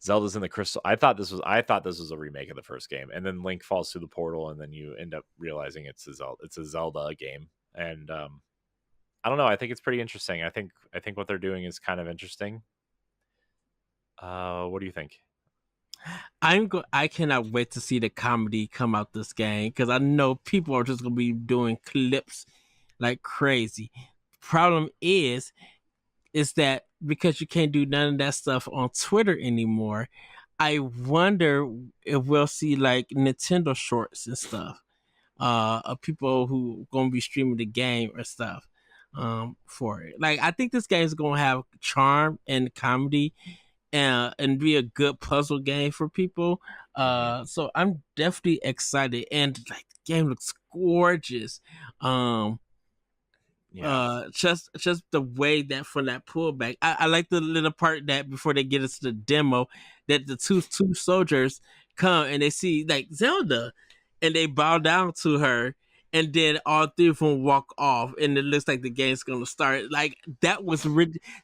Zelda's in the crystal. I thought this was a remake of the first game, and then Link falls through the portal, and then you end up realizing it's a Zelda game. And I don't know. I think it's pretty interesting. I think what they're doing is kind of interesting. What do you think? I cannot wait to see the comedy come out this game, because I know people are just gonna be doing clips like crazy. Problem is that because you can't do none of that stuff on Twitter anymore, I wonder if we'll see like Nintendo shorts and stuff of people who gonna be streaming the game or stuff for it. Like, I think this game is gonna have charm and comedy and be a good puzzle game for people. So I'm definitely excited, and like the game looks gorgeous. Just the way that from that pullback, I like the little part that before they get into the demo, that the two soldiers come and they see like Zelda, and they bow down to her, and then all three of them walk off, and it looks like the game's gonna start. Like, that was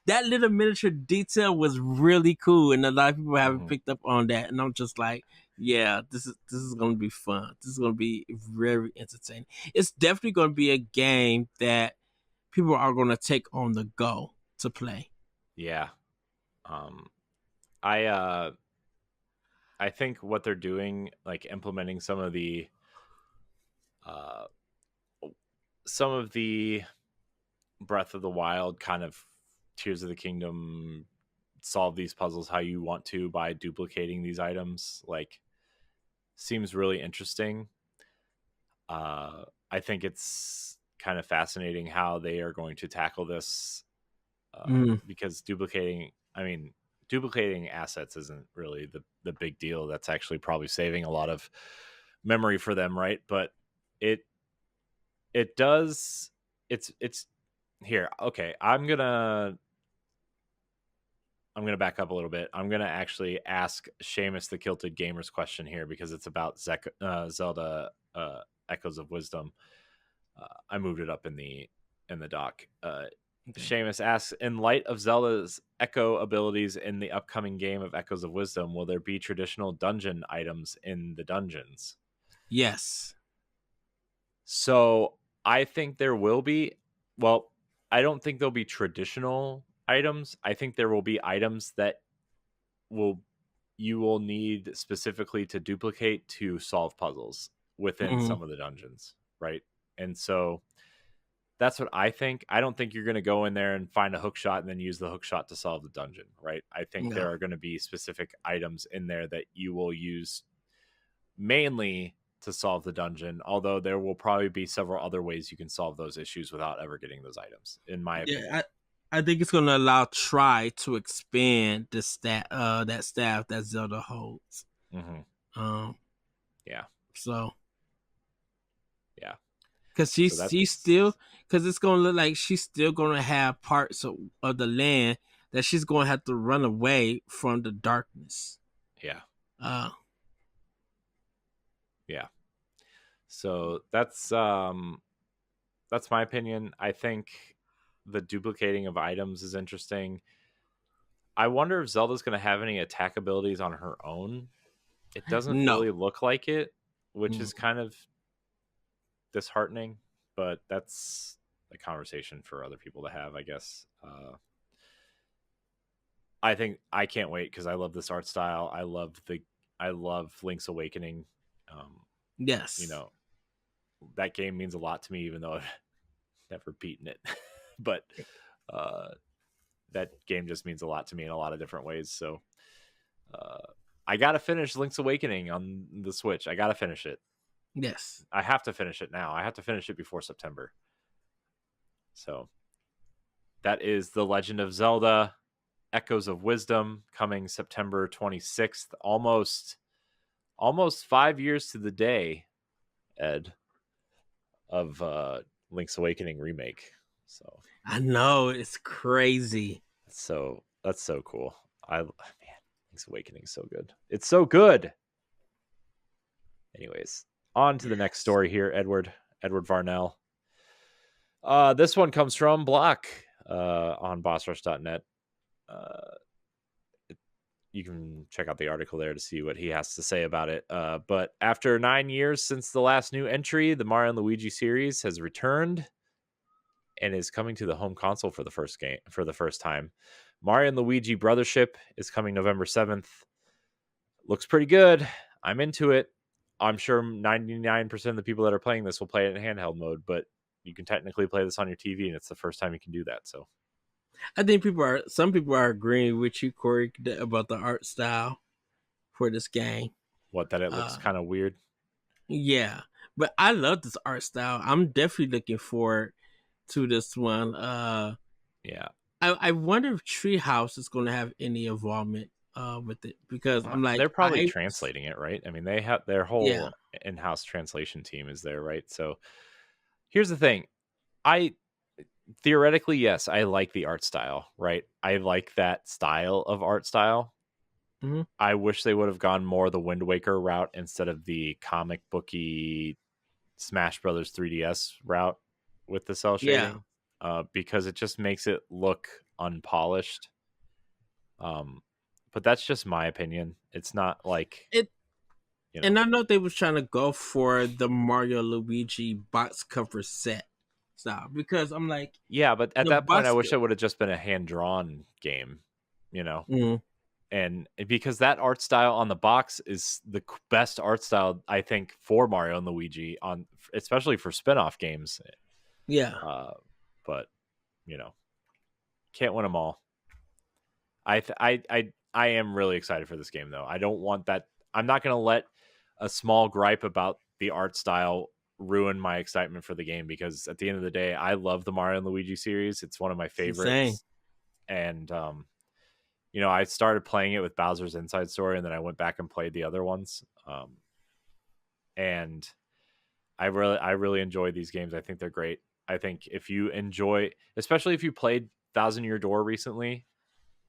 that little miniature detail was really cool, and a lot of people haven't picked up on that. And I'm just like, yeah, this is gonna be fun. This is gonna be very entertaining. It's definitely gonna be a game that people are gonna take on the go to play. Yeah, I think what they're doing, like implementing some of the Breath of the Wild kind of Tears of the Kingdom, solve these puzzles how you want to by duplicating these items, like, seems really interesting. I think it's kind of fascinating how they are going to tackle this, because duplicating assets isn't really the big deal. That's actually probably saving a lot of memory for them, right? But it does, it's here. Okay, I'm gonna back up a little bit. I'm gonna actually ask Seamus the Kilted Gamer's question here, because it's about Zelda Echoes of Wisdom. I moved it up in the doc. Seamus asks, in light of Zelda's echo abilities in the upcoming game of Echoes of Wisdom, will there be traditional dungeon items in the dungeons? Yes. So I think there will be. Well, I don't think there'll be traditional items. I think there will be items that you will need specifically to duplicate to solve puzzles within some of the dungeons, right? And so that's what I think. I don't think you're going to go in there and find a hook shot and then use the hook shot to solve the dungeon, right? I think there are going to be specific items in there that you will use mainly to solve the dungeon, although there will probably be several other ways you can solve those issues without ever getting those items, in my opinion. I think it's going to allow Tri to expand the that staff that Zelda holds. Yeah. So. Yeah. Because she's still, because it's going to look like she's still going to have parts of the land that she's going to have to run away from the darkness. Yeah. Yeah. So that's my opinion. I think the duplicating of items is interesting. I wonder if Zelda's going to have any attack abilities on her own. It doesn't really look like it, which is kind of disheartening, but that's a conversation for other people to have, I guess. I think I can't wait, because I love this art style. I love I love Link's Awakening. Yes. You know, that game means a lot to me, even though I've never beaten it. But that game just means a lot to me in a lot of different ways. So I got to finish Link's Awakening on the Switch. I got to finish it. Yes. I have to finish it now. I have to finish it before September. So that is The Legend of Zelda Echoes of Wisdom, coming September 26th. Almost 5 years to the day, Ed, of Link's Awakening remake. So I know, it's crazy. That's so cool. Man, Link's Awakening is so good. It's so good. Anyways, on to the next story here, Edward Varnell. This one comes from Block on bossrush.net. You can check out the article there to see what he has to say about it. But after 9 years since the last new entry, the Mario and Luigi series has returned and is coming to the home console for the first time. Mario and Luigi Brothership is coming November 7th. Looks pretty good. I'm into it. I'm sure 99% of the people that are playing this will play it in handheld mode, but you can technically play this on your TV, and it's the first time you can do that. So I think some people are agreeing with you, Corey, about the art style for this game. That it looks kind of weird. Yeah, but I love this art style. I'm definitely looking forward to this one. Yeah. I wonder if Treehouse is going to have any involvement with it, because I'm like, they're probably translating it, right? I mean, they have their whole in-house translation team is there, right? So here's the thing. Theoretically, yes, I like the art style, right? I like that style of art style. Mm-hmm. I wish they would have gone more the Wind Waker route instead of the comic booky Smash Brothers 3DS route with the cell shading, because it just makes it look unpolished. But that's just my opinion. It's not like it. You know. And I know they was trying to go for the Mario Luigi box cover set style, because I'm like, yeah, but at that point, I wish it would have just been a hand-drawn game, you know. Mm-hmm. And because that art style on the box is the best art style, I think, for Mario and Luigi, especially for spin-off games. Yeah. But you know, can't win them all. I am really excited for this game, though. I don't want that. I'm not going to let a small gripe about the art style ruin my excitement for the game, because at the end of the day, I love the Mario and Luigi series. It's one of my favorites. And you know, I started playing it with Bowser's Inside Story, and then I went back and played the other ones. And I really enjoy these games. I think they're great. I think if you enjoy, especially if you played Thousand Year Door recently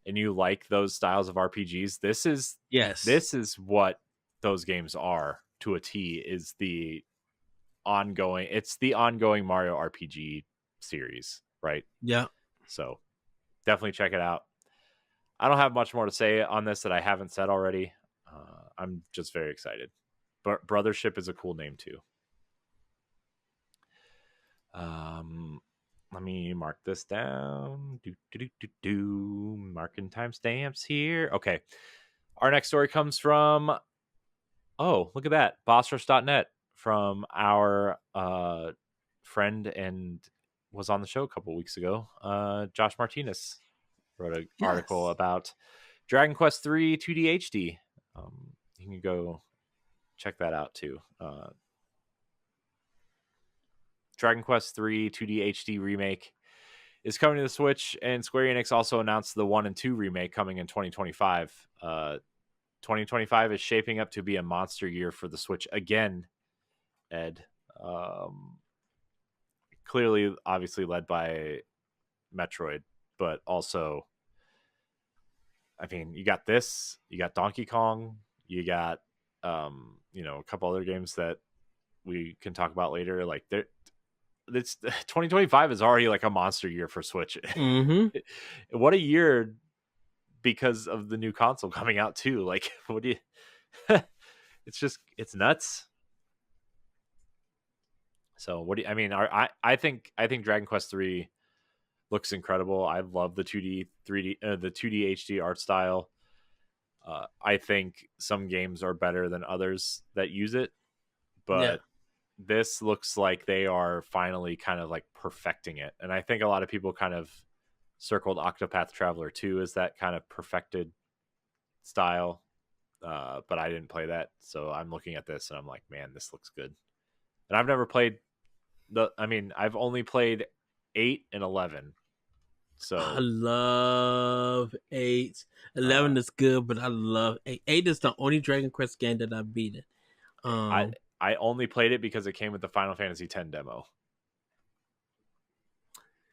and you like those styles of RPGs, this is what those games are to a T. Is the ongoing Mario RPG series, right? Yeah. So definitely check it out. I don't have much more to say on this that I haven't said already. I'm just very excited. But Brothership is a cool name too. Let me mark this down. Marking timestamps here. Okay. Our next story comes from, look at that, bossrush.net, from our friend and was on the show a couple weeks ago, Josh Martinez. Wrote an article about Dragon Quest 3 2D HD. You can go check that out too. Dragon Quest 3 2D HD remake is coming to the Switch, and Square Enix also announced the 1 and 2 remake coming in 2025. 2025 is shaping up to be a monster year for the Switch again, Ed. Clearly, obviously led by Metroid, but also, I mean, you got this, you got Donkey Kong, you got, you know, a couple other games that we can talk about later. Like, it's 2025 is already like a monster year for Switch. Mm-hmm. What a year, because of the new console coming out too. Like, what do you? It's nuts. So what do you? I mean, I think Dragon Quest 3 looks incredible. I love the 2D, 3D, the 2D HD art style. I think some games are better than others that use it, but this looks like they are finally kind of like perfecting it. And I think a lot of people kind of circled Octopath Traveler 2 as that kind of perfected style. But I didn't play that. So I'm looking at this and I'm like, man, this looks good. And I've never played I've only played 8 and 11. So I love 8. 11 is good, but I love 8. 8 is the only Dragon Quest game that I've beaten. I only played it because it came with the Final Fantasy X demo.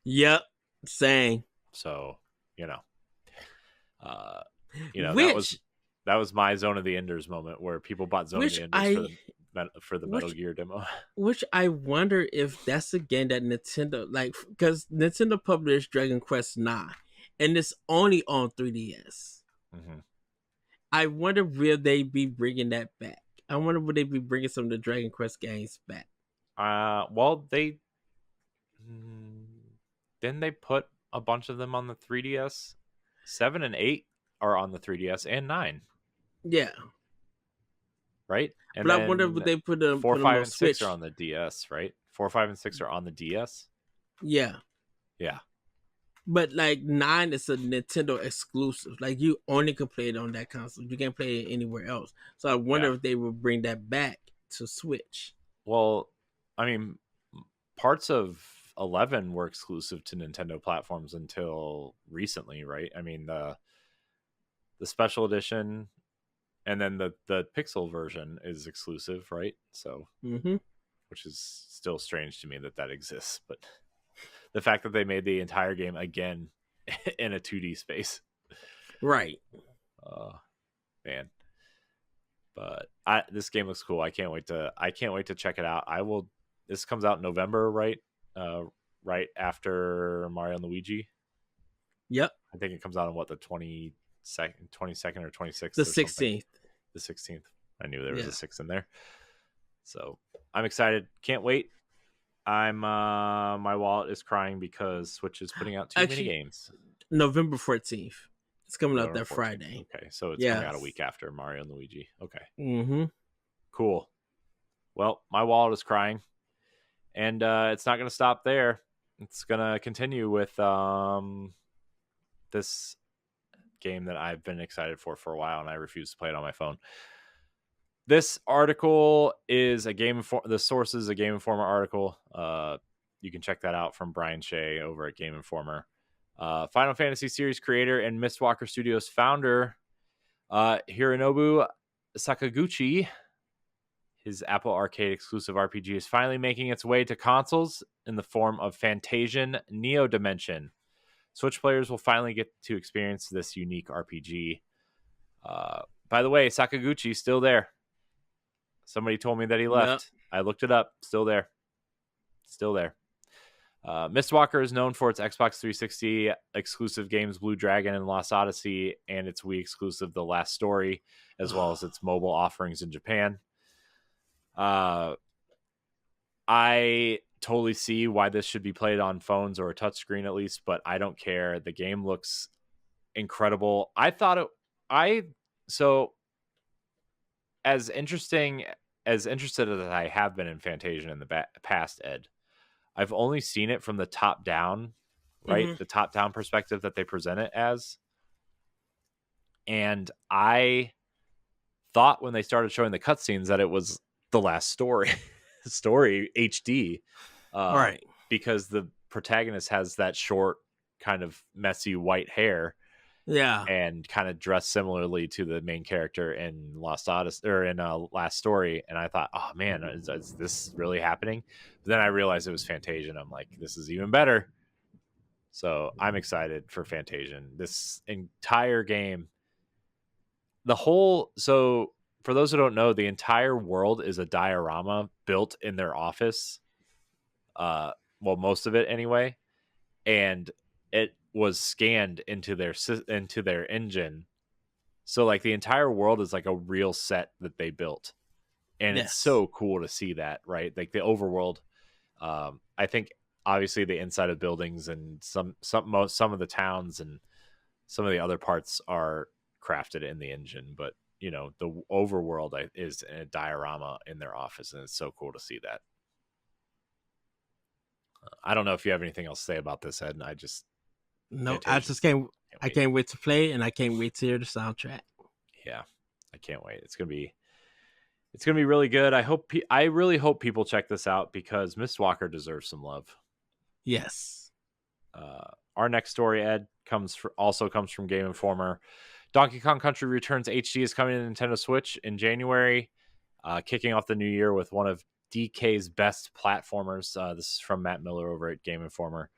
Yep, same. So, that was my Zone of the Enders moment where people bought Zone of the Enders for the Metal Gear demo. Which I wonder if that's a game that Nintendo, like, because Nintendo published Dragon Quest 9, and it's only on 3DS. Mm-hmm. I wonder will they be bringing that back? I wonder will they be bringing some of the Dragon Quest games back? Well, didn't they put a bunch of them on the 3DS? 7 and 8 are on the 3DS, and 9. Yeah. Right? And but I wonder if they put them 4, 5, and Switch. 6 are on the DS, right? 4, 5, and 6 are on the DS? Yeah. Yeah. But like 9 is a Nintendo exclusive. Like you only can play it on that console. You can't play it anywhere else. So I wonder if they will bring that back to Switch. Well, I mean, parts of 11 were exclusive to Nintendo platforms until recently, right? I mean, the special edition and then the Pixel version is exclusive, right? So, which is still strange to me that exists, but the fact that they made the entire game again in a 2D space, right? Man, but this game looks cool. I can't wait to check it out. This comes out in November, right? Right after Mario and Luigi. Yep. I think it comes out on the 22nd or 26th. The 16th. The 16th. I knew there was a 6 in there. So I'm excited. Can't wait. My wallet is crying because Switch is putting out too many games. November 14th. It's coming out that 14th. Friday. Okay, so it's coming out a week after Mario and Luigi. Okay. Mm-hmm. Cool. Well, my wallet is crying, and it's not going to stop there. It's going to continue with this game that I've been excited for a while, and I refuse to play it on my phone. This article is the source is a Game Informer article. You can check that out from Brian Shea over at Game Informer. Final Fantasy series creator and Mistwalker Studios founder Hironobu Sakaguchi, his Apple Arcade exclusive RPG is finally making its way to consoles in the form of Fantasian Neo Dimension. Switch players will finally get to experience this unique RPG. By the way, Sakaguchi's still there. Somebody told me that he left. Yep. I looked it up. Still there. Mistwalker is known for its Xbox 360 exclusive games Blue Dragon and Lost Odyssey, and its Wii exclusive The Last Story, as well as its mobile offerings in Japan. I totally see why this should be played on phones or a touchscreen at least, but I don't care. The game looks incredible. As interested as I have been in Fantasian in the past, Ed, I've only seen it from the top down, right? Mm-hmm. The top down perspective that they present it as. And I thought when they started showing the cutscenes that it was The Last Story HD. Right. Because the protagonist has that short, kind of messy white hair. Yeah. And kind of dressed similarly to the main character in Lost Odyssey or in Last Story. And I thought, oh man, is this really happening? But then I realized it was Fantasian. I'm like, this is even better. So I'm excited for Fantasian. This entire game, so for those who don't know, the entire world is a diorama built in their office. Well, most of it anyway. And it was scanned into their engine, so like the entire world is like a real set that they built, and It's so cool to see that, right? Like the overworld. I think obviously the inside of buildings and some of the towns and some of the other parts are crafted in the engine, but you know, the overworld is a diorama in their office, and it's so cool to see that. I don't know if you have anything else to say about this, Ed. And I just I can't wait to play, and I can't wait to hear the soundtrack. Yeah, I can't wait. It's gonna be really good. I really hope people check this out because Miss Walker deserves some love. Yes. Our next story, Ed, also comes from Game Informer. Donkey Kong Country Returns HD is coming to Nintendo Switch in January, kicking off the new year with one of DK's best platformers. This is from Matt Miller over at Game Informer.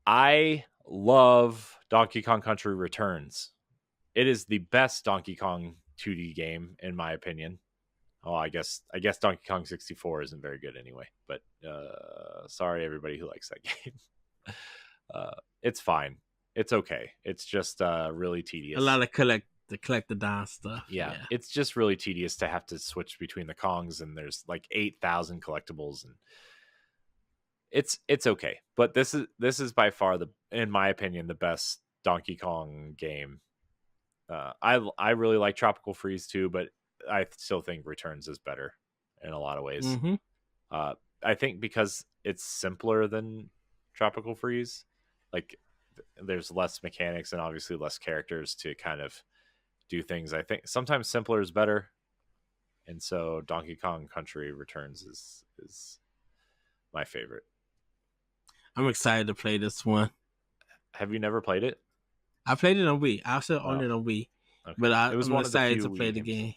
I love Donkey Kong Country Returns. It is the best Donkey Kong 2D game, in my opinion. Oh, I guess Donkey Kong 64 isn't very good anyway, but sorry everybody who likes that game. It's fine. It's okay. It's just really tedious. A lot of collect the Don stuff. Yeah, it's just really tedious to have to switch between the Kongs, and there's like 8,000 collectibles, and it's okay. But this is by far in my opinion, the best Donkey Kong game. I really like Tropical Freeze too, but I still think Returns is better in a lot of ways. Mm-hmm. I think because it's simpler than Tropical Freeze, like there's less mechanics and obviously less characters to kind of do things. I think sometimes simpler is better, and so Donkey Kong Country Returns is my favorite. I'm excited to play this one. Have you never played it? I played it on Wii. I also own it on Wii, okay. But I'm excited to play the game.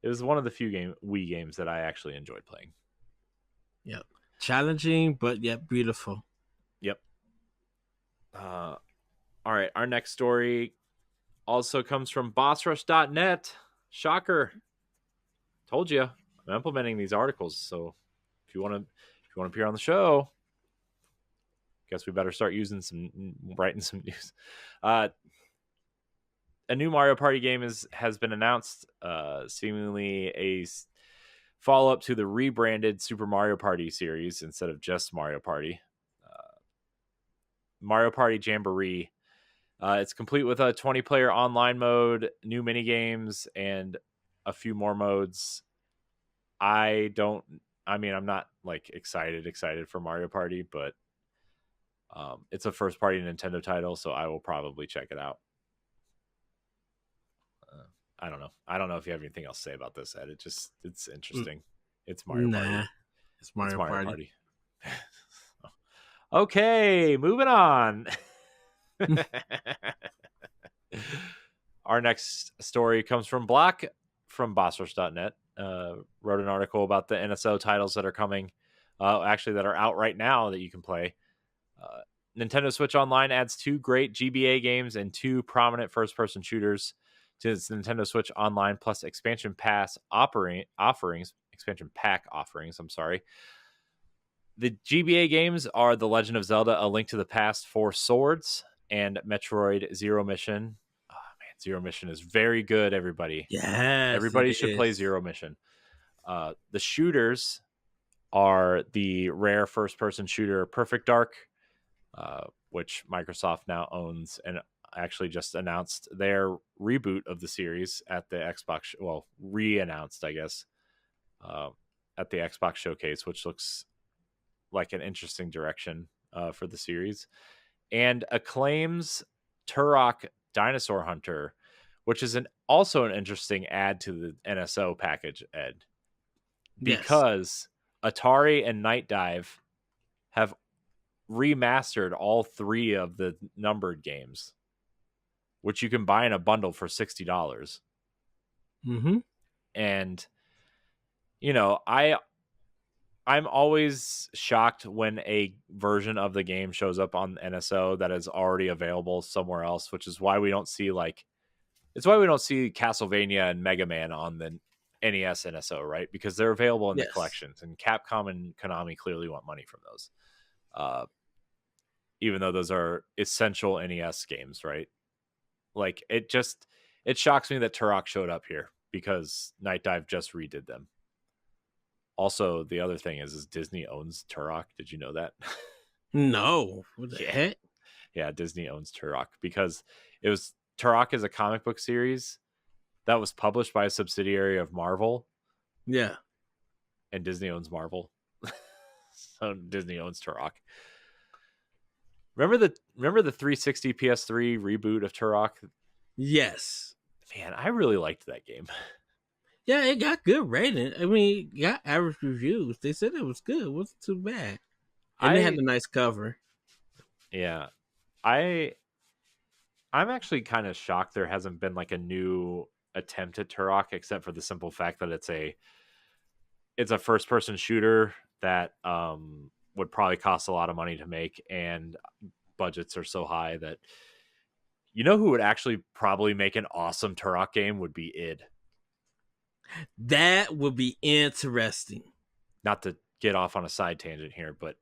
It was one of the few Wii games that I actually enjoyed playing. Yep, challenging, but yet beautiful. Yep. All right, our next story also comes from BossRush.net. Shocker. Told you. I'm implementing these articles, so if you want to appear on the show, guess we better start writing some news. A new Mario Party game has been announced, seemingly a follow-up to the rebranded Super Mario Party series instead of just Mario Party. Mario Party Jamboree. It's complete with a 20-player online mode, new minigames, and a few more modes. I'm not like excited for Mario Party, but it's a first-party Nintendo title, so I will probably check it out. I don't know. I don't know if you have anything else to say about this, Ed. It's interesting. It's Mario Party. It's Mario Party. Okay, moving on. Our next story comes from Block from BossRush.net. Wrote an article about the NSO titles that are coming, actually that are out right now that you can play. Nintendo Switch Online adds 2 great GBA games and 2 prominent first-person shooters to its Nintendo Switch Online plus expansion pack offerings. I'm sorry. The GBA games are The Legend of Zelda: A Link to the Past 4 Swords and Metroid Zero Mission. Oh man, Zero Mission is very good, everybody. Yes, everybody should play Zero Mission. The shooters are the rare first-person shooter Perfect Dark, which Microsoft now owns and actually just announced their reboot of the series at the Xbox. Well, re-announced, I guess, at the Xbox showcase, which looks like an interesting direction for the series. And Acclaim's Turok Dinosaur Hunter, which is also an interesting add to the NSO package, Ed, because Atari and Night Dive have remastered all 3 of the numbered games, which you can buy in a bundle for $60. Mm-hmm. And you know, I'm always shocked when a version of the game shows up on NSO that is already available somewhere else, which is why we don't see Castlevania and Mega Man on the NES NSO, right? Because they're available in the collections, and Capcom and Konami clearly want money from those. Even though those are essential NES games, right? Like it shocks me that Turok showed up here because Night Dive just redid them. Also, the other thing is Disney owns Turok. Did you know that? No. What the heck? Yeah, Disney owns Turok because it was Turok is a comic book series that was published by a subsidiary of Marvel. Yeah. And Disney owns Marvel. So Disney owns Turok. Remember the 360 PS3 reboot of Turok? Yes. Man, I really liked that game. Yeah, it got good rating. I mean, it got average reviews. They said it was good. It wasn't too bad. And they had a nice cover. Yeah. I'm actually kind of shocked there hasn't been like a new attempt at Turok, except for the simple fact that it's a first person shooter that would probably cost a lot of money to make, and budgets are so high that who would actually probably make an awesome Turok game would be id. That would be interesting. Not to get off on a side tangent here, but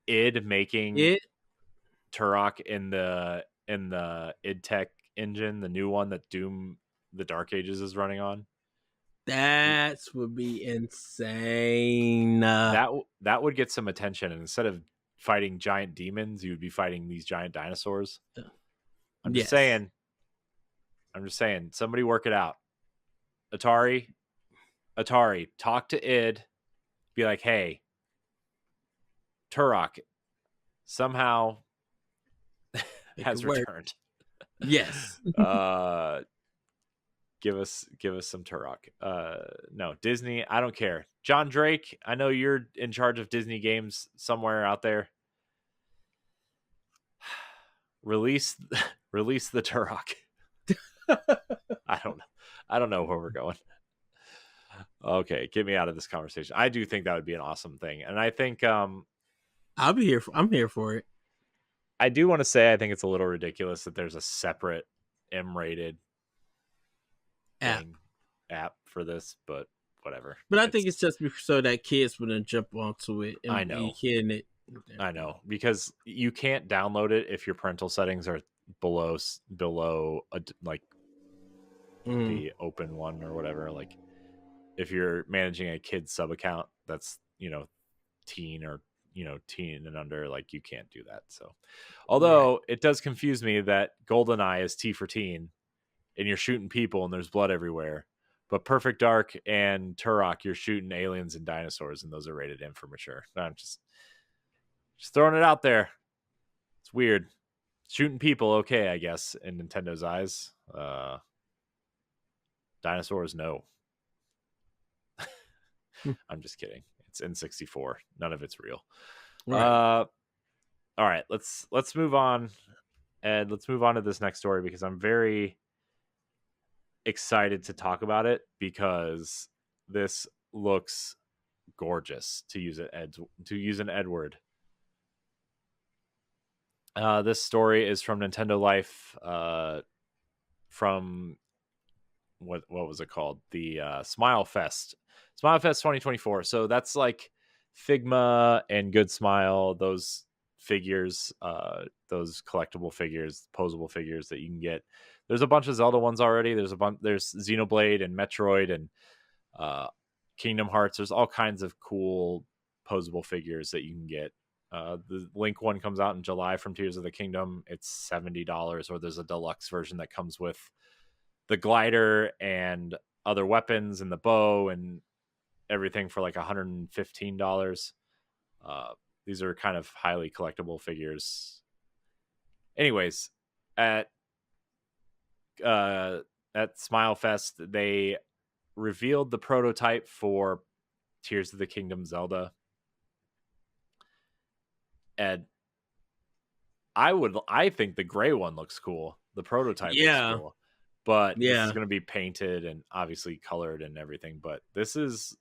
id making Turok in the id Tech engine, the new one that Doom the Dark Ages is running on. That would be insane. That would get some attention, and instead of fighting giant demons, you would be fighting these giant dinosaurs. I'm just saying. Somebody work it out. Atari, talk to id. Be like, hey, Turok somehow has returned. Yes. Give us some Turok. No, Disney, I don't care. John Drake, I know you're in charge of Disney games somewhere out there. Release the Turok. I don't know where we're going. Okay, get me out of this conversation. I do think that would be an awesome thing, and I think I'm here for it. I do want to say I think it's a little ridiculous that there's a separate M-rated app for this, but whatever. But I think it's just so that kids wouldn't jump onto it and I know. be hitting it. I know, because you can't download it if your parental settings are below the open one or whatever. Like if you're managing a kid sub account that's teen or teen and under, like you can't do that. So although it does confuse me that GoldenEye is T for teen and you're shooting people and there's blood everywhere, but Perfect Dark and Turok you're shooting aliens and dinosaurs and those are rated M for mature. I'm just throwing it out there. It's weird. Shooting people, okay, I guess, in Nintendo's eyes. Dinosaurs, no. I'm just kidding. It's N64. None of it's real. Right. All right, let's move on. And let's move on to this next story because I'm very excited to talk about it because this looks gorgeous, to use an Ed word. This story is from Nintendo Life, from what was it called? The Smile Fest 2024. So that's like Figma and Good Smile, those figures, those collectible figures, posable figures that you can get. There's a bunch of Zelda ones already. There's Xenoblade and Metroid and Kingdom Hearts. There's all kinds of cool posable figures that you can get. The Link one comes out in July from Tears of the Kingdom. It's $70, or there's a deluxe version that comes with the glider and other weapons and the bow and everything for like $115. These are kind of highly collectible figures. Anyways, at Smile Fest, they revealed the prototype for Tears of the Kingdom Zelda. And I think the gray one looks cool. The prototype looks cool. But this is going to be painted and obviously colored and everything. But this is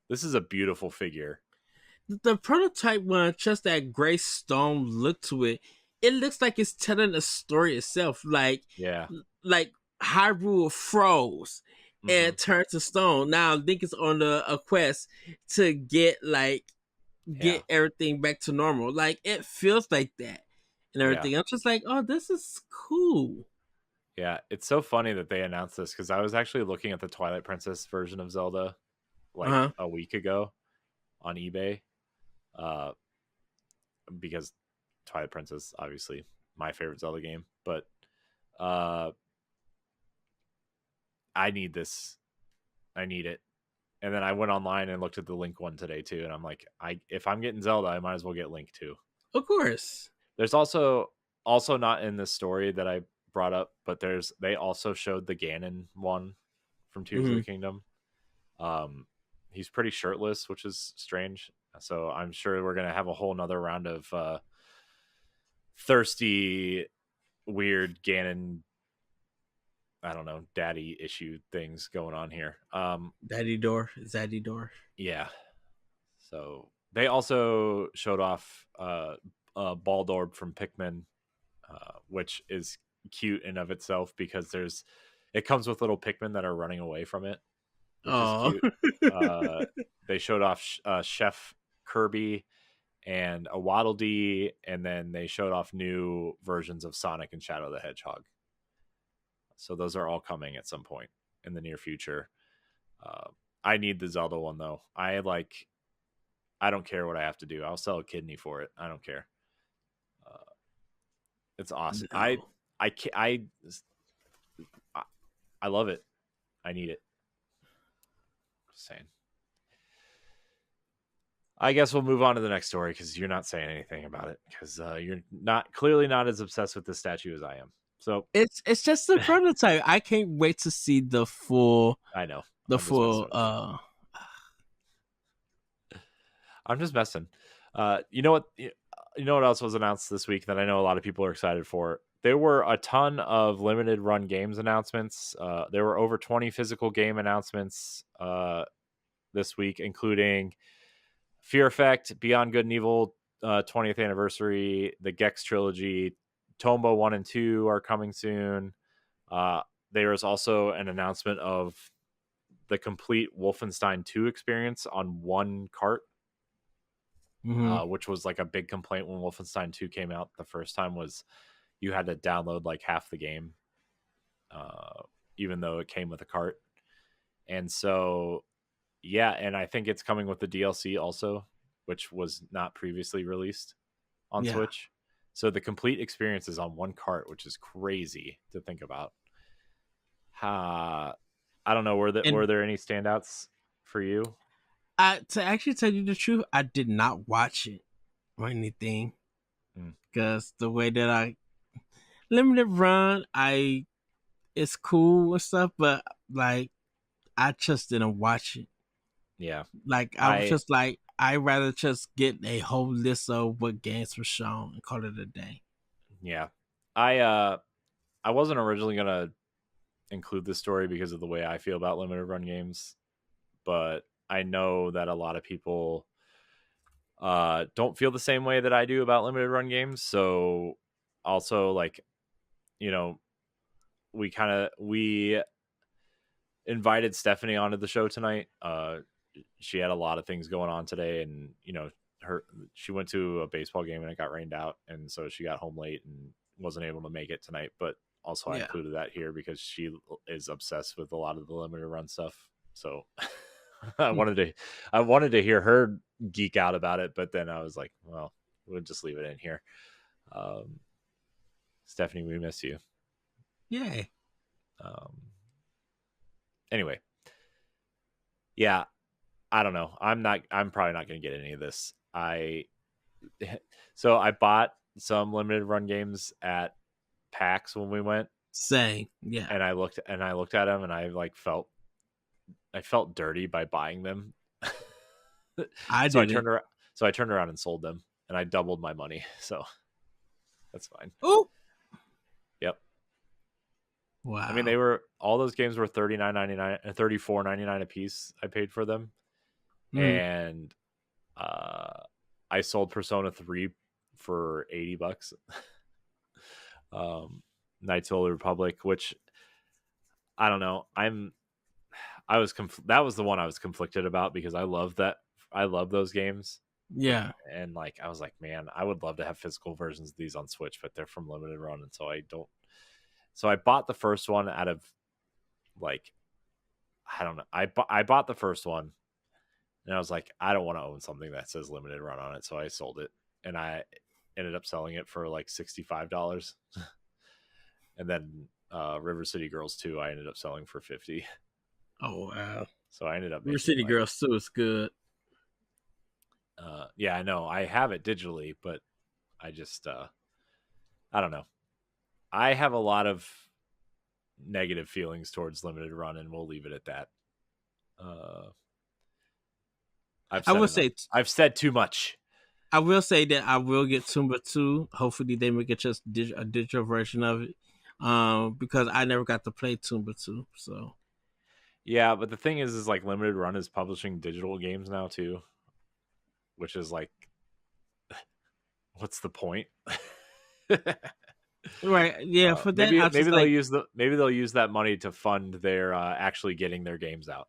a beautiful figure. The prototype one, just that gray stone look to it, it looks like it's telling a story itself. Like Hyrule froze and turned to stone. Now Link is on a quest to get everything back to normal. Like it feels like that and everything. I'm just like, oh, this is cool. Yeah, it's so funny that they announced this because I was actually looking at the Twilight Princess version of Zelda a week ago on eBay. Because Twilight Princess, obviously my favorite Zelda game, but I need this. I need it. And then I went online and looked at the Link one today too, and I'm like, if I'm getting Zelda, I might as well get Link too. Of course. There's also not in this story that I brought up, but they also showed the Ganon one from Tears of the Kingdom. He's pretty shirtless, which is strange. So I'm sure we're gonna have a whole nother round of thirsty, weird Ganon, I don't know, daddy issue things going on here. Zaddy door. Yeah. So they also showed off Baldorb from Pikmin, which is cute in of itself because it comes with little Pikmin that are running away from it, which is cute. They showed off Chef Kirby and a Waddle Dee, and then they showed off new versions of Sonic and Shadow the Hedgehog. So those are all coming at some point in the near future. I need the Zelda one though. I don't care what I have to do. I'll sell a kidney for it. I don't care. It's awesome. No. I love it. I need it. Just saying. I guess we'll move on to the next story because you're not saying anything about it because you're clearly not as obsessed with this statue as I am. So it's just the prototype. I can't wait to see the full. I know the full. I'm just messing. You know what? You know what else was announced this week that I know a lot of people are excited for? There were a ton of limited run games announcements. There were over 20 physical game announcements this week, including Fear Effect, Beyond Good and Evil 20th anniversary, the Gex trilogy, Tomba 1 and 2 are coming soon. There is also an announcement of the complete Wolfenstein 2 experience on one cart. Which was like a big complaint when Wolfenstein 2 came out the first time, was you had to download like half the game, even though it came with a cart. And so, yeah, and I think it's coming with the DLC also, which was not previously released on Switch. So the complete experience is on one cart, which is crazy to think about. I don't know, were there any standouts for you? To actually tell you the truth, I did not watch it or anything because the way that I limited run, it's cool and stuff, but like I just didn't watch it. Yeah, like I was just like, I'd rather just get a whole list of what games were shown and call it a day. Yeah, I wasn't originally gonna include this story because of the way I feel about limited run games, but I know that a lot of people don't feel the same way that I do about limited run games. So also, like, you know, we invited Stephanie onto the show tonight. She had a lot of things going on today, and you know, she went to a baseball game and it got rained out, and so she got home late and wasn't able to make it tonight. But also, I included that here because she is obsessed with a lot of the limited run stuff. So I wanted to hear her geek out about it, but then I was like, well, we'll just leave it in here. Stephanie, we miss you. Yay. Anyway, yeah, I don't know. I'm probably not going to get any of this. So I bought some limited run games at PAX when we went. Same, yeah. And I looked at them, and I felt dirty by buying them. I turned around and sold them, and I doubled my money. So that's fine. Oh, yep. Wow. I mean, all those games were $39.99 and $34.99 a piece. I paid for them, and I sold Persona 3 for $80. Knights of the Old Republic, which I don't know. That was the one I was conflicted about because I love those games. Yeah. And like, I was like, man, I would love to have physical versions of these on Switch, but they're from limited run. And so I don't, so I bought the first one out of like, I don't know. I bought the first one and I was like, I don't want to own something that says limited run on it. So I sold it, and I ended up selling it for like $65. And then River City Girls 2, I ended up selling for 50. Oh wow! So I ended up River making City like, Girls 2 is good. yeah, I know. I have it digitally, but I just I don't know. I have a lot of negative feelings towards limited run, and we'll leave it at that. I've I said will enough. say I've said too much. I will say that I will get Tumba 2. Hopefully they make it just a digital version of it. Because I never got to play Tumba 2. So Yeah, but the thing is like limited run is publishing digital games now too, which is like, what's the point? right, yeah, for that maybe I just they'll like, use that money to fund their actually getting their games out.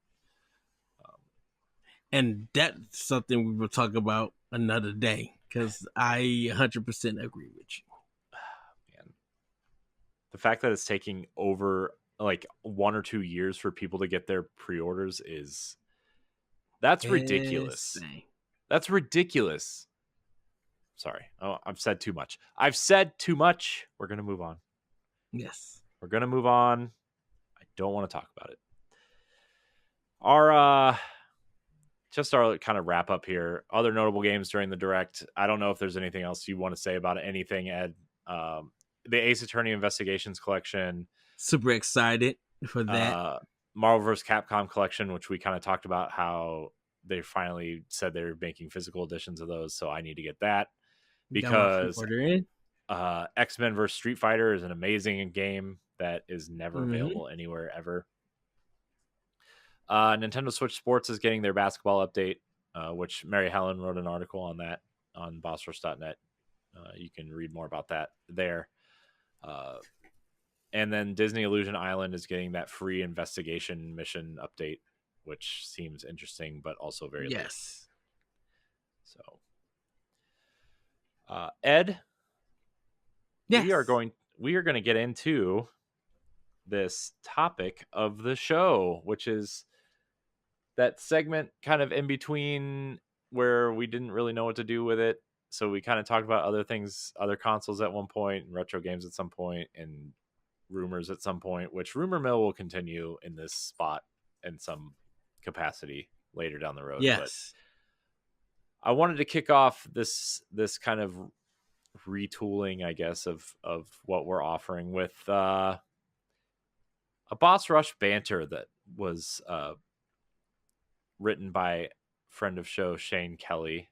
and that's something we will talk about another day because I 100% agree with you. Man, the fact that it's taking over like 1 or 2 years for people to get their pre-orders that's ridiculous. Insane. That's ridiculous. Sorry. Oh, I've said too much. We're going to move on. Yes. We're going to move on. I don't want to talk about it. Our kind of wrap up here. Other notable games during the Direct. I don't know if there's anything else you want to say about it. Anything, Ed? The Ace Attorney Investigations Collection. Super excited for that. Marvel vs. Capcom Collection, which we kind of talked about how they finally said they're making physical editions of those. So I need to get that because X-Men vs. Street Fighter is an amazing game that is never available anywhere ever. Nintendo Switch Sports is getting their basketball update, which Mary Helen wrote an article on that on bossrush.net. You can read more about that there. And then Disney Illusion Island is getting that free investigation mission update, which seems interesting, but also very late. So, Ed, yes. we are going to get into this topic of the show, which is that segment kind of in between where we didn't really know what to do with it. So we kind of talked about other things, other consoles at one point, and retro games at some point, and rumors at some point, which rumor mill will continue in this spot in some capacity later down the road. Yes. But I wanted to kick off this kind of retooling, I guess, of what we're offering with a Boss Rush banter that was written by friend of show Shane Kelly.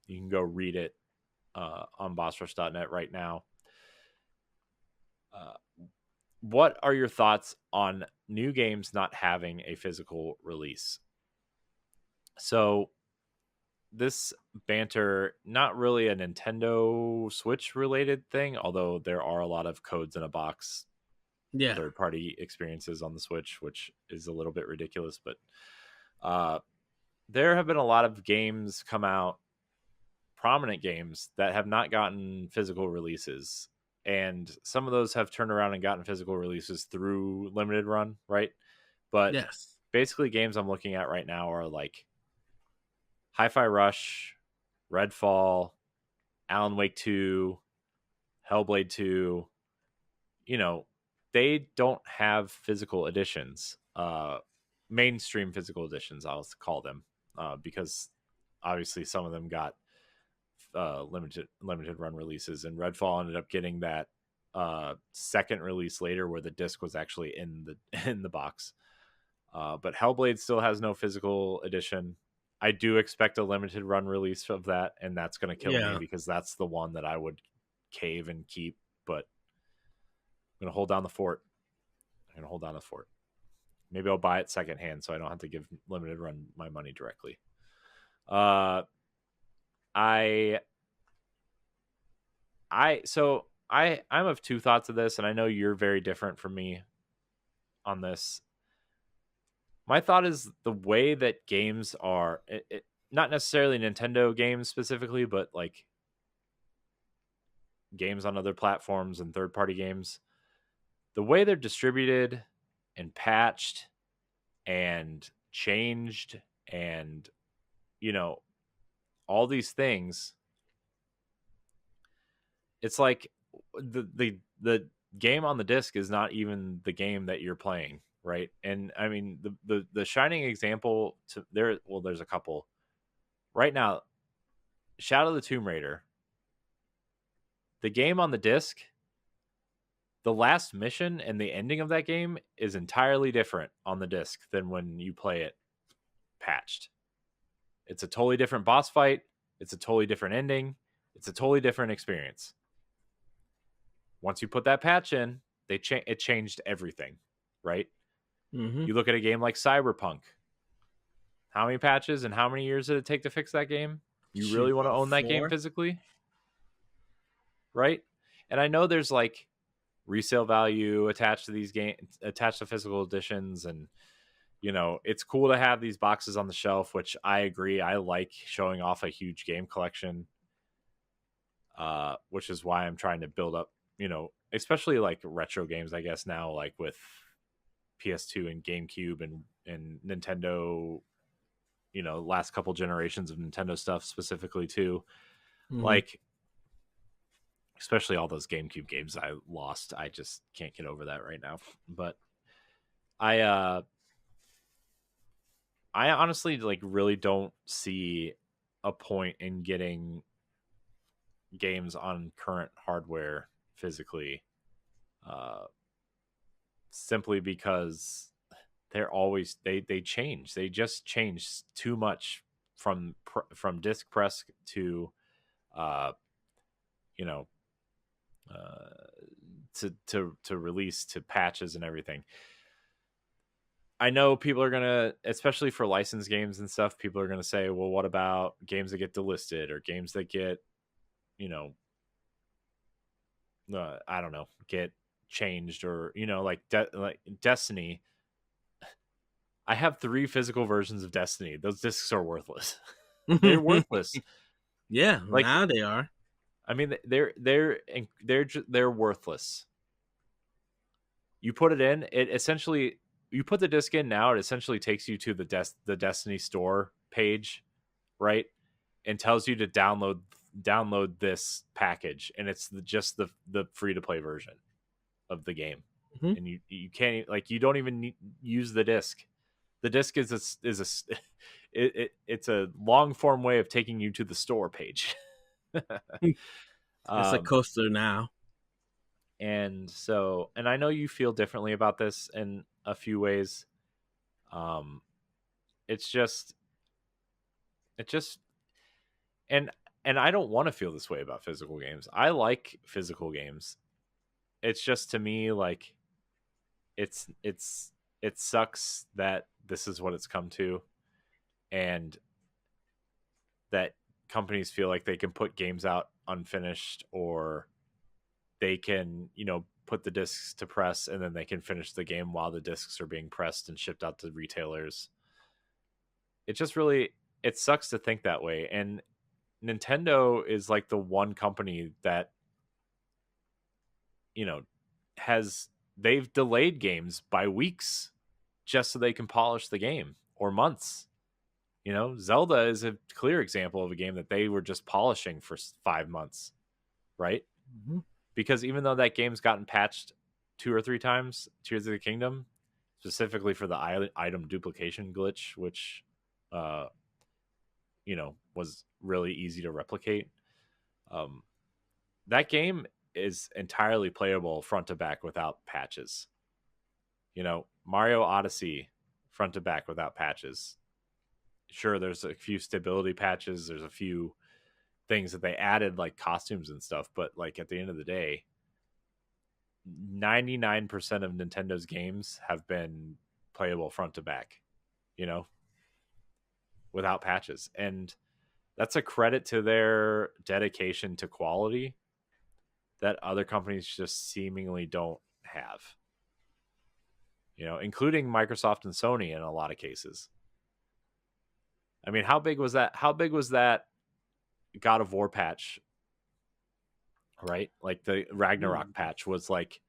You can go read it on bossrush.net right now. What are your thoughts on new games not having a physical release? So this banter, not really a Nintendo Switch related thing, although there are a lot of codes in a box third party experiences on the Switch, which is a little bit ridiculous, but there have been a lot of games come out, prominent games that have not gotten physical releases, and some of those have turned around and gotten physical releases through limited run, right? But basically games I'm looking at right now are like Hi-Fi Rush, Redfall, Alan Wake 2, Hellblade 2. You know, they don't have physical editions, mainstream physical editions, I'll call them, because obviously some of them got limited run releases, and Redfall ended up getting that second release later where the disc was actually in the box. But Hellblade still has no physical edition. I do expect a limited run release of that, and that's going to kill me because that's the one that I would cave and keep, but I'm going to hold down the fort. Maybe I'll buy it secondhand so I don't have to give limited run my money directly. I'm of two thoughts of this, and I know you're very different from me on this. My thought is the way that games are, not necessarily Nintendo games specifically, but like games on other platforms and third-party games, the way they're distributed and patched and changed and, you know, all these things, it's like the game on the disc is not even the game that you're playing, right? And I mean, the shining example to there. Well, there's a couple right now. Shadow of the Tomb Raider, the game on the disc, the last mission and the ending of that game is entirely different on the disc than when you play it patched. It's a totally different boss fight. It's a totally different ending. It's a totally different experience. Once you put that patch in, it changed everything, right? Mm-hmm. You look at a game like Cyberpunk. How many patches and how many years did it take to fix that game? You really want to own that game physically? Right? And I know there's like resale value attached to these games, attached to physical editions, and you know, it's cool to have these boxes on the shelf, which I agree. I like showing off a huge game collection, which is why I'm trying to build up, you know, especially like retro games, I guess now, like with PS2 and GameCube and Nintendo, you know, last couple generations of Nintendo stuff specifically too. Mm-hmm. Like, especially all those GameCube games I lost. I just can't get over that right now. But I honestly like really don't see a point in getting games on current hardware physically, simply because they're always they change. They just change too much from disc press to you know, to release to patches and everything. I know people are gonna, especially for licensed games and stuff, people are gonna say, well, what about games that get delisted or games that get, you know, I don't know, get changed, or you know, like Destiny. I have 3 physical versions of Destiny. Those discs are worthless. They're worthless. Yeah, like, now they are. I mean, they're worthless. You put it in, it essentially, you put the disc in now, it essentially takes you to the Destiny store page, right? And tells you to download this package, and it's just the free to play version of the game. Mm-hmm. And you can't, like, you don't even use the disc. The disc it's a long form way of taking you to the store page. It's a coaster now. And so, and I know you feel differently about this in a few ways. It just, and I don't want to feel this way about physical games. I like physical games. It's just, to me, like, it sucks that this is what it's come to, and that companies feel like they can put games out unfinished, or they can, you know, put the discs to press and then they can finish the game while the discs are being pressed and shipped out to retailers. It just really, it sucks to think that way. And Nintendo is like the one company that, you know, they've delayed games by weeks just so they can polish the game, or months. You know, Zelda is a clear example of a game that they were just polishing for 5 months, right? Mm-hmm. Because even though that game's gotten patched 2 or 3 times, Tears of the Kingdom, specifically for the item duplication glitch, which, you know, was really easy to replicate. That game is entirely playable front to back without patches. You know, Mario Odyssey, front to back without patches. Sure, there's a few stability patches. There's a few things that they added, like costumes and stuff. But like, at the end of the day, 99% of Nintendo's games have been playable front to back, you know, without patches. And that's a credit to their dedication to quality that other companies just seemingly don't have, you know, including Microsoft and Sony in a lot of cases. I mean, how big was that? How big was that God of War patch? Right? Like the Ragnarok patch was like,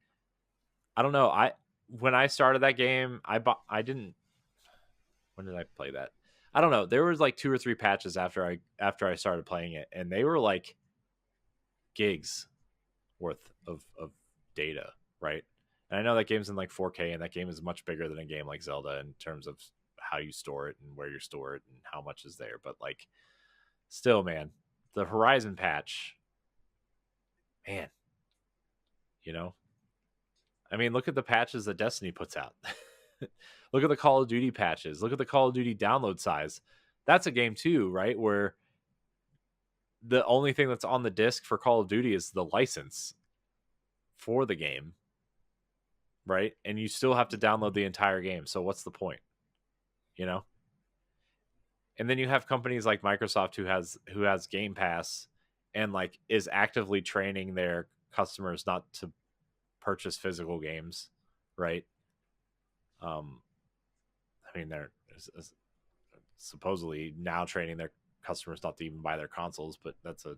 I don't know. When I started that game, I didn't. When did I play that? I don't know. There was like 2 or 3 patches after I started playing it, and they were like gigs worth of data. right? And I know that game's in like 4K, and that game is much bigger than a game like Zelda in terms of how you store it and where you store it and how much is there. But like, still, man, the Horizon patch, man, you know, I mean, look at the patches that Destiny puts out. Look at the Call of Duty patches. Look at the Call of Duty download size. That's a game too, right? Where the only thing that's on the disc for Call of Duty is the license for the game, right? And you still have to download the entire game. So what's the point? You know? And then you have companies like Microsoft who has Game Pass and like is actively training their customers not to purchase physical games, right? I mean, they're supposedly now training their customers not to even buy their consoles, but that's a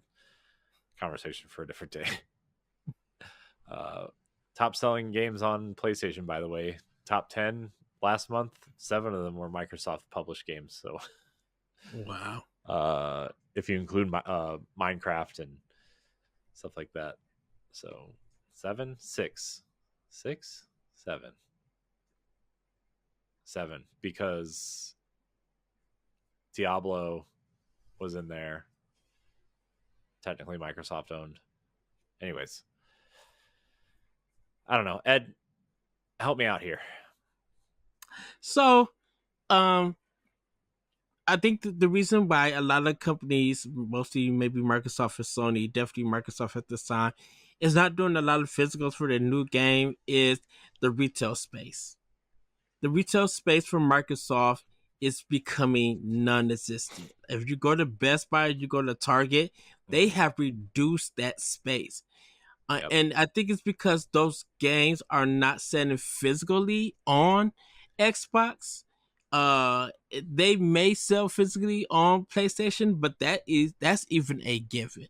conversation for a different day. Top selling games on PlayStation, by the way, top 10 last month, 7 of them were Microsoft published games. So, wow. If you include Minecraft and stuff like that, so 7, 6, 6, 7, 7, because Diablo was in there, technically Microsoft owned. Anyways, I don't know. Ed, help me out here. So, I think the reason why a lot of companies, mostly maybe Microsoft and Sony, definitely Microsoft at this time, is not doing a lot of physicals for their new game is the retail space. The retail space for Microsoft is becoming non-existent. If you go to Best Buy, you go to Target, they have reduced that space. And I think it's because those games are not selling physically on Xbox. They may sell physically on PlayStation, but that's even a given.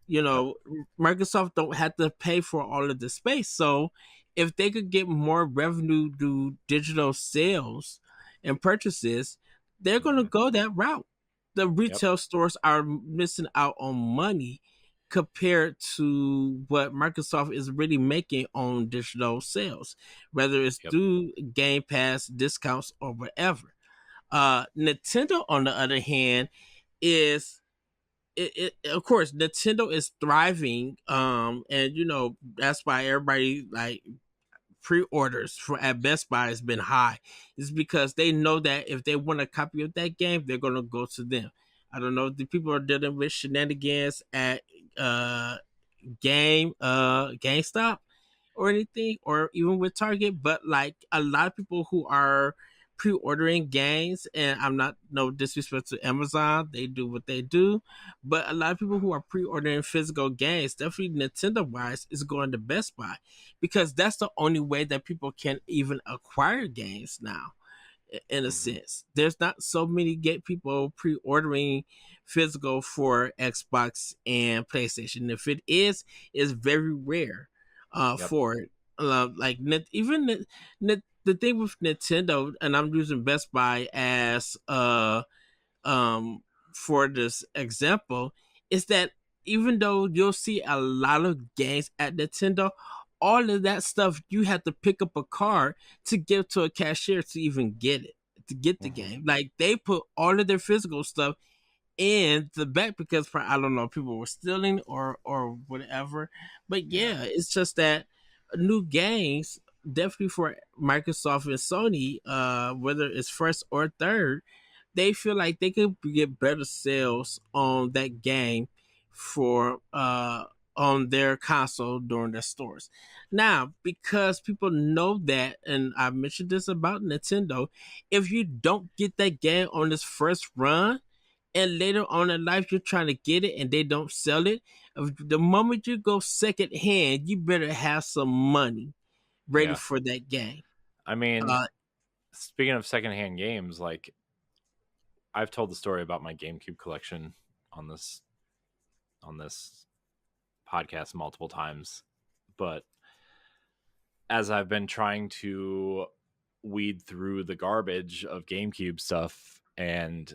You know, Microsoft don't have to pay for all of the space. So if they could get more revenue through digital sales and purchases, they're going to go that route. The retail stores are missing out on money compared to what Microsoft is really making on digital sales, whether it's through Game Pass discounts or whatever. Nintendo, on the other hand, is of course Nintendo is thriving, and you know that's why everybody like pre-orders for at Best Buy has been high. It's because they know that if they want a copy of that game, they're gonna go to them. I don't know if the people are dealing with shenanigans at GameStop or anything, or even with Target, but like a lot of people who are pre-ordering games, and I'm not no disrespect to Amazon, they do what they do, but a lot of people who are pre-ordering physical games, definitely Nintendo wise, is going to Best Buy because that's the only way that people can even acquire games now. In a sense, there's not so many people pre-ordering physical for Xbox and PlayStation. If it is, it's very rare for it. Like even the thing with Nintendo, and I'm using Best Buy as for this example, is that even though you'll see a lot of games at Nintendo, all of that stuff you have to pick up a card to give to a cashier to even get it, to get the game. Like they put all of their physical stuff in the back because I don't know, people were stealing or whatever. But yeah, it's just that new games, definitely for Microsoft and Sony, whether it's first or third, they feel like they could get better sales on that game for on their console during their stores. Now, because people know that, and I mentioned this about Nintendo, if you don't get that game on its first run, and later on in life you're trying to get it and they don't sell it, the moment you go second hand, you better have some money ready for that game. I mean, speaking of secondhand games, like I've told the story about my GameCube collection on this podcast multiple times, but as I've been trying to weed through the garbage of GameCube stuff and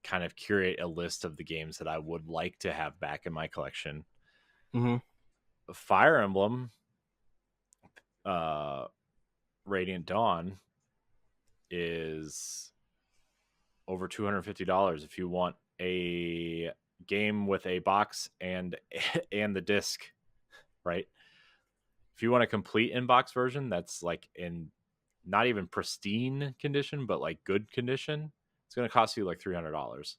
kind of curate a list of the games that I would like to have back in my collection, Fire Emblem Radiant Dawn is over $250 if you want a game with a box and the disc, right? If you want a complete in-box version that's like in not even pristine condition, but like good condition, it's going to cost you like $300.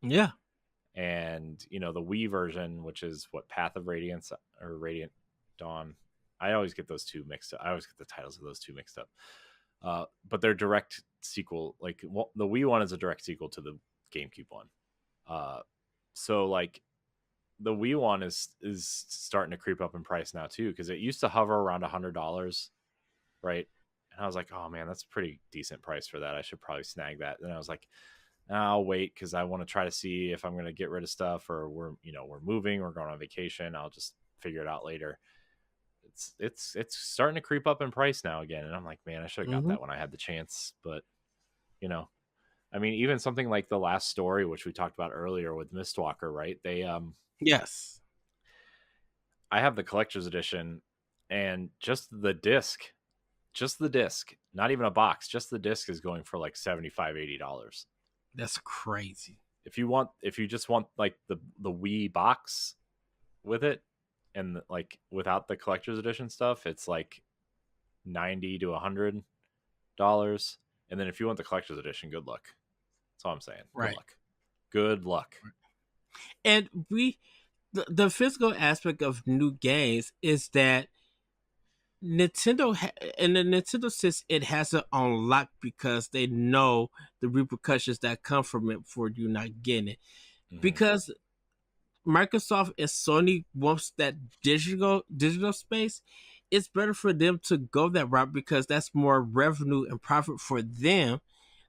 Yeah. And the Wii version, which is what, Path of Radiance or Radiant Dawn, I always get those two mixed up. I always get the titles of those two mixed up. But they're direct sequel. Like the Wii one is a direct sequel to the GameCube one. So like the Wii one is starting to creep up in price now too, because it used to hover around $100, right? And I was like, oh man, that's a pretty decent price for that. I should probably snag that. And I was like, I'll wait because I want to try to see if I'm going to get rid of stuff, or we're moving, we're going on vacation. I'll just figure it out later. It's starting to creep up in price now again, and I'm like, man, I should have got that when I had the chance. But I mean, even something like The Last Story, which we talked about earlier with Mistwalker, right? They Yes, I have the collector's edition, and just the disc, not even a box, just the disc is going for like $75-$80. that's crazy. If you just want like the Wii box with it, and like without the collector's edition stuff, it's like $90 to $100. And then if you want the collector's edition, good luck. That's all I'm saying. Right. Good luck. And the physical aspect of new games is that Nintendo and the Nintendo says it has it on lock because they know the repercussions that come from it for you not getting it. Mm-hmm. Because Microsoft and Sony wants that digital space, it's better for them to go that route because that's more revenue and profit for them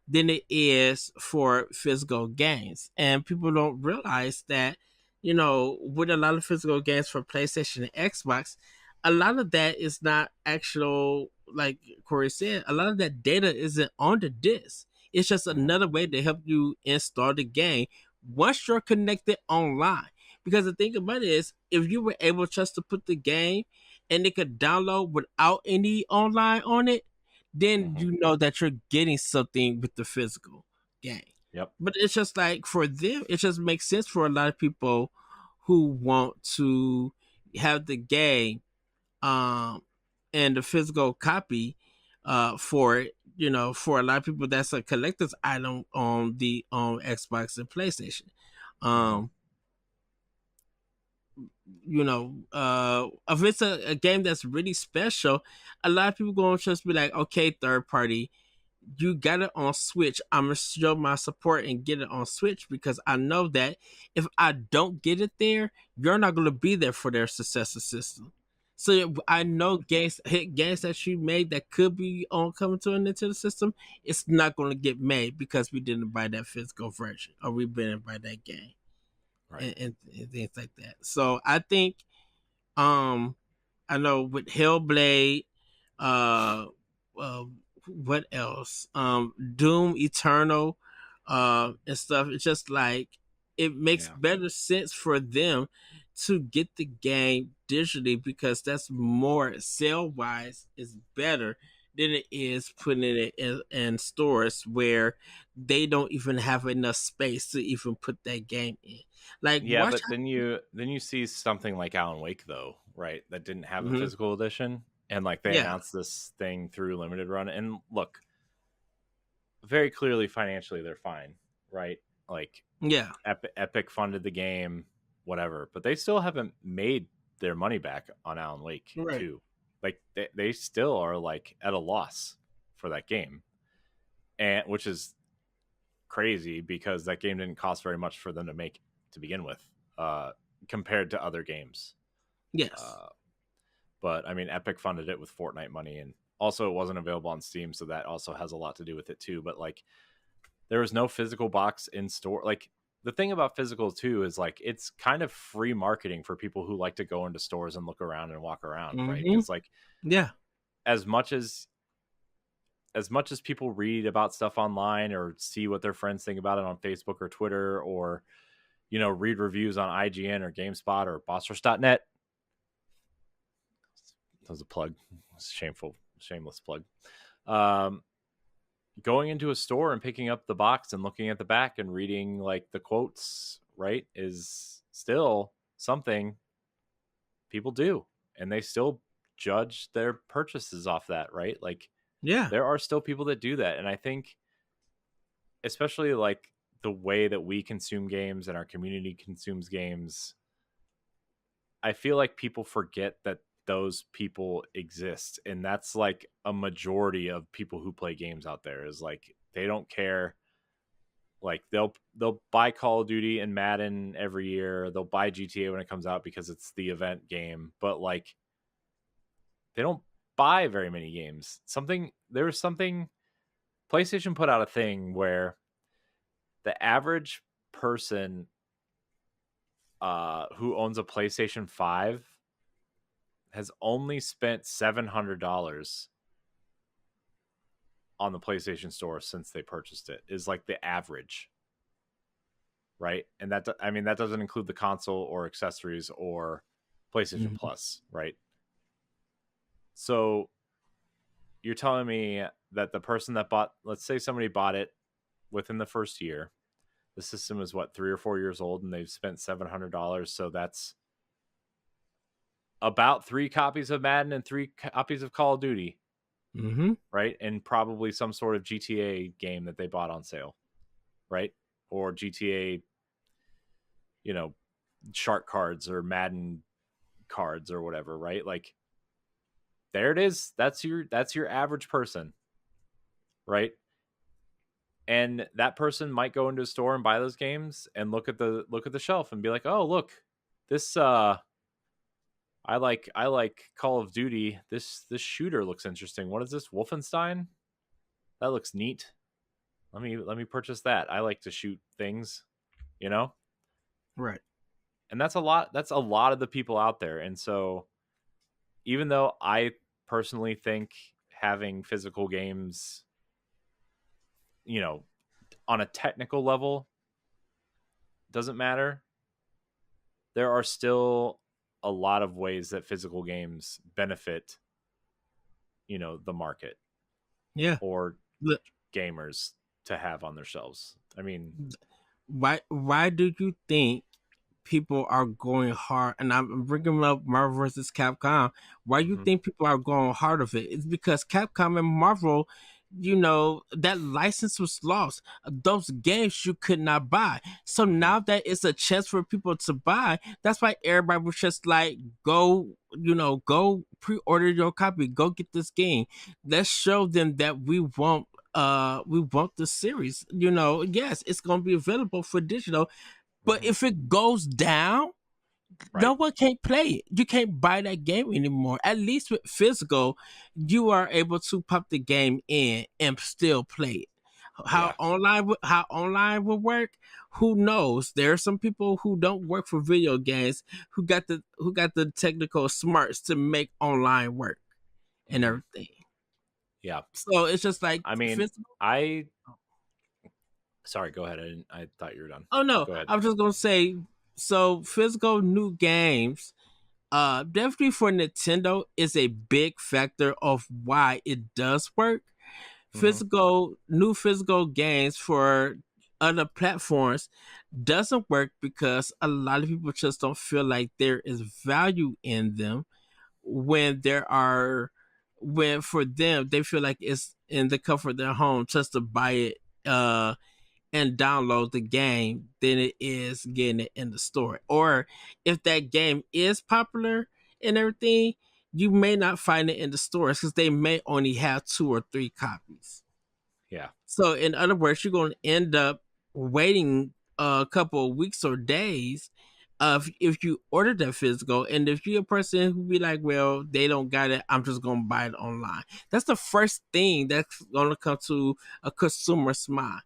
than it is for physical games. And people don't realize that, with a lot of physical games for PlayStation and Xbox, a lot of that is not actual, like Corey said, a lot of that data isn't on the disc. It's just another way to help you install the game once you're connected online. Because the thing about it is, if you were able just to put the game and it could download without any online on it, then you know that you're getting something with the physical game. Yep. But it's just like for them, it just makes sense for a lot of people who want to have the game and the physical copy for it. For a lot of people, that's a collector's item on Xbox and PlayStation. If it's a game that's really special, a lot of people going to just be like, okay, third party, you got it on Switch. I'm going to show my support and get it on Switch because I know that if I don't get it there, you're not going to be there for their successor system. So I know games that you made that could be on coming to a Nintendo system, it's not going to get made because we didn't buy that physical version or we didn't buy that game. Right. And things like that. So I think, I know with Hellblade, what else? Doom Eternal, and stuff. It's just like it makes better sense for them to get the game digitally because that's more sale wise is better than it is putting it in stores where they don't even have enough space to even put that game in. Like, but then you see something like Alan Wake though, right? That didn't have a physical edition, and like they announced this thing through limited run, and look, very clearly financially they're fine, right? Like, Epic funded the game, whatever, but they still haven't made their money back on Alan Wake 2. Like they still are like at a loss for that game, and which is crazy because that game didn't cost very much for them to make to begin with, compared to other games. Yes. But I mean, Epic funded it with Fortnite money, and also it wasn't available on Steam, so that also has a lot to do with it too. But like, there was no physical box in store. Like, the thing about physical too is like it's kind of free marketing for people who like to go into stores and look around and walk around, right? Because like, as much as people read about stuff online or see what their friends think about it on Facebook or Twitter, or read reviews on IGN or GameSpot or BossRush.net, That was a plug. Shameless plug. Going into a store and picking up the box and looking at the back and reading like the quotes, right, is still something people do, and they still judge their purchases off that, right? Like, Yeah. there are still people that do that. And I think especially like the way that we consume games and our community consumes games, I feel like people forget that those people exist, and that's like a majority of people who play games out there. Is like they don't care. Like they'll buy Call of Duty and Madden every year. They'll buy GTA when it comes out because it's the event game, but like they don't buy very many games. PlayStation put out a thing where the average person who owns a PlayStation 5 has only spent $700 on the PlayStation Store since they purchased it, is like the average, right? And that doesn't include the console or accessories or PlayStation Plus, right? So you're telling me that the person that bought, let's say somebody bought it within the first year, the system is what, 3 or 4 years old, and they've spent $700. So that's about 3 copies of Madden and 3 copies of Call of Duty, right? And probably some sort of GTA game that they bought on sale, right? Or GTA, shark cards or Madden cards or whatever, right? Like, there it is. That's your average person, right? And that person might go into a store and buy those games and look at the shelf and be like, "Oh, look, this I like Call of Duty. This shooter looks interesting. What is this? Wolfenstein? That looks neat. Let me purchase that. I like to shoot things, Right. And that's a lot of the people out there. And so even though I personally think having physical games, on a technical level doesn't matter, there are still a lot of ways that physical games benefit, the market. Yeah. Or gamers to have on their shelves. I mean, why do you think people are going hard? And I'm bringing up Marvel versus Capcom. Why you think people are going hard of it? It's because Capcom and Marvel, that license was lost. Those games you could not buy. So now that it's a chance for people to buy, that's why everybody was just like, go pre-order your copy, go get this game. Let's show them that we want the series. Yes, it's gonna be available for digital, but if it goes down, no one can play it. You can't buy that game anymore. At least with physical, you are able to pop the game in and still play it. How online will work, who knows? There are some people who don't work for video games who got the technical smarts to make online work and everything. Yeah. So it's just like, I mean, sorry, go ahead. I thought you were done. Oh no, go ahead. I was just gonna say, so physical new games, definitely for Nintendo is a big factor of why it does work. New physical games for other platforms doesn't work because a lot of people just don't feel like there is value in them when for them they feel like it's in the comfort of their home just to buy it and download the game than it is getting it in the store. Or if that game is popular and everything, you may not find it in the stores because they may only have 2 or 3 copies. Yeah. So in other words, you're going to end up waiting a couple of weeks or days if you order that physical. And if you're a person who be like, well, they don't got it, I'm just going to buy it online. That's the first thing that's going to come to a consumer's mind.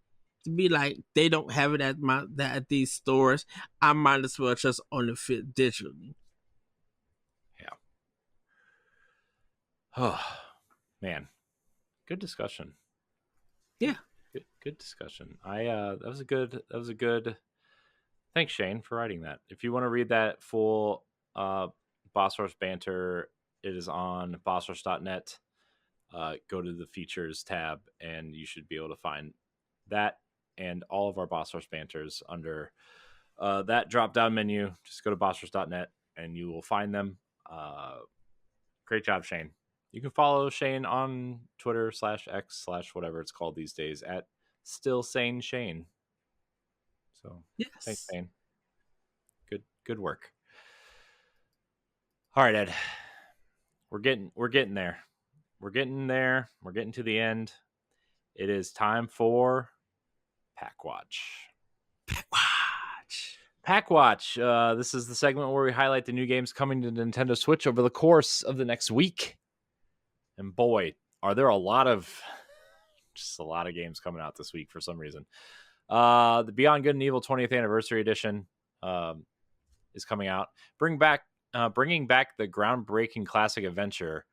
To be like, they don't have it at these stores, I might as well just own it fit digitally. Yeah. Oh man, good discussion. Yeah, good discussion. That was a good. Thanks, Shane, for writing that. If you want to read that full Boss Rush banter It is on bossrush.net. Go to the features tab, and you should be able to find that and all of our Boss Rush banters under that drop-down menu. Just go to bossrush.net, and you will find them. Great job, Shane. You can follow Shane on Twitter /X/ whatever it's called these days at Still Sane Shane. So yes. Thanks, Shane. Good work. All right, Ed. We're getting there. We're getting there. We're getting to the end. It is time for Pack Watch. Pack Watch. This is the segment where we highlight the new games coming to Nintendo Switch over the course of the next week. And boy, are there a lot of games coming out this week for some reason. The Beyond Good and Evil 20th Anniversary Edition is coming out. Bringing back the groundbreaking classic adventure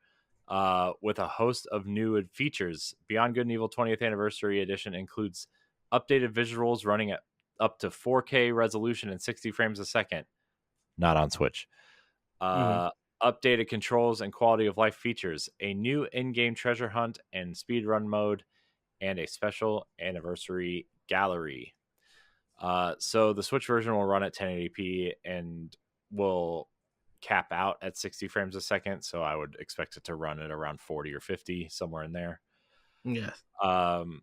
with a host of new features. Beyond Good and Evil 20th Anniversary Edition includes updated visuals running at up to 4K resolution and 60 frames a second. Not on Switch. Updated controls and quality of life features, a new in-game treasure hunt and speedrun mode, and a special anniversary gallery. So the Switch version will run at 1080p and will cap out at 60 frames a second. So I would expect it to run at around 40 or 50, somewhere in there. Yes. I'm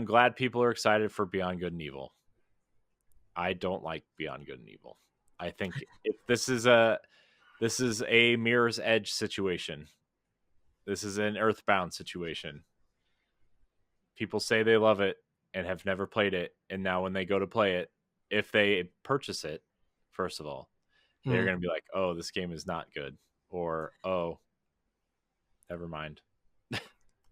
glad people are excited for Beyond Good and Evil. I don't like Beyond Good and Evil. I think if this is a Mirror's Edge situation. This is an Earthbound situation. People say they love it and have never played it, and now when they go to play it, if they purchase it, first of all, they're going to be like, "Oh, this game is not good," or "Oh, never mind."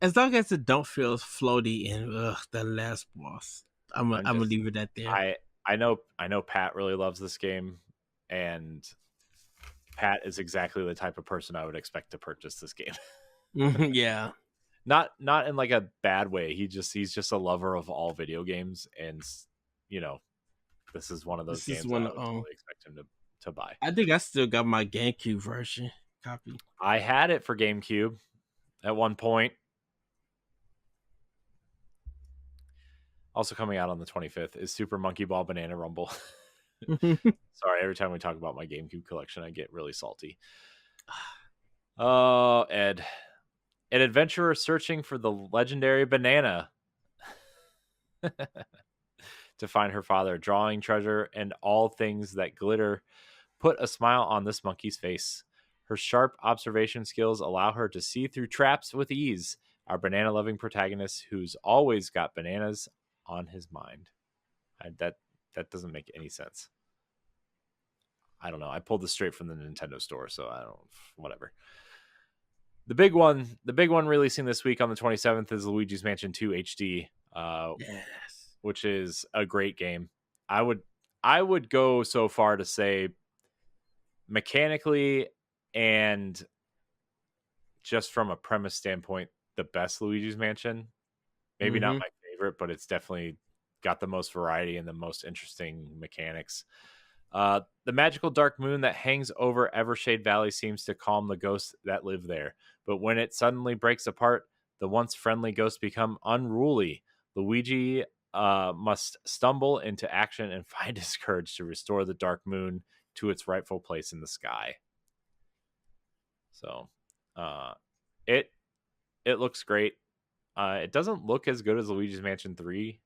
As long as it don't feel floaty and the last boss, I'm gonna leave it at there. I know Pat really loves this game, and Pat is exactly the type of person I would expect to purchase this game. Yeah. Not in like a bad way. He's just a lover of all video games, and this is one of those games I would totally expect him to buy. I think I still got my GameCube version copy. I had it for GameCube at one point. Also coming out on the 25th is Super Monkey Ball Banana Rumble. Sorry, every time we talk about my GameCube collection, I get really salty. Oh, Ed. An adventurer searching for the legendary banana to find her father, drawing treasure and all things that glitter put a smile on this monkey's face. Her sharp observation skills allow her to see through traps with ease. Our banana-loving protagonist who's always got bananas on his mind. That doesn't make any sense. I don't know. I pulled this straight from the Nintendo store, so I don't. Whatever. The big one releasing this week on the 27th is Luigi's Mansion 2 HD, which is a great game. I would go so far to say mechanically and just from a premise standpoint, the best Luigi's Mansion. Maybe not my favorite, but it's definitely got the most variety and the most interesting mechanics. The magical dark moon that hangs over Evershade Valley seems to calm the ghosts that live there. But when it suddenly breaks apart, the once friendly ghosts become unruly. Luigi must stumble into action and find his courage to restore the dark moon to its rightful place in the sky. So, it looks great. It doesn't look as good as Luigi's Mansion 3.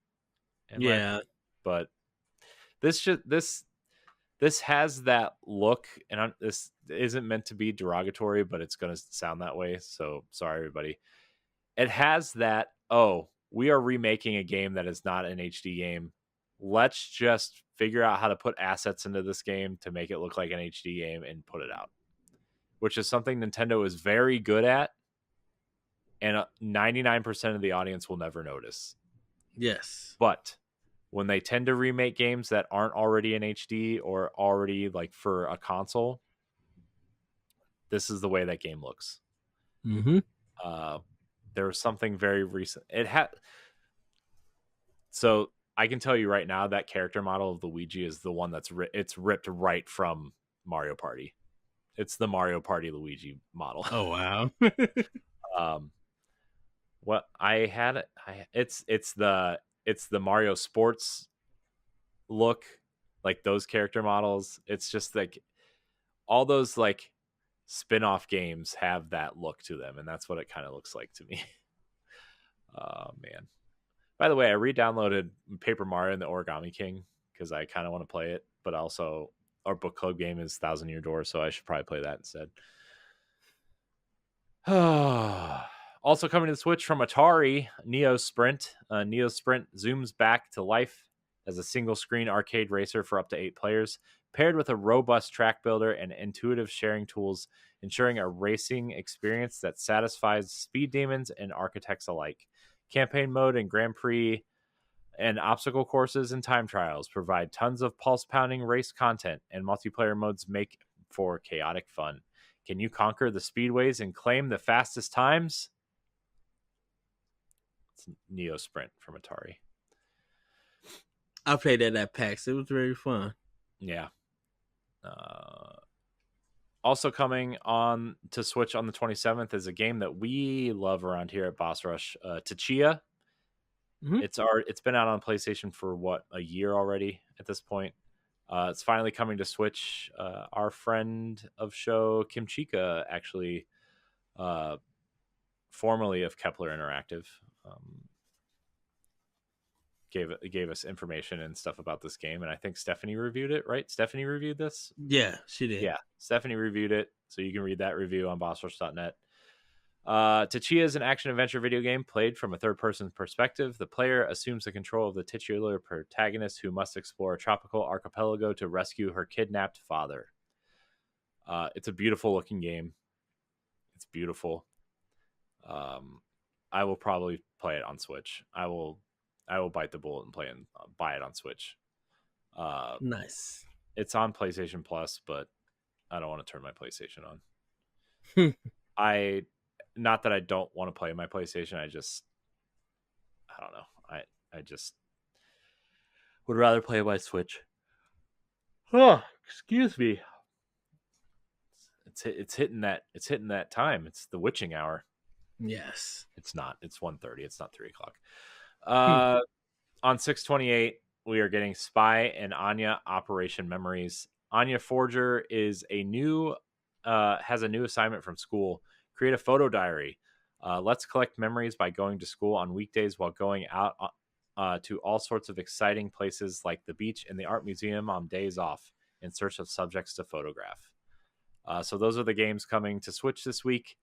But this has that look, and this isn't meant to be derogatory, but it's going to sound that way. So sorry, everybody. It has that, we are remaking a game that is not an HD game. Let's just figure out how to put assets into this game to make it look like an HD game and put it out, which is something Nintendo is very good at. And 99% of the audience will never notice. Yes. But when they tend to remake games that aren't already in HD or already like for a console, this is the way that game looks. There was something very recent. So I can tell you right now that character model of Luigi is the one that's it's ripped right from Mario Party. It's the Mario Party Luigi model. Oh wow. What I had, it's the Mario Sports look, like those character models. It's just like all those like spin-off games have that look to them, and that's what it kind of looks like to me. Oh man. By the way, I re-downloaded Paper Mario and the Origami King because I kind of want to play it, but also our book club game is Thousand Year Door, so I should probably play that instead. Also coming to the Switch from Atari, Neo Sprint. Neo Sprint zooms back to life as a single-screen arcade racer for up to 8 players, paired with a robust track builder and intuitive sharing tools, ensuring a racing experience that satisfies speed demons and architects alike. Campaign mode and Grand Prix and obstacle courses and time trials provide tons of pulse-pounding race content, and multiplayer modes make for chaotic fun. Can you conquer the speedways and claim the fastest times? It's Neo Sprint from Atari. I played that at PAX. It was very fun. Yeah. Also coming on to Switch on the 27th is a game that we love around here at Boss Rush, Tachia. Mm-hmm. It's been out on PlayStation for a year already at this point. It's finally coming to Switch. Our friend of show Kim Chica, actually, formerly of Kepler Interactive, gave us information and stuff about this game, and I think Stephanie reviewed it, right? Stephanie reviewed this? Yeah, she did. Yeah, Stephanie reviewed it, so you can read that review on bossrush.net. Tachia is an action-adventure video game played from a third-person perspective. The player assumes the control of the titular protagonist, who must explore a tropical archipelago to rescue her kidnapped father. It's a beautiful-looking game. It's beautiful. I will probably play it on Switch. I will bite the bullet and buy it on Switch. Nice. It's on PlayStation Plus, but I don't want to turn my PlayStation on. Not that I don't want to play my PlayStation. I don't know. I just would rather play my Switch. Oh, excuse me. It's hitting that time. It's the witching hour. Yes. It's not. It's 1:30. It's not 3:00. On 6/28, we are getting Spy and Anya Operation Memories. Anya Forger has a new assignment from school. Create a photo diary. Let's collect memories by going to school on weekdays while going out to all sorts of exciting places like the beach and the art museum on days off in search of subjects to photograph. So those are the games coming to Switch this week.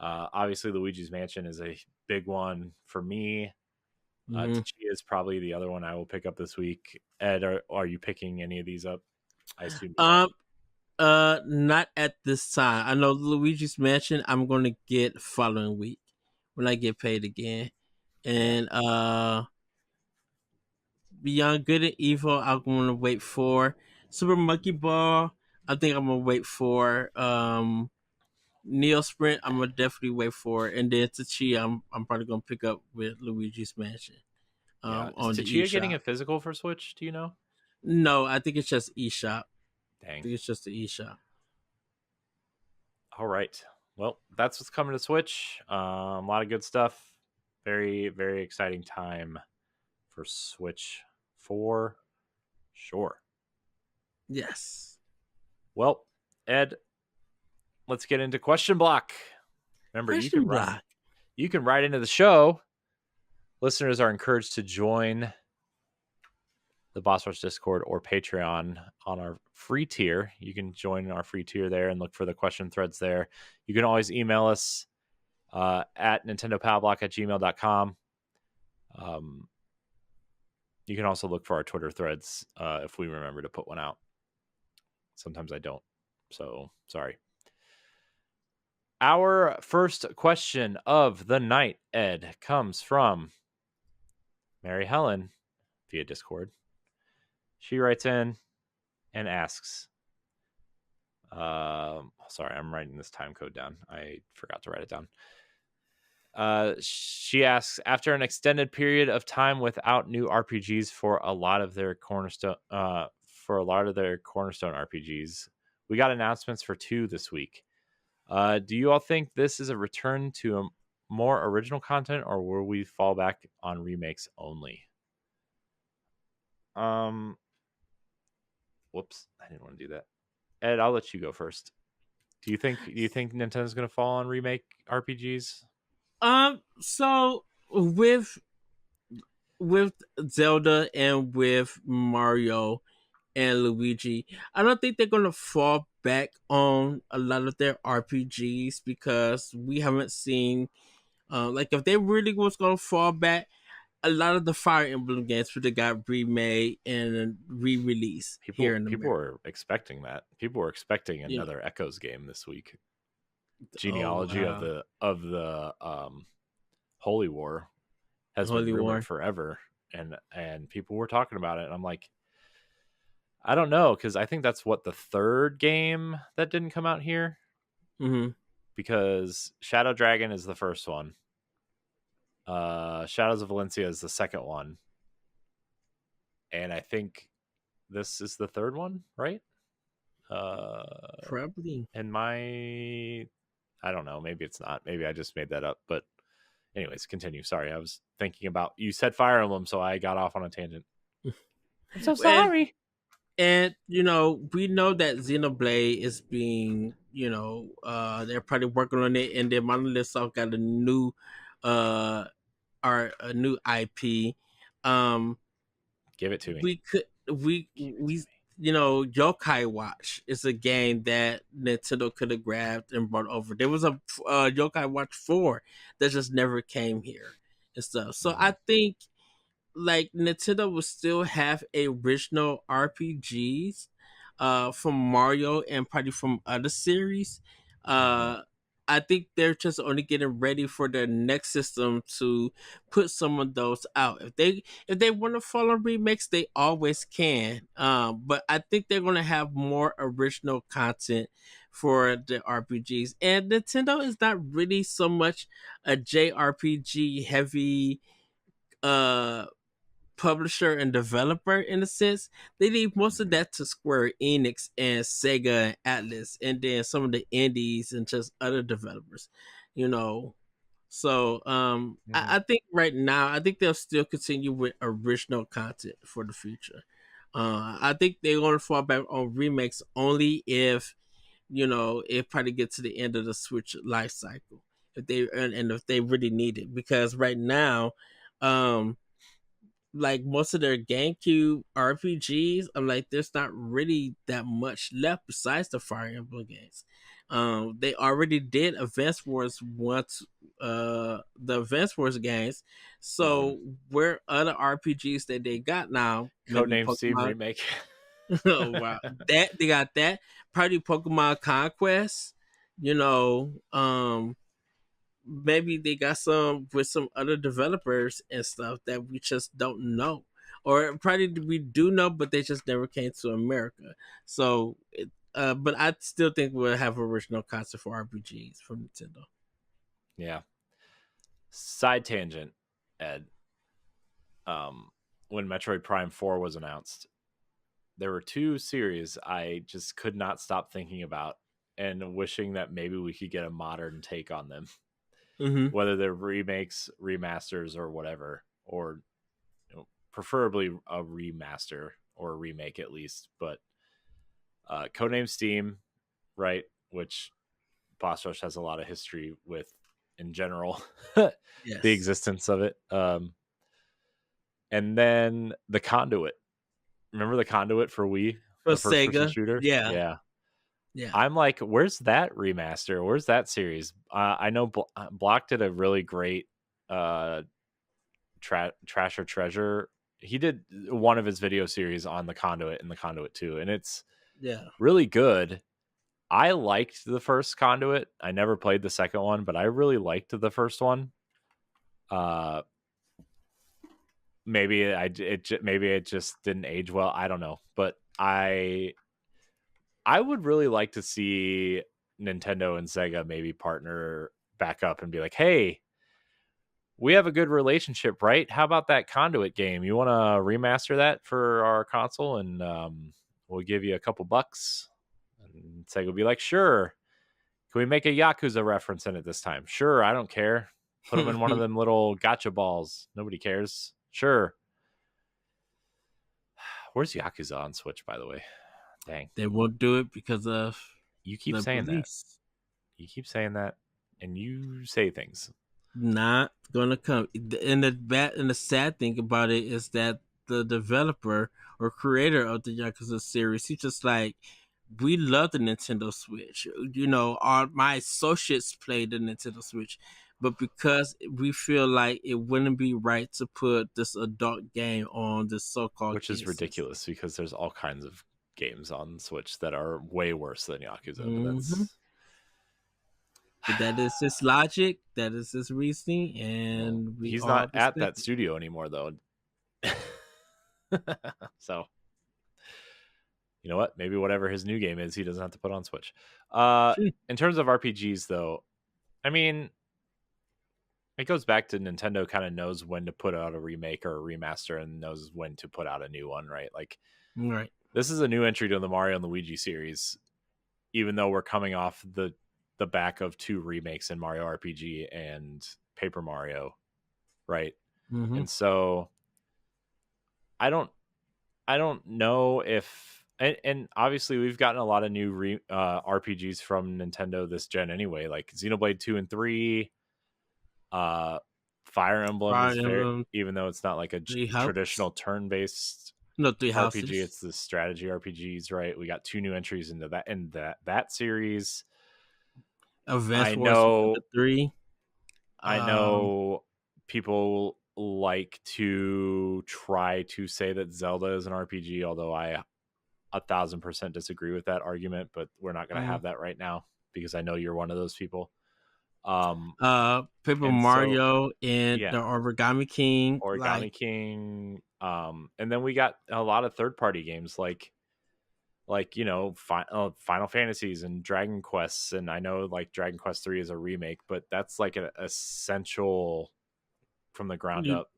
Obviously, Luigi's Mansion is a big one for me. Tachia is probably the other one I will pick up this week. Ed, are you picking any of these up? I assume. Not at this time. I know Luigi's Mansion I'm going to get following week when I get paid again. And Beyond Good and Evil I'm going to wait for. Super Monkey Ball I think I'm going to wait for. Neo Sprint I'm going to definitely wait for. And then Tachia I'm probably going to pick up with Luigi's Mansion. Is Tachia getting a physical for Switch? Do you know? No, I think it's just eShop. Dang. I think it's just the eShop. All right. Well, that's what's coming to Switch. A lot of good stuff. Very, very exciting time for Switch for sure. Yes. Well, Ed, let's get into Question Block. Remember, you can write into the show. Listeners are encouraged to join the Boss Rush Discord or Patreon on our free tier. You can join our free tier there and look for the question threads there. You can always email us at nintendopowblock@gmail.com. You can also look for our Twitter threads if we remember to put one out. Sometimes I don't, so sorry. Our first question of the night, Ed, comes from Mary Helen via Discord. She writes in and asks, sorry, I'm writing this time code down. I forgot to write it down. She asks, after an extended period of time without new RPGs for a lot of their cornerstone RPGs, we got announcements for 2 this week. Do you all think this is a return to a more original content, or will we fall back on remakes only? Whoops, I didn't want to do that. Ed, I'll let you go first. Do you think Nintendo's going to fall on remake RPGs? So with Zelda and with Mario and Luigi, I don't think they're gonna fall back on a lot of their RPGs because we haven't seen like if they really was gonna fall back, a lot of the Fire Emblem games would have got remade and re-released here in People America. were expecting that. People were expecting another Echoes game this week. Genealogy of the Holy War has been rumored forever, and people were talking about it, and I'm like, I don't know, because I think that's what the third game that didn't come out here. Mm-hmm. Because Shadow Dragon is the first one. Shadows of Valencia is the second one. And I think this is the third one, right? Probably. And I don't know. Maybe it's not. Maybe I just made that up. But anyways, continue. Sorry, I was thinking about, you said Fire Emblem, so I got off on a tangent. I'm so sorry. And we know that Xenoblade is being, they're probably working on it, and then Monolith Soft got a new a new IP. Give it to me. We Yokai Watch is a game that Nintendo could have grabbed and brought over. There was a Yokai Watch 4 that just never came here and stuff. So I think like Nintendo will still have original RPGs from Mario and probably from other series. I think they're just only getting ready for their next system to put some of those out. If they want to follow remakes, they always can. But I think they're going to have more original content for the RPGs. And Nintendo is not really so much a JRPG heavy publisher and developer in a sense. They leave most of that to Square Enix and Sega and Atlus, and then some of the indies and just other developers, So I think right now, I think they'll still continue with original content for the future. I think they're going to fall back on remakes only if it probably gets to the end of the Switch life cycle, if they really need it, because right now, like most of their GameCube RPGs, I'm like, there's not really that much left besides the Fire Emblem games. They already did Advance Wars once, the Advance Wars games. So where other RPGs that they got now? Codename Steam remake. Oh wow, that they got that. Probably Pokemon Conquest. Maybe they got some with some other developers and stuff that we just don't know, or probably we do know, but they just never came to America. So, but I still think we'll have original concept for RPGs from Nintendo. Yeah. Side tangent, Ed. When Metroid Prime 4 was announced, there were 2 series I just could not stop thinking about and wishing that maybe we could get a modern take on them. Whether they're remakes, remasters, or whatever, or preferably a remaster or a remake at least. But Codename Steam, right, which Boss Rush has a lot of history with in general, yes. The existence of it. And then the Conduit. Remember the Conduit for Wii? For the Sega shooter? Yeah. I'm like, where's that remaster? Where's that series? I know Block did a really great Trash or Treasure. He did one of his video series on the Conduit and the Conduit 2, and it's really good. I liked the first Conduit. I never played the second one, but I really liked the first one. Maybe it just didn't age well. I don't know, but I would really like to see Nintendo and Sega maybe partner back up and be like, hey, we have a good relationship, right? How about that Conduit game? You want to remaster that for our console, and we'll give you a couple bucks, And Sega will be like, sure. Can we make a Yakuza reference in it this time? Sure, I don't care. Put them in one of them little gotcha balls. Nobody cares. Sure. Where's Yakuza on Switch, by the way? Dang. They won't do it because of You keep saying release. That. You keep saying that, and you say things. Not gonna come. And the sad thing about it is that the developer or creator of the Yakuza series, he's just like, we love the Nintendo Switch. You know, my associates play the Nintendo Switch, but because we feel like it wouldn't be right to put this adult game on this so-called, which is ridiculous because there's all kinds of games on Switch that are way worse than Yakuza. Mm-hmm. But that is his logic. That is his reasoning, and he's not at that studio anymore, though. So, you know what? Maybe whatever his new game is, he doesn't have to put on Switch. In terms of RPGs, though, I mean, it goes back to Nintendo kind of knows when to put out a remake or a remaster and knows when to put out a new one, right? Like, right. This is a new entry to the Mario and Luigi series, even though we're coming off the back of 2 remakes in Mario RPG and Paper Mario, right? Mm-hmm. And so I don't know if and obviously we've gotten a lot of new RPGs from Nintendo this gen anyway, like Xenoblade 2 and 3, Fire Emblem, even though it's not like a traditional turn-based RPG, it's the strategy RPGs, right? We got 2 new entries into that series. I know 3. I know people like to try to say that Zelda is an RPG, although I 1,000% disagree with that argument, but we're not going to have that right now because I know you're one of those people. Paper Mario and the Origami King. King. And then we got a lot of third-party games like you know, Final Fantasies and Dragon Quests, and I know like Dragon Quest 3 is a remake, but that's like an essential from the ground up.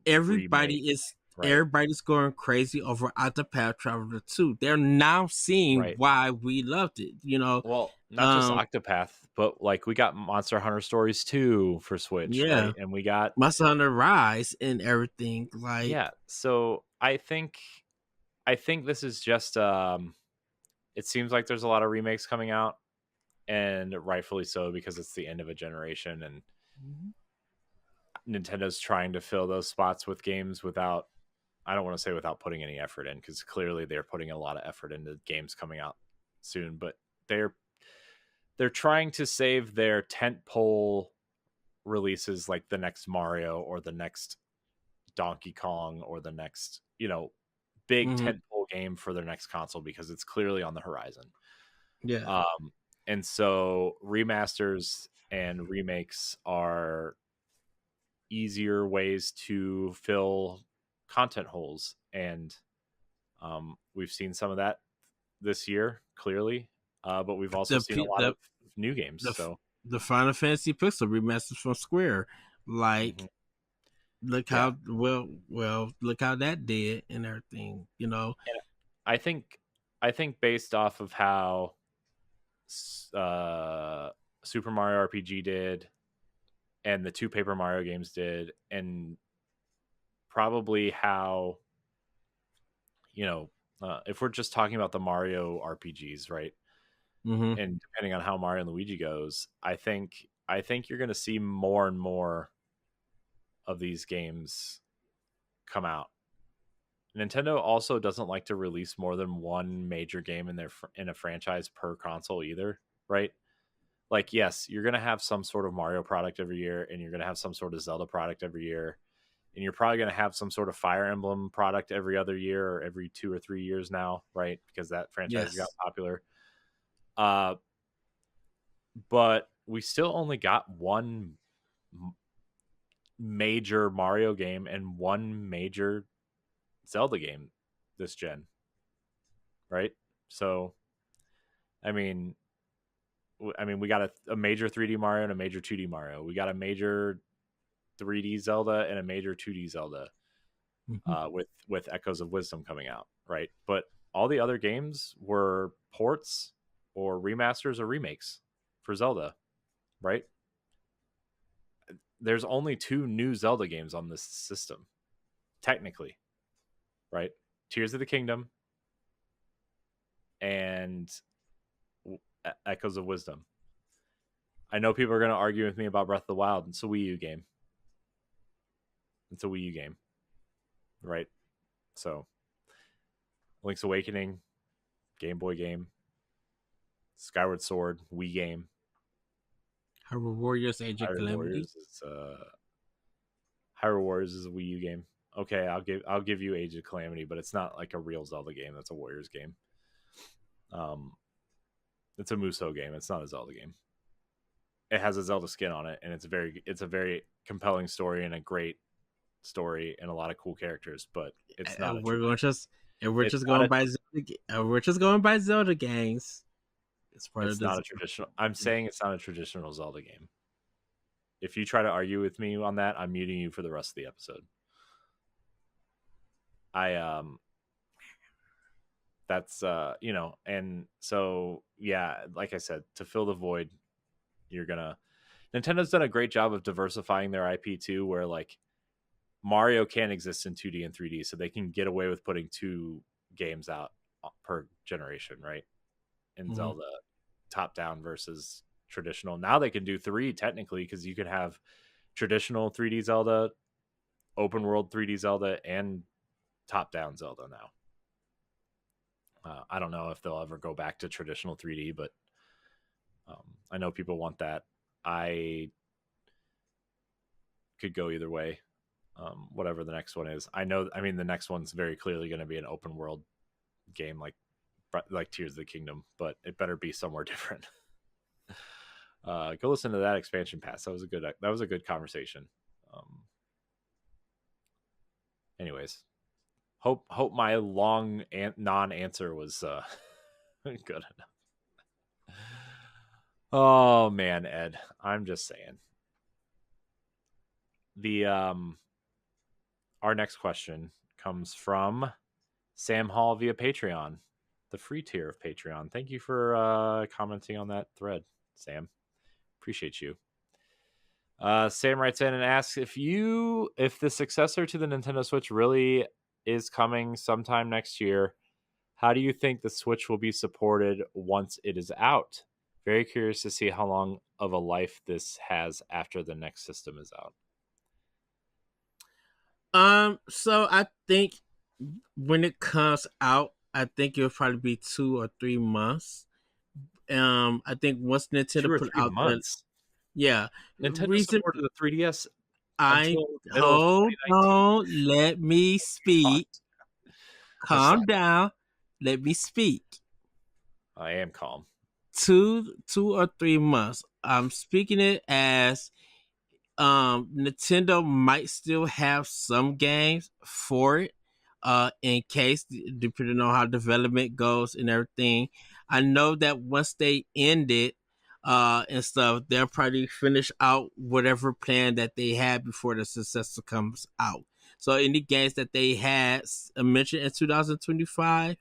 Everybody's going crazy over Octopath Traveler 2. They're now seeing why we loved it, you know. Well, not just Octopath, but like we got Monster Hunter Stories 2 for Switch, right? And we got Monster Hunter Rise and everything. Like, yeah, so I think this is just it seems like there's a lot of remakes coming out, and rightfully so because it's the end of a generation, and Nintendo's trying to fill those spots with games without, I don't want to say without putting any effort in, because clearly they're putting a lot of effort into games coming out soon, but they're trying to save their tentpole releases like the next Mario or the next Donkey Kong or the next, you know, big tentpole game for their next console because it's clearly on the horizon. Yeah. And so remasters and remakes are easier ways to fill content holes, and we've seen some of that this year clearly, but we've also seen a lot of new games. So the Final Fantasy Pixel remasters from Square, like look how well look how that did and everything, you know. And I think based off of how Super Mario RPG did and the 2 Paper Mario games did, and probably how, you know, if we're just talking about the Mario RPGs, right? And depending on how Mario and Luigi goes, I think you're going to see more and more of these games come out. Nintendo also doesn't like to release more than one major game in a franchise per console either, right? Like, yes, you're going to have some sort of Mario product every year, and you're going to have some sort of Zelda product every year, and you're probably going to have some sort of Fire Emblem product every other year or every 2 or 3 years now, right? Because that franchise got popular. But we still only got one major Mario game and one major Zelda game this gen, right? So, I mean, we got a major 3D Mario and a major 2D Mario. We got a major 3D Zelda and a major 2D Zelda, with Echoes of Wisdom coming out, right? But all the other games were ports or remasters or remakes for Zelda, right? There's only 2 new Zelda games on this system, technically, right? Tears of the Kingdom and Echoes of Wisdom. I know people are going to argue with me about Breath of the Wild. It's a Wii U game. It's a Wii U game, right? So, Link's Awakening, Game Boy game. Skyward Sword, Wii game. Hyrule Warriors, Age of Calamity. Hyrule Warriors is a Wii U game. Okay, I'll give you Age of Calamity, but it's not like a real Zelda game. That's a Warriors game. It's a Musou game. It's not a Zelda game. It has a Zelda skin on it, and it's a very compelling story and a great story and a lot of cool characters. But it's not. We're just going by Zelda games. It's not a traditional. I'm saying it's not a traditional Zelda game. If you try to argue with me on that, I'm muting you for the rest of the episode. That's and so yeah, like I said, to fill the void, Nintendo's done a great job of diversifying their IP too, where like Mario can exist in 2D and 3D, so they can get away with putting 2 games out per generation, right? In Zelda, top down versus traditional. Now they can do 3 technically, because you could have traditional 3D Zelda, open world 3D Zelda, and top down Zelda now. I don't know if they'll ever go back to traditional 3D, but I know people want that. I could go either way. Whatever the next one is. The next one's very clearly going to be an open world game like Tears of the Kingdom, but it better be somewhere different. Go listen to that expansion pass. That was a good conversation. Anyways, hope my long non-answer was good enough. Oh man, Ed, I'm just saying. The our next question comes from Sam Hall via Patreon, the free tier of Patreon. Thank you for commenting on that thread, Sam. Appreciate you. Sam writes in and asks if the successor to the Nintendo Switch really is coming sometime next year, how do you think the Switch will be supported once it is out? Very curious to see how long of a life this has after the next system is out. So I think when it comes out, I think it'll probably be 2 or 3 months. I think once Nintendo put out months. Yeah. Nintendo supported the 3DS. Hold on, let me speak. Calm down. Let me speak. I am calm. 2 or 3 months. I'm speaking it as Nintendo might still have some games for it, in case, depending on how development goes and everything. I know that once they end it, and stuff, they'll probably finish out whatever plan that they had before the successor comes out. So any games that they had mentioned in 2025,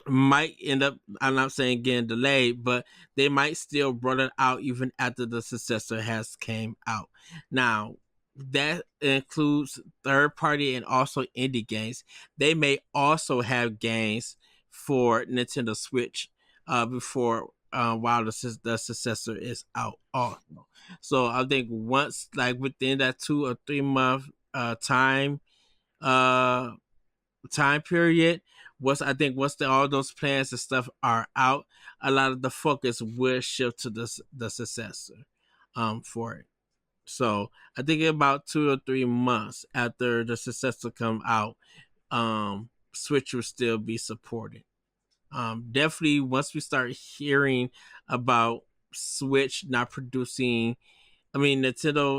might end up, I'm not saying getting delayed, but they might still run it out even after the successor has came out. Now, that includes third party and also indie games. They may also have games for Nintendo Switch before while the successor is out also. So I think once, like within that 2 or 3 month time period, once all those plans and stuff are out, a lot of the focus will shift to the successor for it. So I think about 2 or 3 months after the successor come out, Switch will still be supported. Definitely once we start hearing about Nintendo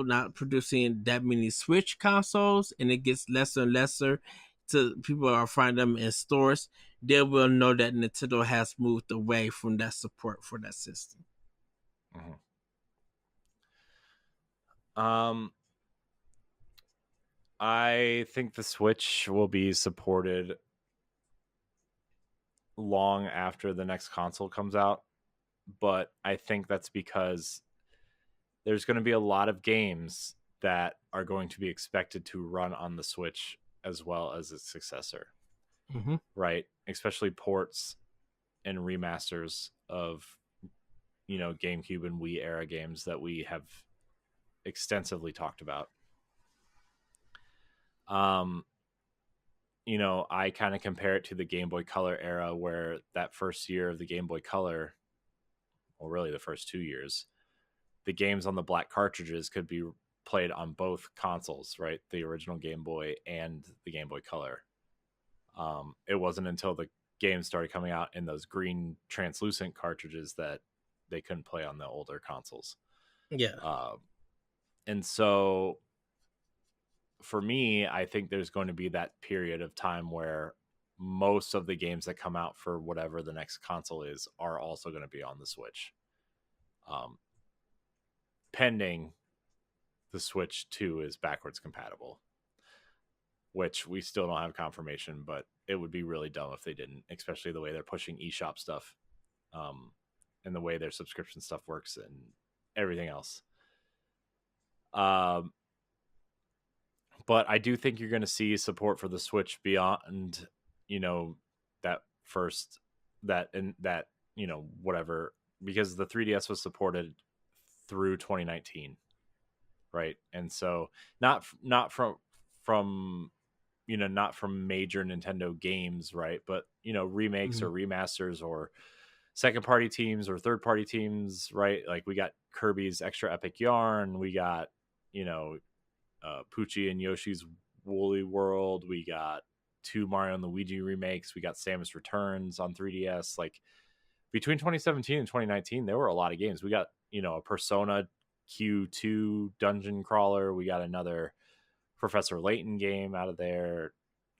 not producing that many Switch consoles, and it gets lesser and lesser to people are finding them in stores, they will know that Nintendo has moved away from that support for that system. I think the Switch will be supported long after the next console comes out, but I think that's because there's going to be a lot of games that are going to be expected to run on the Switch as well as its successor, right? Especially ports and remasters of, GameCube and Wii era games that we have extensively talked about. I kind of compare it to the Game Boy Color era, where that first year of the Game Boy Color, well, really the first 2 years, the games on the black cartridges could be played on both consoles, right? The original Game Boy and the Game Boy Color. It wasn't until the games started coming out in those green translucent cartridges that they couldn't play on the older consoles. Yeah. And so for me, I think there's going to be that period of time where most of the games that come out for whatever the next console is are also going to be on the Switch. Pending the Switch 2 is backwards compatible, which we still don't have confirmation, but it would be really dumb if they didn't, especially the way they're pushing eShop stuff, and the way their subscription stuff works and everything else. But I do think you're going to see support for the Switch beyond, whatever, because the 3DS was supported through 2019, right? And so not from not from major Nintendo games, right? But remakes or remasters or second party teams or third party teams, right? Like we got Kirby's Extra Epic Yarn, we got Poochie and Yoshi's Woolly World, we got 2 Mario and Luigi remakes, we got Samus Returns on 3DS. Like between 2017 and 2019, there were a lot of games. We got a Persona Q2 dungeon crawler, we got another Professor Layton game out of there.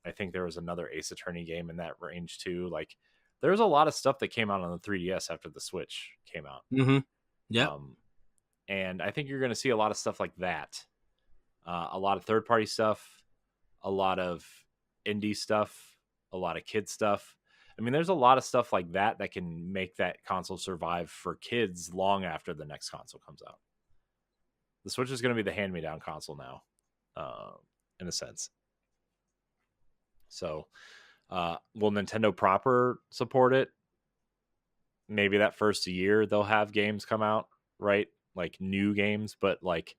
I think there was another Ace Attorney game in that range too. Like there's a lot of stuff that came out on the 3DS after the Switch came out. Yeah. And I think you're going to see a lot of stuff like that. A lot of third party stuff, a lot of indie stuff, a lot of kid stuff. I mean, there's a lot of stuff like that that can make that console survive for kids long after the next console comes out. The Switch is going to be the hand-me-down console now, in a sense. So, will Nintendo proper support it? Maybe that first year they'll have games come out, right? Like new games, but like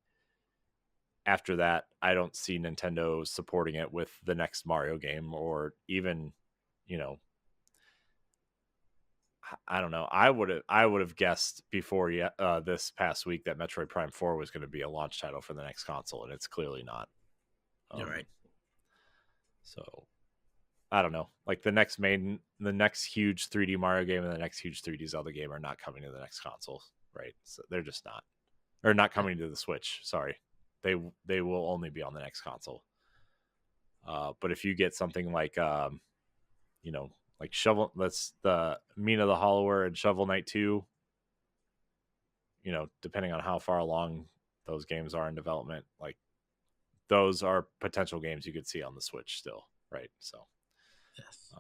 after that, I don't see Nintendo supporting it with the next Mario game, or even, I don't know. I would have guessed before this past week that Metroid Prime 4 was going to be a launch title for the next console, and it's clearly not. You're right. So I don't know. Like the next huge 3D Mario game and the next huge 3D Zelda game are not coming to the next console, right? So they're just not, or not coming to the Switch. Sorry, they will only be on the next console. But if you get something like like Shovel, that's the Mina the Hollower and Shovel Knight 2, depending on how far along those games are in development, like those are potential games you could see on the Switch still, right? So yes.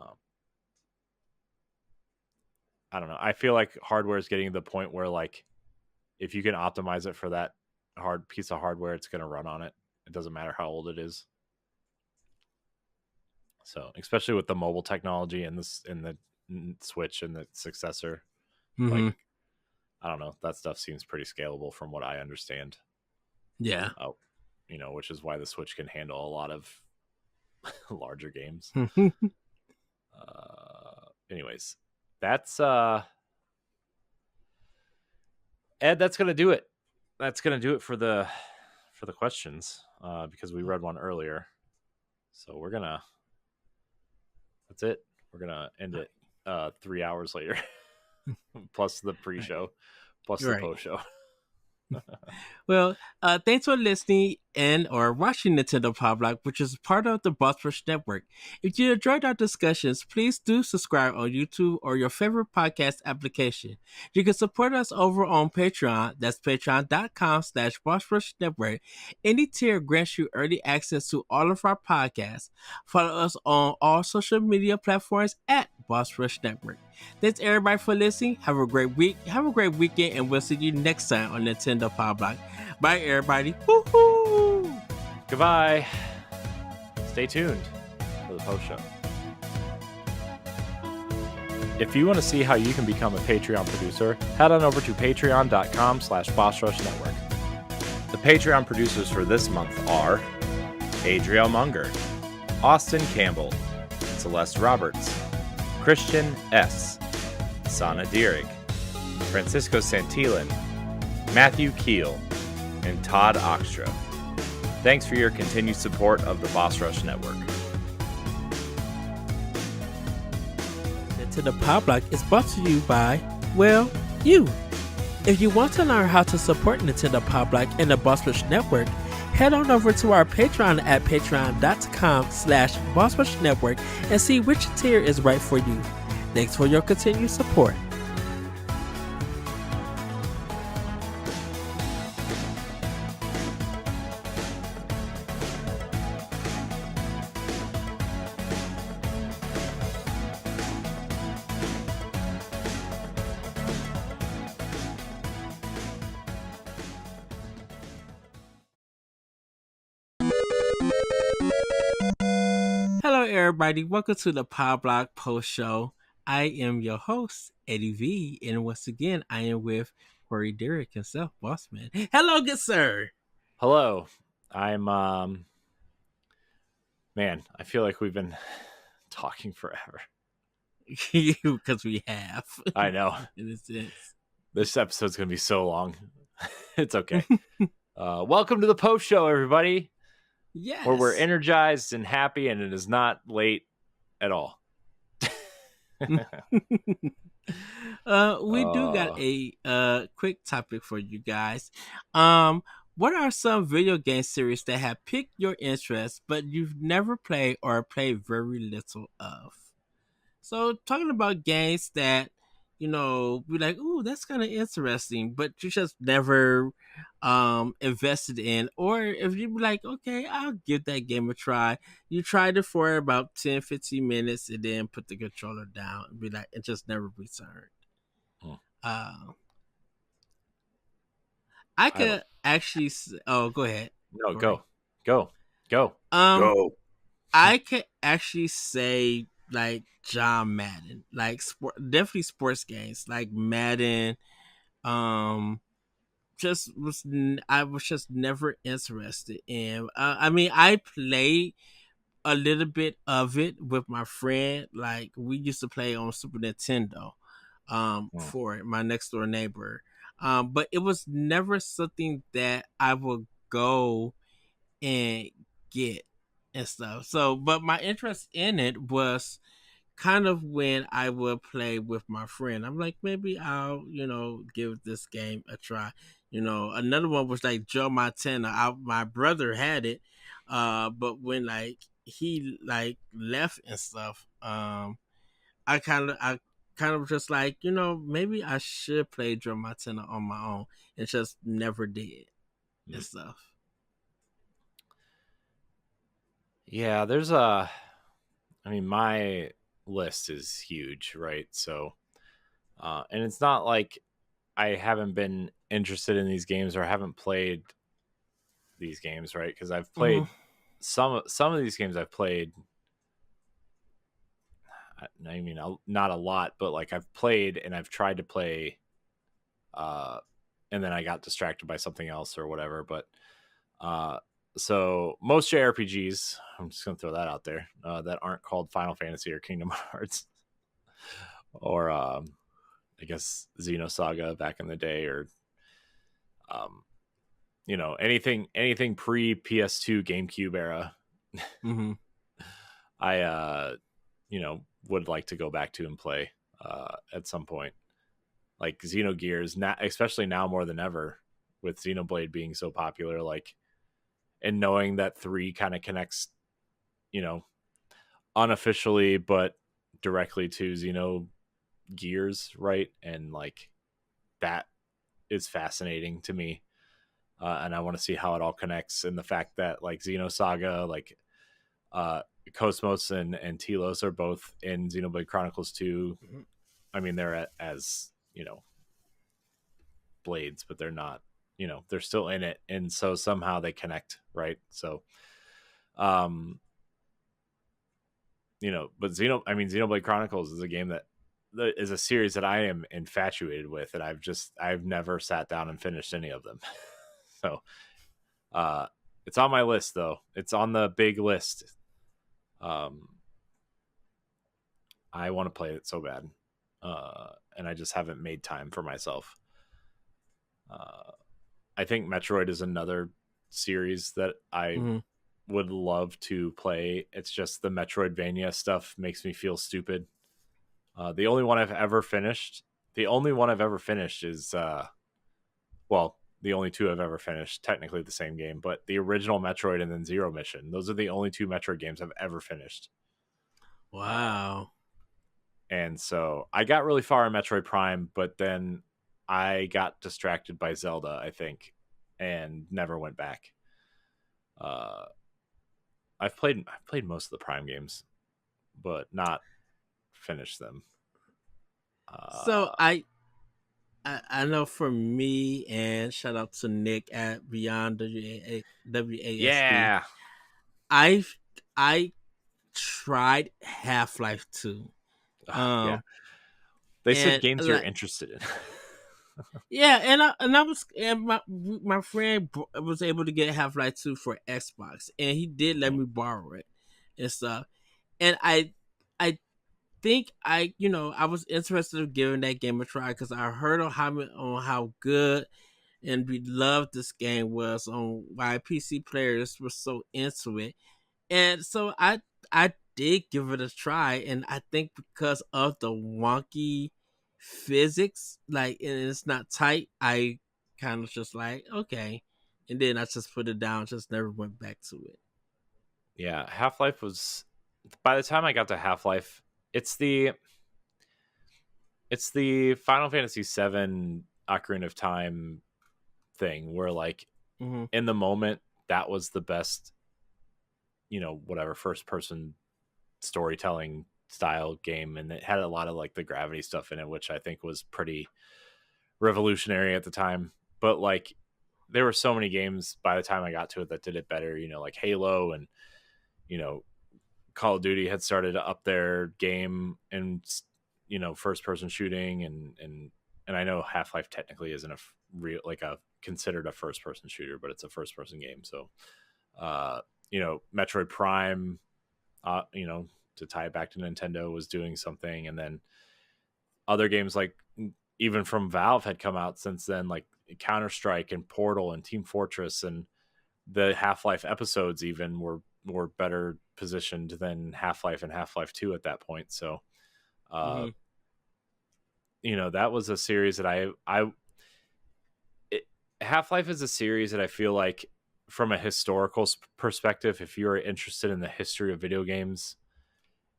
I don't know. I feel like hardware is getting to the point where, like, if you can optimize it for that hard piece of hardware, it's going to run on it. It doesn't matter how old it is. So, especially with the mobile technology and the Switch and the successor, like, I don't know, that stuff seems pretty scalable from what I understand. Yeah. Which is why the Switch can handle a lot of larger games. Anyways, that's Ed, that's gonna do it. That's gonna do it for the questions, because we read one earlier. So that's it. We're gonna end it 3 hours later. Plus the pre-show, plus the post-show. Well, thanks for listening. and or watching Nintendo Pow Block, which is part of the Boss Rush Network. If you enjoyed our discussions, please do subscribe on YouTube or your favorite podcast application. You can support us over on Patreon. That's patreon.com/Boss Rush Network. Any tier grants you early access to all of our podcasts. Follow us on all social media platforms at Boss Rush Network. Thanks everybody for listening. Have a great week. Have a great weekend, and we'll see you next time on Nintendo Pow Block. Bye, everybody. Woohoo! Goodbye. Stay tuned for the post show. If you want to see how you can become a Patreon producer, head on over to patreon.com/Boss Rush Network. The Patreon producers for this month are Adriel Munger, Austin Campbell, Celeste Roberts, Christian S., Sana Dirrig, Francisco Santillan, Matthew Keel, and Todd Oxtra. Thanks for your continued support of the Boss Rush Network. Nintendo Pow Block is brought to you by, well, you. If you want to learn how to support Nintendo Pow Block and the Boss Rush Network, head on over to our Patreon at patreon.com/Boss Rush Network and see which tier is right for you. Thanks for your continued support. Hello, everybody. Welcome to the Pow Block Post Show. I am your host, Eddie V, and once again, I am with Corey Dirrig himself, boss man. Hello, good sir. Hello. I'm man, I feel like we've been talking forever. Because we have. I know. In a sense. This episode's gonna be so long. It's okay. Welcome to the post show, everybody. Yes. Where we're energized and happy, and it is not late at all. We do got a quick topic for you guys. What are some video game series that have piqued your interest but you've never played or played very little of? So talking about games that, you know, be like, ooh, that's kind of interesting, but you just never invested in. Or if you be like, okay, I'll give that game a try. You tried it for about 10, 15 minutes and then put the controller down and be like, it just never returned. I could actually, oh, go ahead. No, Corey. go. I could actually say like John Madden, like definitely sports games like Madden. I was just never interested in. I mean, I played a little bit of it with my friend. Like we used to play on Super Nintendo, for my next door neighbor. But it was never something that I would go and get and stuff. So, but my interest in it was kind of when I would play with my friend. I'm like, maybe I'll, give this game a try. Another one was like Joe Montana. My brother had it, but when like he like left and stuff, I kind of just like, maybe I should play Joe Montana on my own, and just never did and stuff. Yeah, my list is huge, right? So, and it's not like I haven't been interested in these games or haven't played these games, right? Because I've played some of these games. I've played, I mean, not a lot, but like I've played and I've tried to play, and then I got distracted by something else or whatever. But so most JRPGs, I'm just gonna throw that out there, that aren't called Final Fantasy or Kingdom Hearts, or I guess Xenosaga back in the day, or anything pre PS2 GameCube era. I would like to go back to and play at some point, like Xenogears, especially now more than ever with Xenoblade being so popular. Like and knowing that 3 kind of connects, unofficially but directly to Gears, right? And like that is fascinating to me. And I want to see how it all connects, and the fact that like Xenosaga, like Cosmos and Telos are both in Xenoblade Chronicles 2. I mean, they're as blades, but they're not, they're still in it, and so somehow they connect, right? So but Xenoblade Chronicles is a game that is a series that I am infatuated with, and I've never sat down and finished any of them. So it's on my list, though. It's on the big list. I want to play it so bad, and I just haven't made time for myself. I think Metroid is another series that I would love to play. It's just the Metroidvania stuff makes me feel stupid. The only one I've ever finished is the only 2 I've ever finished, technically the same game, but the original Metroid and then Zero Mission. Those are the only 2 Metroid games I've ever finished. Wow. And so I got really far in Metroid Prime, but then I got distracted by Zelda, I think, and never went back. I've played most of the Prime games, but not finished them. So I know for me, and shout out to Nick at Beyond WASD. Yeah, I tried Half-Life 2. Yeah. They said games you're interested in. Yeah, and my friend was able to get Half-Life 2 for Xbox, and he did let me borrow it and stuff. And I think I was interested in giving that game a try because I heard on how good and beloved this game was, on why PC players were so into it. And so I did give it a try, and I think because of the wonky physics, like, and it's not tight, I kind of just like, okay, and then I just put it down, just never went back to it. Yeah, Half-Life was, by the time I got to Half-Life, it's the Final Fantasy VII Ocarina of Time thing where like in the moment that was the best, whatever first person storytelling style game, and it had a lot of like the gravity stuff in it, which I think was pretty revolutionary at the time. But like there were so many games by the time I got to it that did it better, like Halo and Call of Duty had started to up their game and first person shooting, and I know Half-Life technically isn't a real considered a first person shooter, but it's a first person game. So Metroid Prime, to tie it back to Nintendo, was doing something, and then other games like even from Valve had come out since then, like Counter-Strike and Portal and Team Fortress, and the Half-Life episodes even were better positioned than Half-Life and Half-Life 2 at that point. So that was a series that Half-Life is a series that I feel like, from a historical perspective, if you're interested in the history of video games,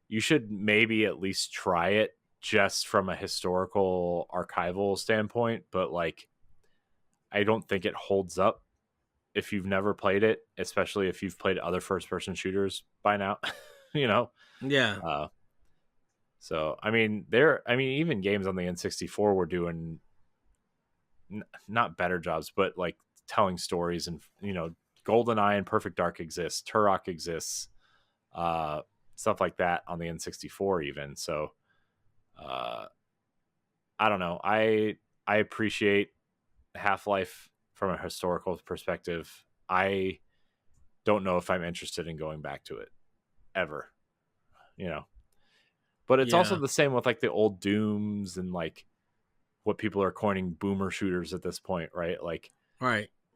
you should maybe at least try it just from a historical archival standpoint. But like, I don't think it holds up if you've never played it, especially if you've played other first person shooters by now, Yeah. So, even games on the N64 were doing not better jobs, but like telling stories, and, GoldenEye and Perfect Dark exists, Turok exists, stuff like that on the N64 even. So, I don't know. I appreciate Half-Life from a historical perspective. I don't know if I'm interested in going back to it ever, but it's also the same with like the old Dooms and like what people are coining boomer shooters at this point, right? Like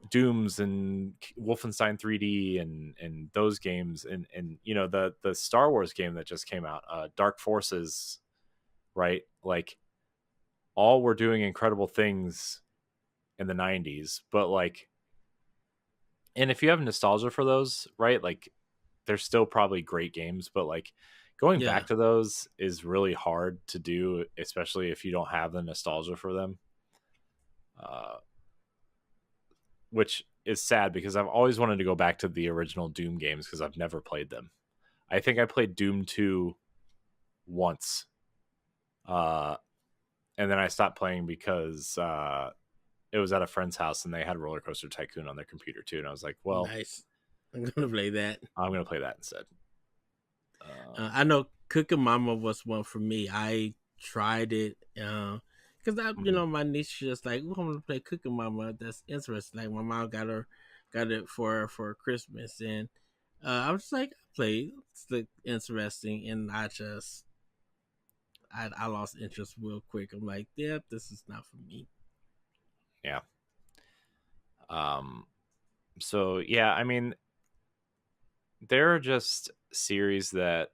Dooms and Wolfenstein 3D and those games, and the Star Wars game that just came out, Dark Forces, right? Like, all were doing incredible things in the 90s, but like And if you have nostalgia for those, right, like they're still probably great games, but like going Yeah. back to those is really hard to do, especially if you don't have the nostalgia for them. Which is sad because I've always wanted to go back to the original Doom games because I've never played them. I think I played Doom 2 once. And then I stopped playing because it was at a friend's house and they had Roller Coaster Tycoon on their computer too. And I was like, well, Nice. I'm gonna play that. I'm going to play that instead. I know Cooking Mama was one for me. I tried it because my niece just like, "Oh, I'm gonna play Cooking Mama." That's interesting. Like my mom got it for Christmas, and I was just like, I played. It's like, interesting, and I lost interest real quick. I'm like, yeah, this is not for me. Yeah. So yeah, I mean, there are just series that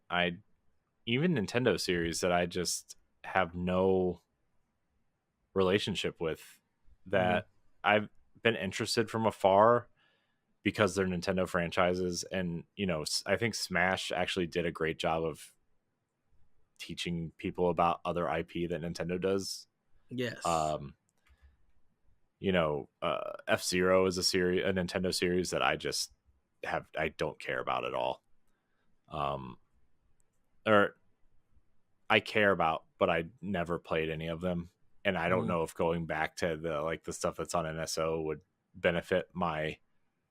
even Nintendo series that I just have no relationship with that I've been interested from afar because they're Nintendo franchises. And, I think Smash actually did a great job of teaching people about other IP that Nintendo does. Yes. F-Zero is a Nintendo series that I don't care about at all. Or I care about, but I never played any of them. And I don't know if going back to the stuff that's on NSO would benefit my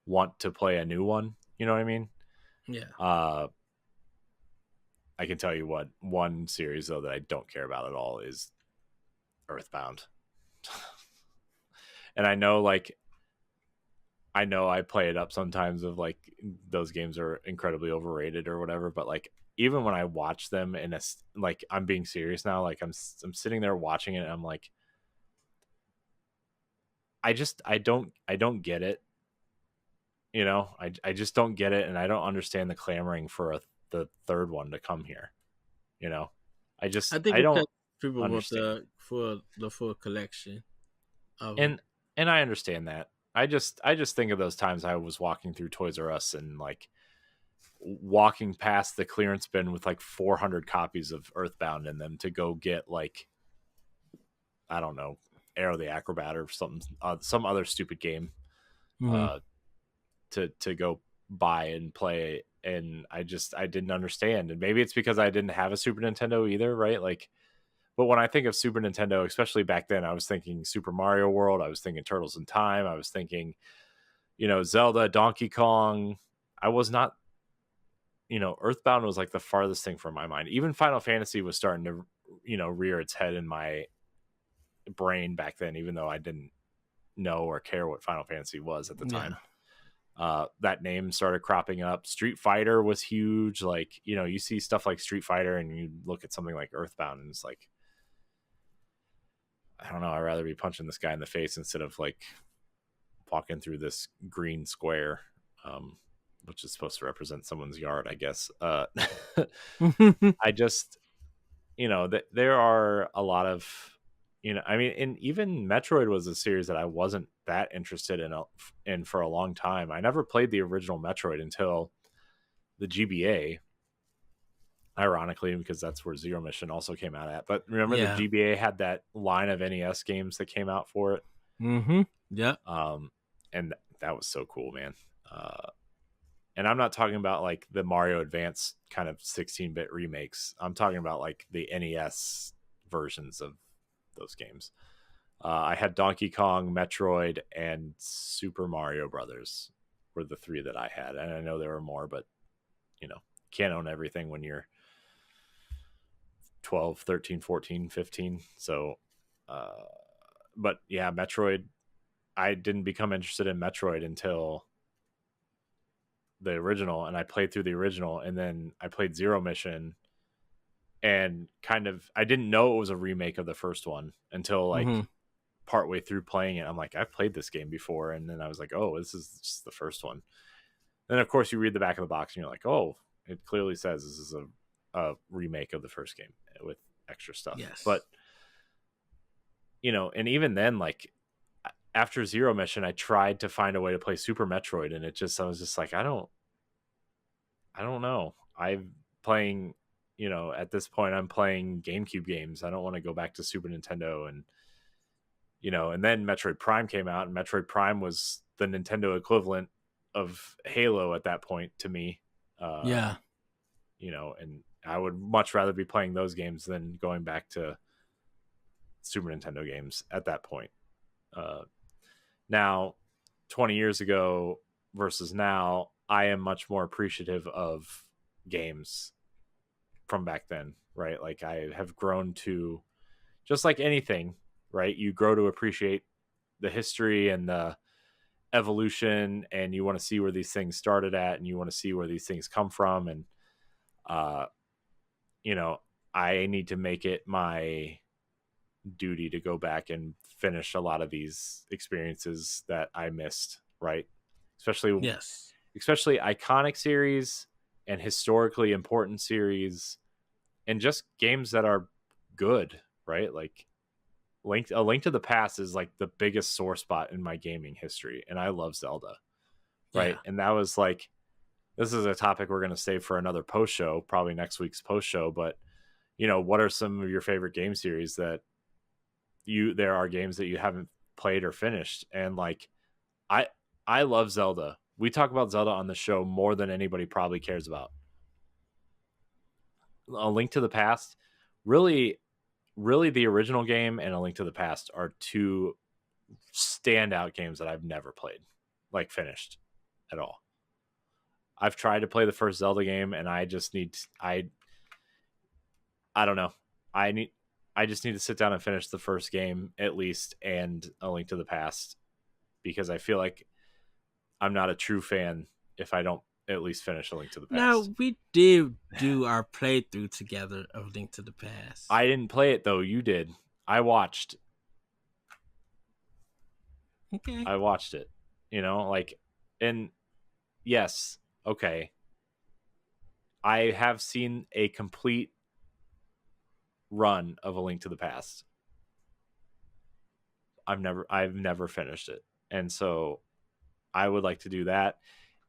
want to play a new one. You know what I mean? Yeah. I can tell you what one series though that I don't care about at all is Earthbound. And I know I play it up sometimes of like those games are incredibly overrated or whatever, but like even when I watch them like I'm being serious now, like I'm sitting there watching it and I'm like I don't get it. I just don't get it, and I don't understand the clamoring for the third one to come here. I think I don't because people understand. want the full collection of And I understand that. I just think of those times I was walking through Toys R Us and like walking past the clearance bin with like 400 copies of Earthbound in them to go get like, I don't know, Arrow the Acrobat or something, some other stupid game to go buy and play. And I didn't understand. And maybe it's because I didn't have a Super Nintendo either, right? Like, but when I think of Super Nintendo, especially back then, I was thinking Super Mario World. I was thinking Turtles in Time. I was thinking, Zelda, Donkey Kong. I was not, Earthbound was like the farthest thing from my mind. Even Final Fantasy was starting to, rear its head in my brain back then, even though I didn't know or care what Final Fantasy was at the time. That name started cropping up. Street Fighter was huge. Like, you see stuff like Street Fighter and you look at something like Earthbound and it's like, I don't know, I'd rather be punching this guy in the face instead of like walking through this green square, which is supposed to represent someone's yard, I guess. I just, there are a lot of, I mean, and even Metroid was a series that I wasn't that interested in for a long time. I never played the original Metroid until the GBA, ironically, because that's where Zero Mission also came out at. But remember, the GBA had that line of NES games that came out for it. Yeah. And that was so cool, man. And I'm not talking about like the Mario Advance kind of 16-bit remakes. I'm talking about like the NES versions of those games. I had Donkey Kong, Metroid, and Super Mario Brothers were the three that I had. And I know there were more, but can't own everything when you're 12, 13, 14, 15. So, but yeah, Metroid, I didn't become interested in Metroid until the original, and I played through the original, and then I played Zero Mission, and I didn't know it was a remake of the first one until like partway through playing it. I'm like, I've played this game before, and then I was like, oh, this is just the first one. Then of course you read the back of the box and you're like, oh, it clearly says this is a remake of the first game with extra stuff. Yes. But and even then, like after Zero Mission, I tried to find a way to play Super Metroid, and I was just like, I don't know. I'm playing, at this point, I'm playing GameCube games. I don't want to go back to Super Nintendo, and and then Metroid Prime came out, and Metroid Prime was the Nintendo equivalent of Halo at that point to me. Yeah. And I would much rather be playing those games than going back to Super Nintendo games at that point. Now, 20 years ago versus now, I am much more appreciative of games from back then, right? Like, I have grown to, just like anything, right? You grow to appreciate the history and the evolution, and you want to see where these things started at, and you want to see where these things come from. And, I need to make it my duty to go back and finish a lot of these experiences that I missed, right? Especially iconic series and historically important series, and just games that are good, right? Like A Link to the Past is like the biggest sore spot in my gaming history, and I love Zelda, right? Yeah. And that was like, this is a topic we're going to save for another post show, probably next week's post show. But what are some of your favorite game series that there are games that you haven't played or finished? And like, I love Zelda. We talk about Zelda on the show more than anybody probably cares about. A Link to the Past, really the original game and A Link to the Past are two standout games that I've never played, like finished at all. I've tried to play the first Zelda game, and I just need, I don't know. I just need to sit down and finish the first game at least, and A Link to the Past, because I feel like I'm not a true fan if I don't at least finish A Link to the Past. Now, we did do our playthrough together of Link to the Past. I didn't play it though. You did. I watched. Okay. I watched it. And yes, okay. I have seen a complete run of A Link to the Past. I've never finished it. And so I would like to do that.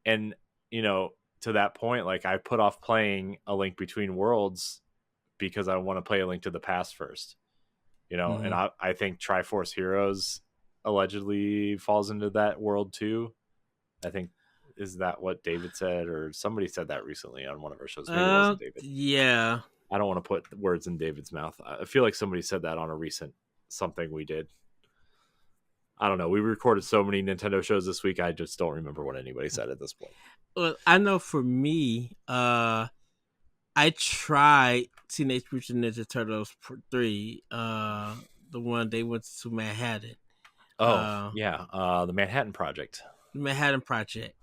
And, to that point, like, I put off playing A Link Between Worlds because I want to play A Link to the Past first, mm-hmm. And I think Triforce Heroes allegedly falls into that world too. I think, is that what David said, or somebody said that recently on one of our shows? Maybe it wasn't David. Yeah. I don't want to put words in David's mouth. I feel like somebody said that on a recent something we did. I don't know. We recorded so many Nintendo shows this week, I just don't remember what anybody said at this point. Well, I know for me, I tried Teenage Mutant Ninja Turtles 3, the one they went to Manhattan. Oh, yeah. The Manhattan Project. The Manhattan Project.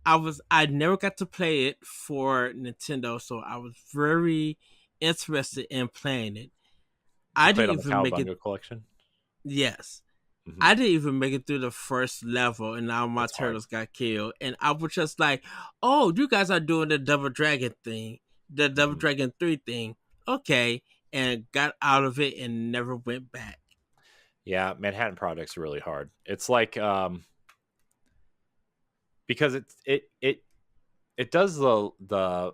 I never got to play it for Nintendo, so I was very interested in playing it. I didn't even make it. Collection? Yes. Mm-hmm. I didn't even make it through the first level, and now my turtles got killed. And I was just like, oh, you guys are doing the Double Dragon thing, the Double Dragon 3 thing. Okay. And got out of it and never went back. Yeah, Manhattan Project's really hard. It's like, because it does the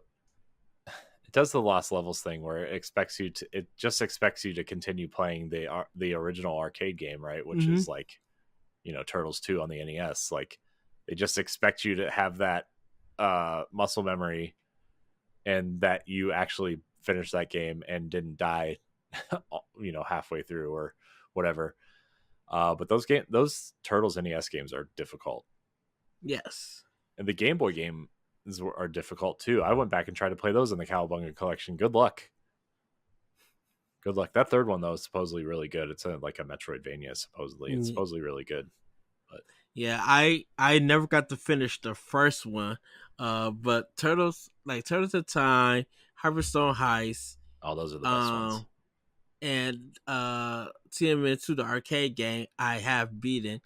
Lost Levels thing where it just expects you to continue playing the original arcade game, right? Which is like, Turtles 2 on the NES. Like, they just expect you to have that muscle memory, and that you actually finished that game and didn't die, halfway through or whatever. But those Turtles NES games are difficult. Yes. And the Game Boy game are difficult too. I went back and tried to play those in the Cowabunga collection. Good luck. That third one though is supposedly really good. It's like a Metroidvania. Supposedly, it's supposedly really good. But yeah, I never got to finish the first one. But Turtles in Time, Harvestone Heist. Oh, those are the best ones. And TMN2, the arcade game, I have beaten.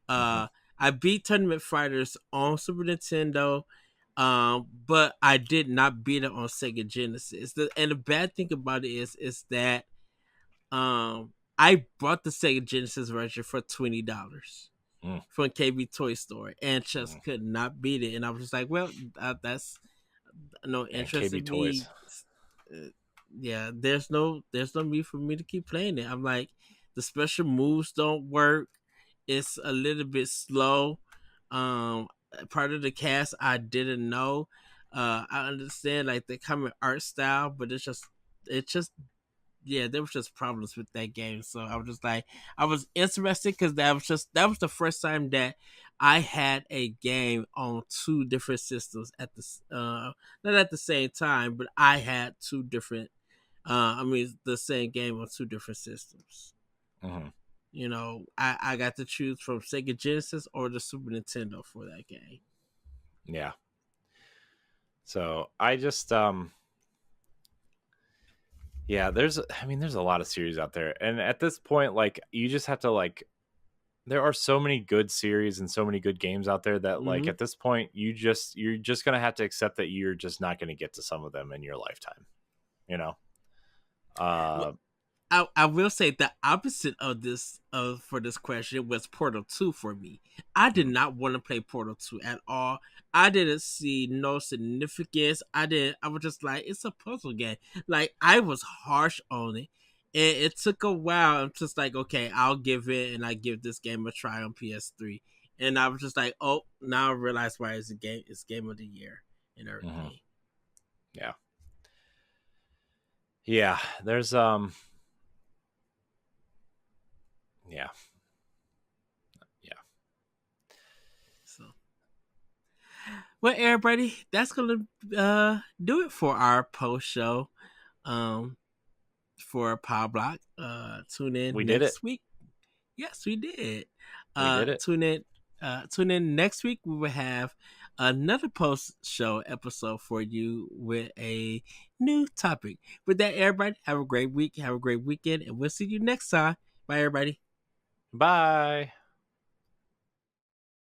I beat Tournament Fighters on Super Nintendo, but I did not beat it on Sega Genesis. And the bad thing about it is that I bought the Sega Genesis version for $20 Mm. from KB Toy Store and just Mm. could not beat it. And I was just like, well, that's no And interest KB in me. Toys. Yeah, there's no need for me to keep playing it. I'm like, the special moves don't work. It's a little bit slow. Part of the cast I didn't know. I understand like the common art style, but it just yeah, there was just problems with that game. So I was just like, I was interested because that was the first time that I had a game on two different systems at the not at the same time, but I had two different. I mean, the same game on two different systems. Mm-hmm. You know, I got to choose from Sega Genesis or the Super Nintendo for that game. Yeah. So I just yeah, there's a lot of series out there. And at this point, like, you just have to, like, there are so many good series and so many good games out there that, like, at this point, you're just gonna have to accept that you're just not gonna get to some of them in your lifetime. You know? Well, I will say the opposite of this for this question was Portal 2 for me. I did not want to play Portal 2 at all. I didn't see no significance. I was just like, it's a puzzle game. Like, I was harsh on it. And it took a while. I'm just like, okay, I'll give it and I give this game a try on PS3. And I was just like, oh, now I realize why it's game of the year and everything. Mm-hmm. Yeah. Yeah. There's yeah. So, well, everybody, that's gonna do it for our post show. For Pow Block. Tune in next week. Yes, we did. We did it. Tune in next week. We will have another post show episode for you with a new topic. With that, everybody, have a great week. Have a great weekend, and we'll see you next time. Bye, everybody. Bye.